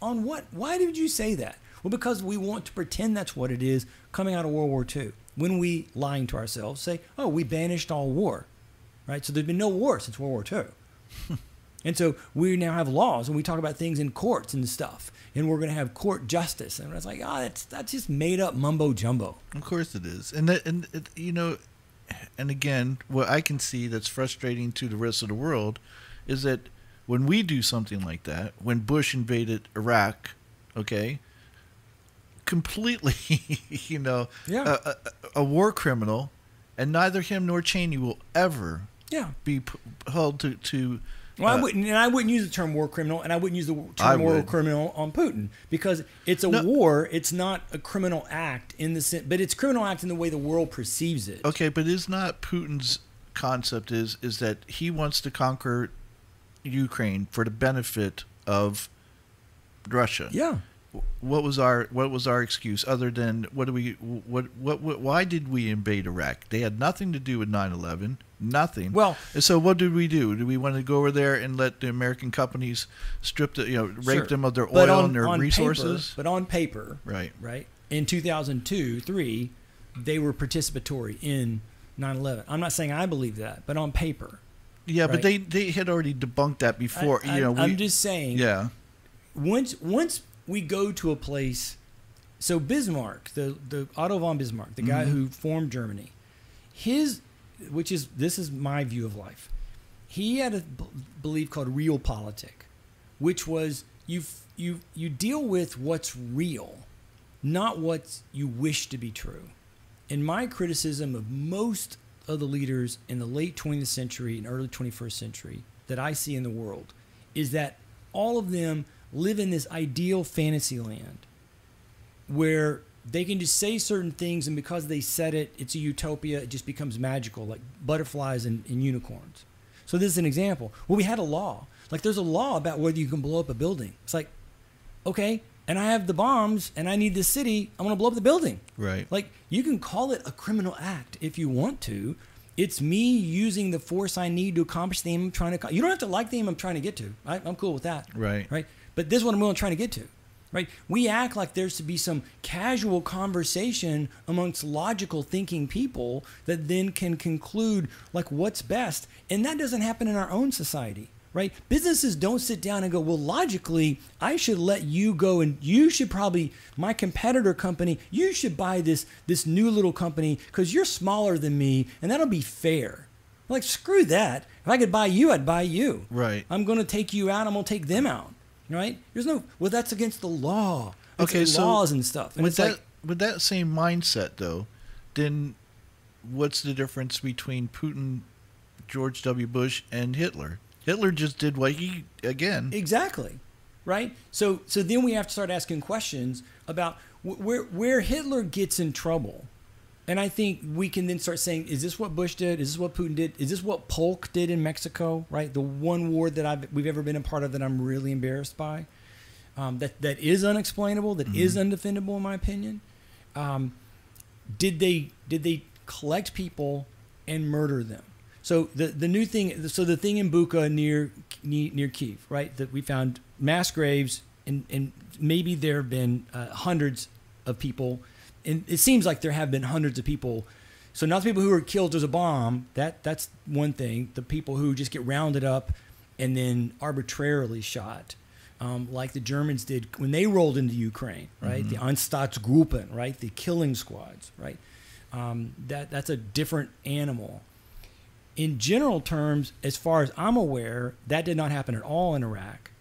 on what? Why did you say that? Well, because we want to pretend that's what it is coming out of World War II. When we, lying to ourselves, say, oh, we banished all war, right? So there's been no war since World War II. And so we now have laws, and we talk about things in courts and stuff, and we're going to have court justice. And it's like, that's just made up mumbo jumbo. Of course it is. And again, what I can see that's frustrating to the rest of the world is that when we do something like that, when Bush invaded Iraq, okay, completely, a war criminal, and neither him nor Cheney will ever be held to well, I wouldn't use the term war criminal, and I wouldn't use the term war criminal on Putin, because it's a war. It's not a criminal act in the sense, but it's criminal act in the way the world perceives it. Okay, but is not Putin's concept is that he wants to conquer Ukraine for the benefit of Russia? Yeah. What was our excuse other than why did we invade Iraq? They had nothing to do with 9/11, nothing. Well, so what did we do? Did we want to go over there and let the American companies rape them of their oil and their resources? But on paper, right, in 2002-3, they were participatory in 9/11. I'm not saying I believe that, but on paper. Yeah, right? But they had already debunked that before. I'm just saying. Yeah. Once we go to a place, so Bismarck, the Otto von Bismarck, the guy who formed Germany, this is my view of life. He had a belief called realpolitik, which was you deal with what's real, not what you wish to be true. And my criticism of most of the leaders in the late 20th century and early 21st century that I see in the world is that all of them live in this ideal fantasy land where they can just say certain things, and because they said it, it's a utopia. It just becomes magical, like butterflies and unicorns. So this is an example. Well, we had a law. Like, there's a law about whether you can blow up a building. It's like, okay, and I have the bombs, and I need this city. I'm going to blow up the building. Right. Like, you can call it a criminal act if you want to. It's me using the force I need to accomplish the aim I'm trying to. You don't have to like the aim I'm trying to get to. I'm cool with that. Right. Right. But this is what I'm really trying to get to, right? We act like there's to be some casual conversation amongst logical thinking people that then can conclude like what's best. And that doesn't happen in our own society, right? Businesses don't sit down and go, well, logically, I should let you go, and you should probably, my competitor company, you should buy this new little company because you're smaller than me, and that'll be fair. Like, screw that. If I could buy you, I'd buy you. Right. I'm going to take you out. I'm going to take them out. Right? That's against the law. It's laws and stuff. And with that same mindset, though, then what's the difference between Putin, George W. Bush, and Hitler? Hitler just did what he, again. Exactly. Right? So then we have to start asking questions about where Hitler gets in trouble. And I think we can then start saying, is this what Bush did? Is this what Putin did? Is this what Polk did in Mexico? Right, the one war that we've ever been a part of that I'm really embarrassed by, that is unexplainable, that is undefendable in my opinion. Did they collect people and murder them? So the new thing, so the thing in Bucha near Kyiv, right? That we found mass graves, and maybe there have been hundreds of people. And it seems like there have been hundreds of people. So not the people who were killed as a bomb, that's one thing. The people who just get rounded up and then arbitrarily shot, like the Germans did when they rolled into Ukraine, right? The Einsatzgruppen, right? The killing squads, right? That's a different animal. In general terms, as far as I'm aware, that did not happen at all in Iraq.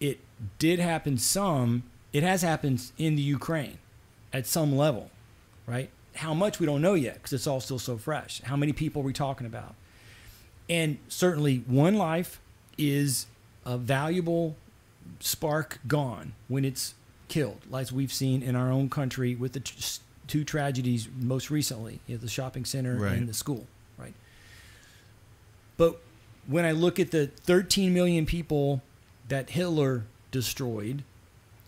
It did happen some. It has happened in the Ukraine. At some level, right? How much we don't know yet because it's all still so fresh. How many people are we talking about? And certainly one life is a valuable spark gone when it's killed, like we've seen in our own country with the two tragedies most recently, the shopping center and the school, right? But when I look at the 13 million people that Hitler destroyed,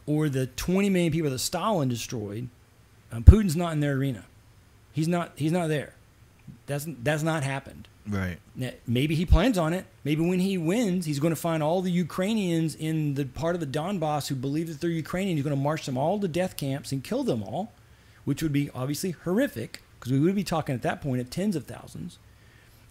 or the 20 million people that Stalin destroyed, Putin's not in their arena, He's not there. That's not happened. Right. Now, maybe he plans on it. Maybe when he wins, he's going to find all the Ukrainians in the part of the Donbass who believe that they're Ukrainian. He's going to march them all to death camps and kill them all, which would be obviously horrific, because we would be talking at that point of tens of thousands.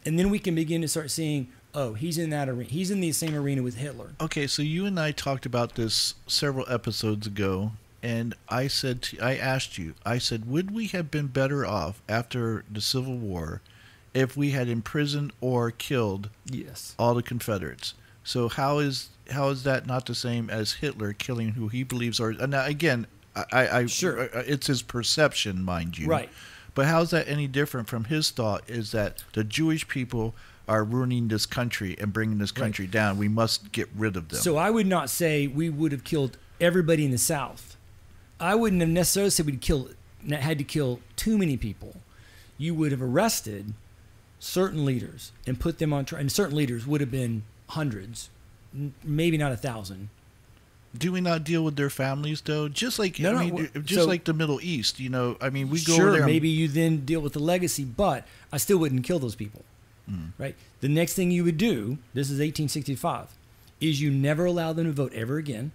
And then we can begin to start seeing, oh, he's in that arena. He's in the same arena with Hitler. Okay, so you and I talked about this several episodes ago, and I asked you, I said, would we have been better off after the Civil War if we had imprisoned or killed all the Confederates? So how is that not the same as Hitler killing who he believes are? Now again, Sure, it's his perception, mind you. Right. But how is that any different from his thought? Is that the Jewish people are ruining this country and bringing this country down? We must get rid of them. So I would not say we would have killed everybody in the South. I wouldn't have necessarily said had to kill too many people. You would have arrested certain leaders and put them on trial. And certain leaders would have been hundreds, maybe not 1,000. Do we not deal with their families though? Just like like the Middle East, we go sure, over there. Maybe you then deal with the legacy, but I still wouldn't kill those people. Right? The next thing you would do, this is 1865, is you never allow them to vote ever again.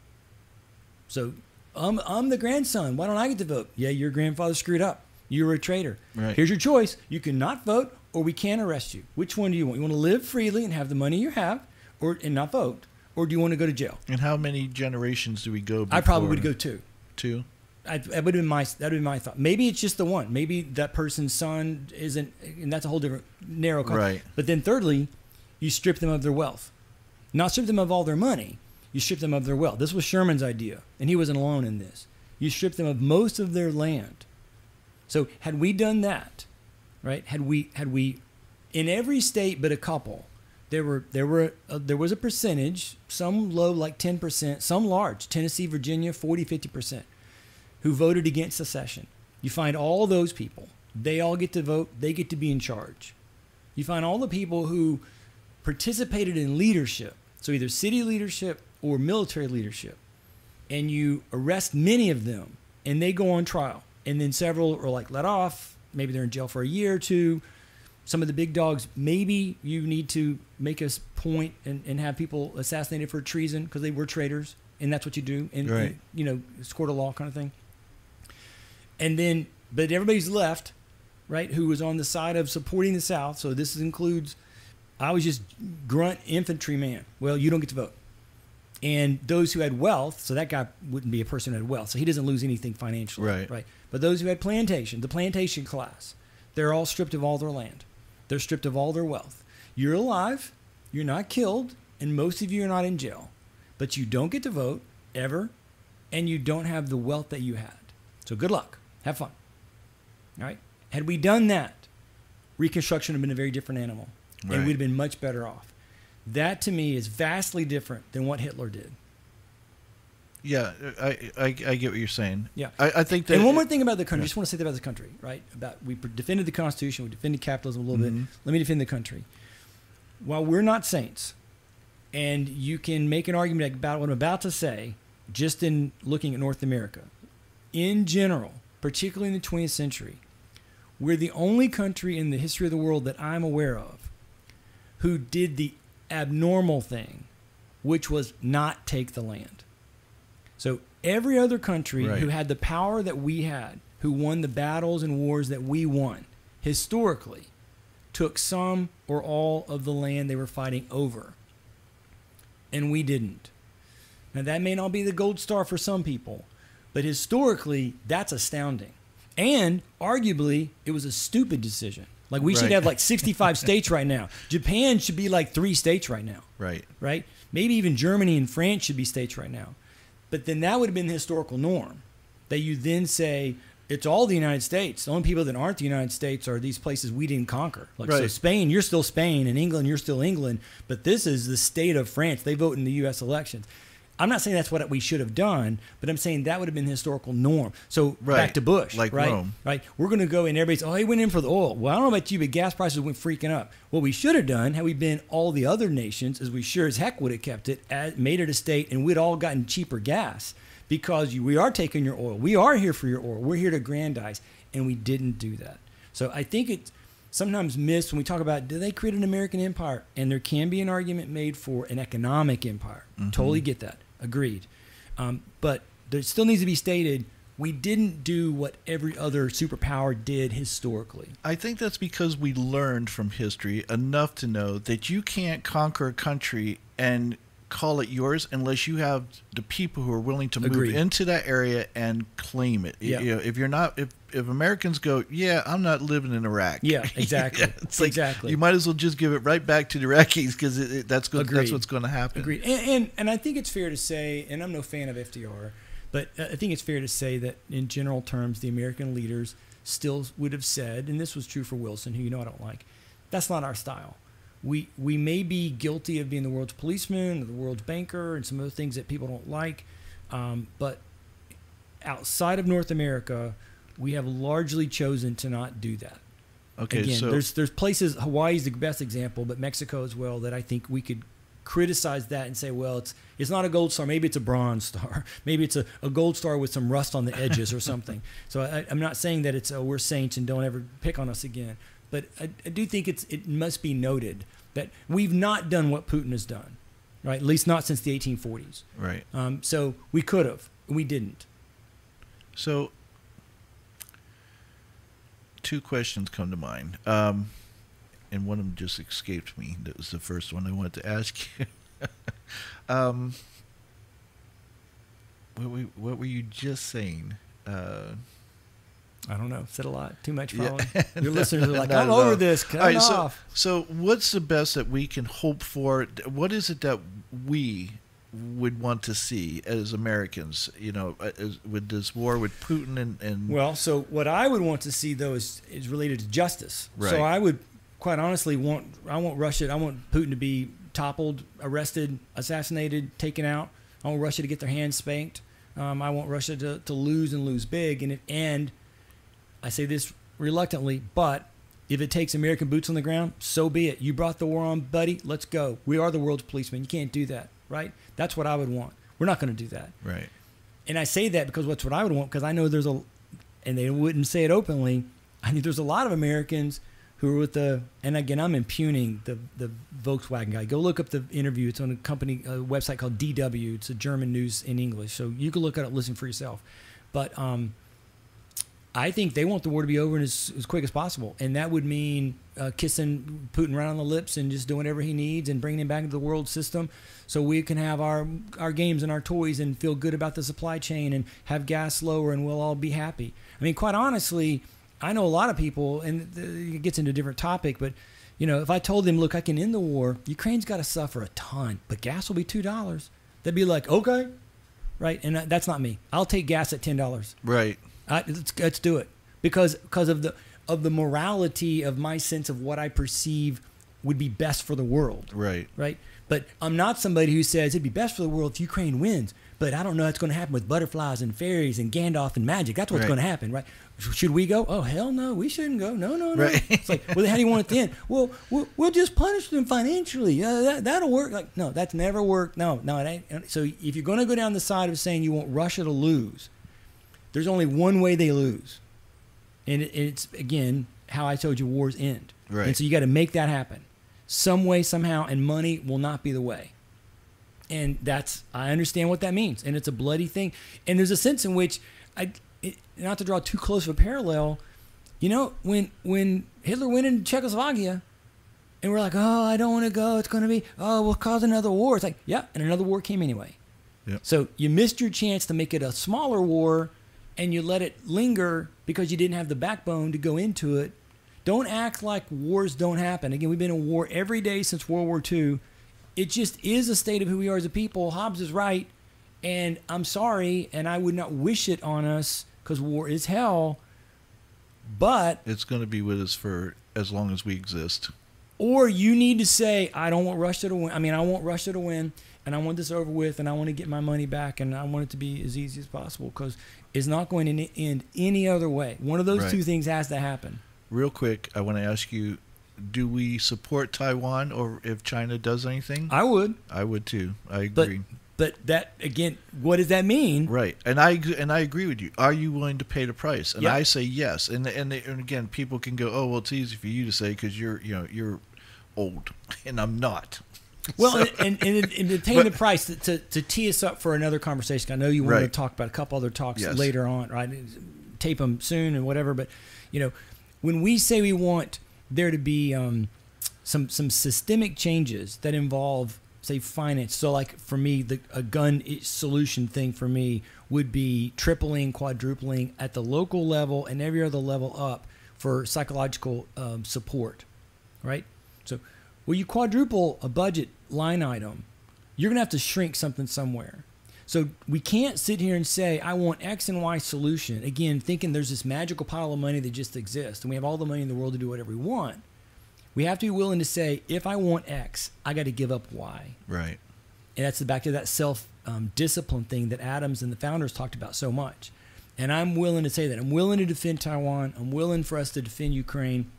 So I'm the grandson. Why don't I get to vote? Yeah, your grandfather screwed up. You were a traitor. Right. Here's your choice. You can not vote, or we can arrest you. Which one do you want? You want to live freely and have the money you have, and not vote, or do you want to go to jail? And how many generations do we go before? I probably would go two. Two? That would have been my thought. Maybe it's just the one. Maybe that person's son isn't, and that's a whole different narrow concept. Right. But then thirdly, you strip them of their wealth. Not strip them of all their money. You strip them of their wealth. This was Sherman's idea, and he wasn't alone in this. You strip them of most of their land. So had we done that, right? Had we in every state but a couple, there was a percentage, some low like 10%, some large, Tennessee, Virginia, 40-50%, who voted against secession. You find all those people, they all get to vote, they get to be in charge. You find all the people who participated in leadership, so either city leadership or military leadership, and you arrest many of them, and they go on trial, and then several are like let off, maybe they're in jail for a year or two. Some of the big dogs, maybe you need to make a point and have people assassinated for treason because they were traitors, and that's what you do, and it's court of law kind of thing. And then, but everybody's left, right, who was on the side of supporting the South. So this includes, I was just grunt infantryman. Well, you don't get to vote. And those who had wealth, so that guy wouldn't be a person who had wealth, so he doesn't lose anything financially. Right. But those who had plantation, the plantation class, they're all stripped of all their land. They're stripped of all their wealth. You're alive, you're not killed, and most of you are not in jail. But you don't get to vote, ever, and you don't have the wealth that you had. So good luck. Have fun. All right? Had we done that, Reconstruction would have been a very different animal. Right. And we'd have been much better off. That, to me, is vastly different than what Hitler did. Yeah, I get what you're saying. Yeah. I think that... And one more thing about the country. I just want to say that about the country, right? We defended the Constitution. We defended capitalism a little bit. Let me defend the country. While we're not saints, and you can make an argument about what I'm about to say, just in looking at North America, in general, particularly in the 20th century, we're the only country in the history of the world that I'm aware of who did the abnormal thing, which was not take the land. So every other country who had the power that we had, who won the battles and wars that we won, historically, took some or all of the land they were fighting over. And we didn't. Now, that may not be the gold star for some people, but historically, that's astounding. And arguably, it was a stupid decision. Like, we should have like 65 states right now. Japan should be like 3 states right now. Right? Maybe even Germany and France should be states right now. But then that would have been the historical norm, that you then say, it's all the United States. The only people that aren't the United States are these places we didn't conquer. Like, so Spain, you're still Spain, and England, you're still England, but this is the state of France. They vote in the U.S. elections. I'm not saying that's what we should have done, but I'm saying that would have been the historical norm. So back to Bush, like Rome. Right? We're going to go, and everybody's, he went in for the oil. Well, I don't know about you, but gas prices went freaking up. What we should have done, had we been all the other nations, is we sure as heck would have kept it, made it a state, and we'd all gotten cheaper gas. Because we are taking your oil. We are here for your oil. We're here to aggrandize. And we didn't do that. So I think it's sometimes missed when we talk about, do they create an American empire? And there can be an argument made for an economic empire. Totally get that. Agreed. But there still needs to be stated, we didn't do what every other superpower did historically. I think that's because we learned from history enough to know that you can't conquer a country and call it yours unless you have the people who are willing to move into that area and claim it. Yeah. You know, if you're not, if Americans go, yeah, I'm not living in Iraq. Yeah, exactly. It's like, exactly. you might as well just give it right back to the Iraqis because that's what's going to happen. Agreed. And I think it's fair to say, and I'm no fan of FDR, but I think it's fair to say that in general terms, the American leaders still would have said, and this was true for Wilson, who you know I don't like, that's not our style. We may be guilty of being the world's policeman, or the world's banker, and some other things that people don't like, but outside of North America, we have largely chosen to not do that. Okay, Again, so there's places, Hawaii's the best example, but Mexico as well, that I think we could criticize that and say, well, it's not a gold star, maybe it's a bronze star, maybe it's a gold star with some rust on the edges or something. So I'm not saying that it's we're saints and don't ever pick on us again, but I do think it must be noted that we've not done what Putin has done, right? At least not since the 1840s. Right. So we could have, we didn't. So two questions come to mind. And one of them just escaped me. That was the first one I wanted to ask you. What were you just saying? I don't know. Said a lot. Too much, probably. Yeah. Your listeners are like, Not I'm at over all. this. Cut All right, it off. So what's the best that we can hope for? What is it that we would want to see as Americans, you know, with this war with Putin and Well, so what I would want to see, though, is related to justice. Right. So I would, quite honestly, I want Russia, I want Putin to be toppled, arrested, assassinated, taken out. I want Russia to get their hands spanked. I want Russia to lose and lose big. And I say this reluctantly, but if it takes American boots on the ground, so be it. You brought the war on, buddy. Let's go. We are the world's policemen. You can't do that, right? That's what I would want. We're not going to do that. right. And I say that because that's what I would want, because I know there's and they wouldn't say it openly, I think there's a lot of Americans who are with and again, I'm impugning the Volkswagen guy. Go look up the interview. It's on a company website called DW. It's a German news in English. So you can look it up, listen for yourself. But I think they want the war to be over as quick as possible. And that would mean kissing Putin right on the lips and just doing whatever he needs and bringing him back into the world system so we can have our games and our toys and feel good about the supply chain and have gas lower and we'll all be happy. I mean, quite honestly, I know a lot of people, and it gets into a different topic, but you know, if I told them, look, I can end the war, Ukraine's got to suffer a ton, but gas will be $2, they'd be like, okay, right? And that's not me. I'll take gas at $10. Right. Let's do it because of the morality of my sense of what I perceive would be best for the world. Right. Right. But I'm not somebody who says it'd be best for the world if Ukraine wins. But I don't know what's going to happen with butterflies and fairies and Gandalf and magic. That's what's going to happen, right? Should we go? Oh, hell no, we shouldn't go. No. Right. It's like, well, then how do you want it to end? Well, we'll just punish them financially. That'll work. Like, no, that's never worked. No, it ain't. So if you're going to go down the side of saying you want Russia to lose, there's only one way they lose. And it's, again, how I told you wars end. Right. And so you got to make that happen. Some way, somehow, and money will not be the way. And I understand what that means. And it's a bloody thing. And there's a sense in which, not to draw too close of a parallel, you know, when Hitler went into Czechoslovakia, and we're like, oh, I don't want to go. It's going to be, we'll cause another war. It's like, yeah, and another war came anyway. Yep. So you missed your chance to make it a smaller war, and you let it linger because you didn't have the backbone to go into it. Don't act like wars don't happen. Again, we've been in war every day since World War II. It just is a state of who we are as a people. Hobbes is right, and I'm sorry, and I would not wish it on us because war is hell, but It's going to be with us for as long as we exist. Or you need to say, I don't want Russia to win. I mean, I want Russia to win, and I want this over with, and I want to get my money back, and I want it to be as easy as possible because it's not going to end any other way. One of those two things has to happen. Real quick, I want to ask you, do we support Taiwan or if China does anything? I would. I would too. I agree. But that, again, what does that mean? Right, and I agree with you. Are you willing to pay the price? And Yep. I say yes. And again, people can go, oh well, it's easy for you to say because you're old, and I'm not. Well, So- and to pay the price to tee us up for another conversation. I know you wanted to Right. talk about a couple other talks Yes. later on, right? Tape them soon and whatever. But when we say we want there to be some systemic changes that involve, say, finance. So, like for me, a gun solution thing for me would be tripling, quadrupling at the local level and every other level up for psychological support, right? So, well, you quadruple a budget line item, you're going to have to shrink something somewhere. So we can't sit here and say, I want X and Y solution, again, thinking there's this magical pile of money that just exists and we have all the money in the world to do whatever we want. We have to be willing to say, if I want X, I got to give up Y. Right. And that's back to that self-discipline thing that Adams and the founders talked about so much. And I'm willing to say that. I'm willing to defend Taiwan. I'm willing for us to defend Ukraine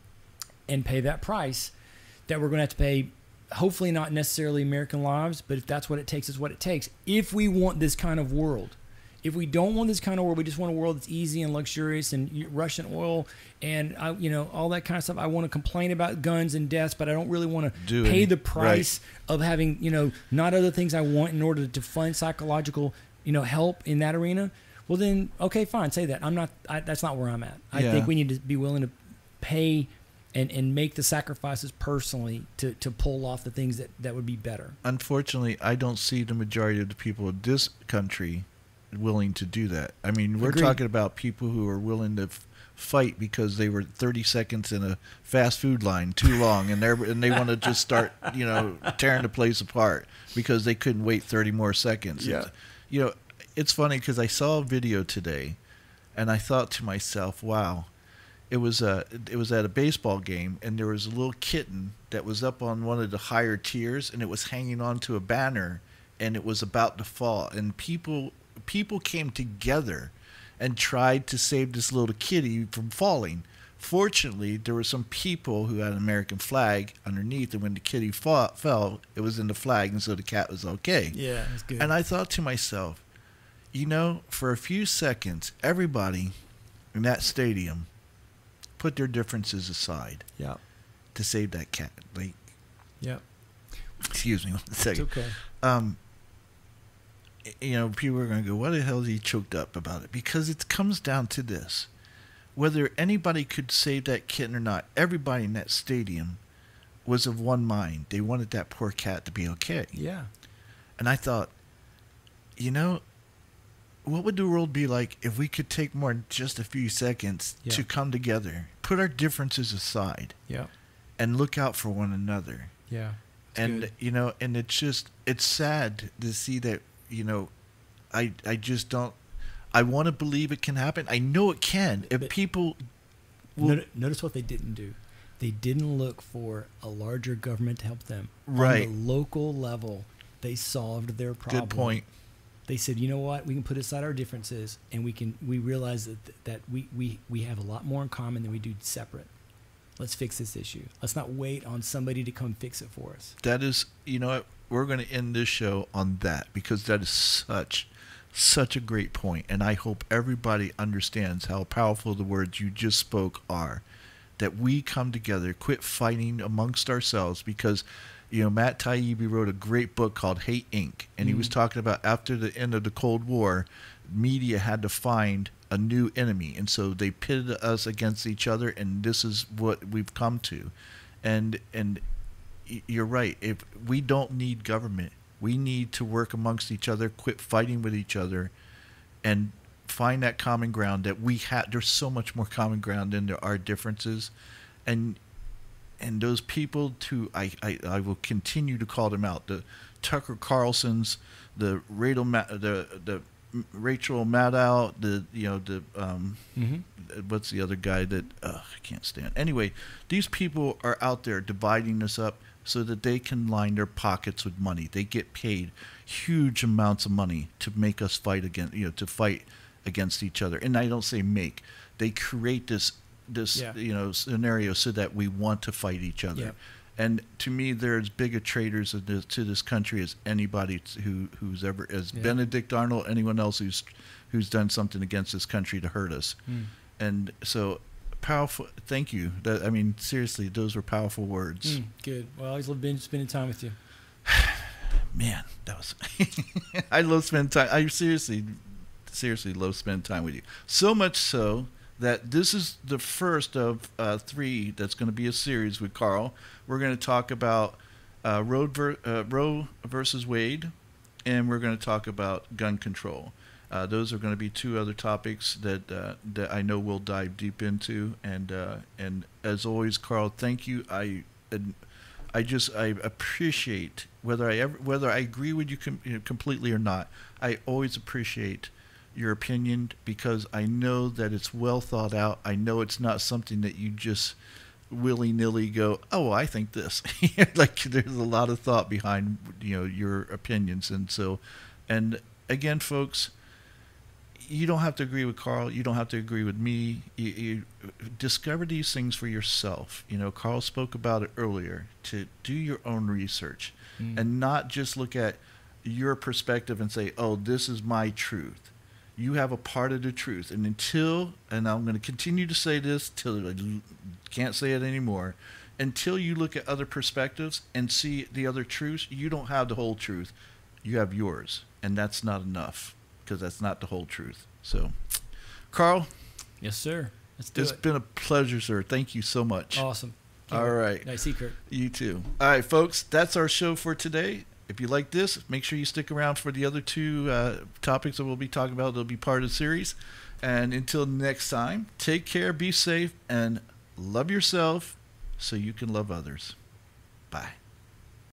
and pay that price that we're going to have to pay. Hopefully not necessarily American lives, but if that's what it takes, is what it takes. If we want this kind of world. If we don't want this kind of world, we just want a world that's easy and luxurious and Russian oil and all that kind of stuff. I want to complain about guns and deaths, but I don't really want to pay the price of having not other things I want in order to fund psychological help in that arena. Well, then okay, fine, say that. That's not where I'm at. I think we need to be willing to pay and make the sacrifices personally to pull off the things that would be better. Unfortunately, I don't see the majority of the people of this country willing to do that. I mean, we're Agreed. talking about people who are willing to fight because they were 30 seconds in a fast food line too long, and they want to just start tearing the place apart because they couldn't wait 30 more seconds. Yeah. It's funny because I saw a video today, and I thought to myself, wow. It was at a baseball game, and there was a little kitten that was up on one of the higher tiers, and it was hanging onto a banner, and it was about to fall. And people came together and tried to save this little kitty from falling. Fortunately, there were some people who had an American flag underneath, and when the kitty fell, it was in the flag, and so the cat was okay. Yeah, that's good. And I thought to myself, for a few seconds, everybody in that stadium put their differences aside to save that cat. Excuse me 1 second. It's okay. People are going to go, why the hell is he choked up about it? Because it comes down to this. Whether anybody could save that kitten or not, everybody in that stadium was of one mind. They wanted that poor cat to be okay. Yeah. And I thought, what would the world be like if we could take more than just a few seconds to come together, put our differences aside, and look out for one another? Yeah. And good. And it's sad to see that. I just don't. I want to believe it can happen. I know it can. If people notice what they didn't do. They didn't look for a larger government to help them. Right. On the local level, they solved their problem. Good point. They said, you know what, we can put aside our differences, and we realize that we have a lot more in common than we do separate. Let's fix this issue. Let's not wait on somebody to come fix it for us. That is, what, we're going to end this show on that, because that is such a great point, and I hope everybody understands how powerful the words you just spoke are. That we come together, quit fighting amongst ourselves, because Matt Taibbi wrote a great book called Hate Inc. And he was talking about after the end of the Cold War, media had to find a new enemy. And so they pitted us against each other, and this is what we've come to. And you're right. If we don't need government, we need to work amongst each other, quit fighting with each other, and find that common ground that we have. There's so much more common ground than there are differences. And those people too, I will continue to call them out. The Tucker Carlsons, the Rachel Maddow, what's the other guy that I can't stand. Anyway, these people are out there dividing us up so that they can line their pockets with money. They get paid huge amounts of money to make us fight against each other. And I don't say make. They create this scenario so that we want to fight each other. And to me, they're as big a traitors to this country as anybody who's ever, as Benedict Arnold, anyone else who's done something against this country to hurt us. And so powerful. Thank you. I mean, seriously, those were powerful words. Good. Well, I always love spending time with you. Man, that was. I love spending time. I seriously love spending time with you. So much so that this is the first of 3 that's going to be a series with Carl. We're going to talk about Roe versus Wade, and we're going to talk about gun control. Those are going to be 2 other topics that I know we'll dive deep into. And as always, Carl, thank you. I appreciate whether I agree with you completely or not. I always appreciate your opinion because I know that it's well thought out. I know it's not something that you just willy-nilly go, oh, I think this. Like there's a lot of thought behind your opinions, and again, folks, you don't have to agree with Carl. You don't have to agree with me. You discover these things for yourself. Carl spoke about it earlier, to do your own research and not just look at your perspective and say, oh, this is my truth. You have a part of the truth. And I'm going to continue to say this till I can't say it anymore, until you look at other perspectives and see the other truths, you don't have the whole truth. You have yours. And that's not enough, because that's not the whole truth. So, Carl. Yes, sir. Let's do it. It's been a pleasure, sir. Thank you so much. Awesome. All right. Nice, Kurt. You too. All right, folks. That's our show for today. If you like this, make sure you stick around for the other 2 topics that we'll be talking about. They'll be part of the series. And until next time, take care, be safe, and love yourself so you can love others. Bye.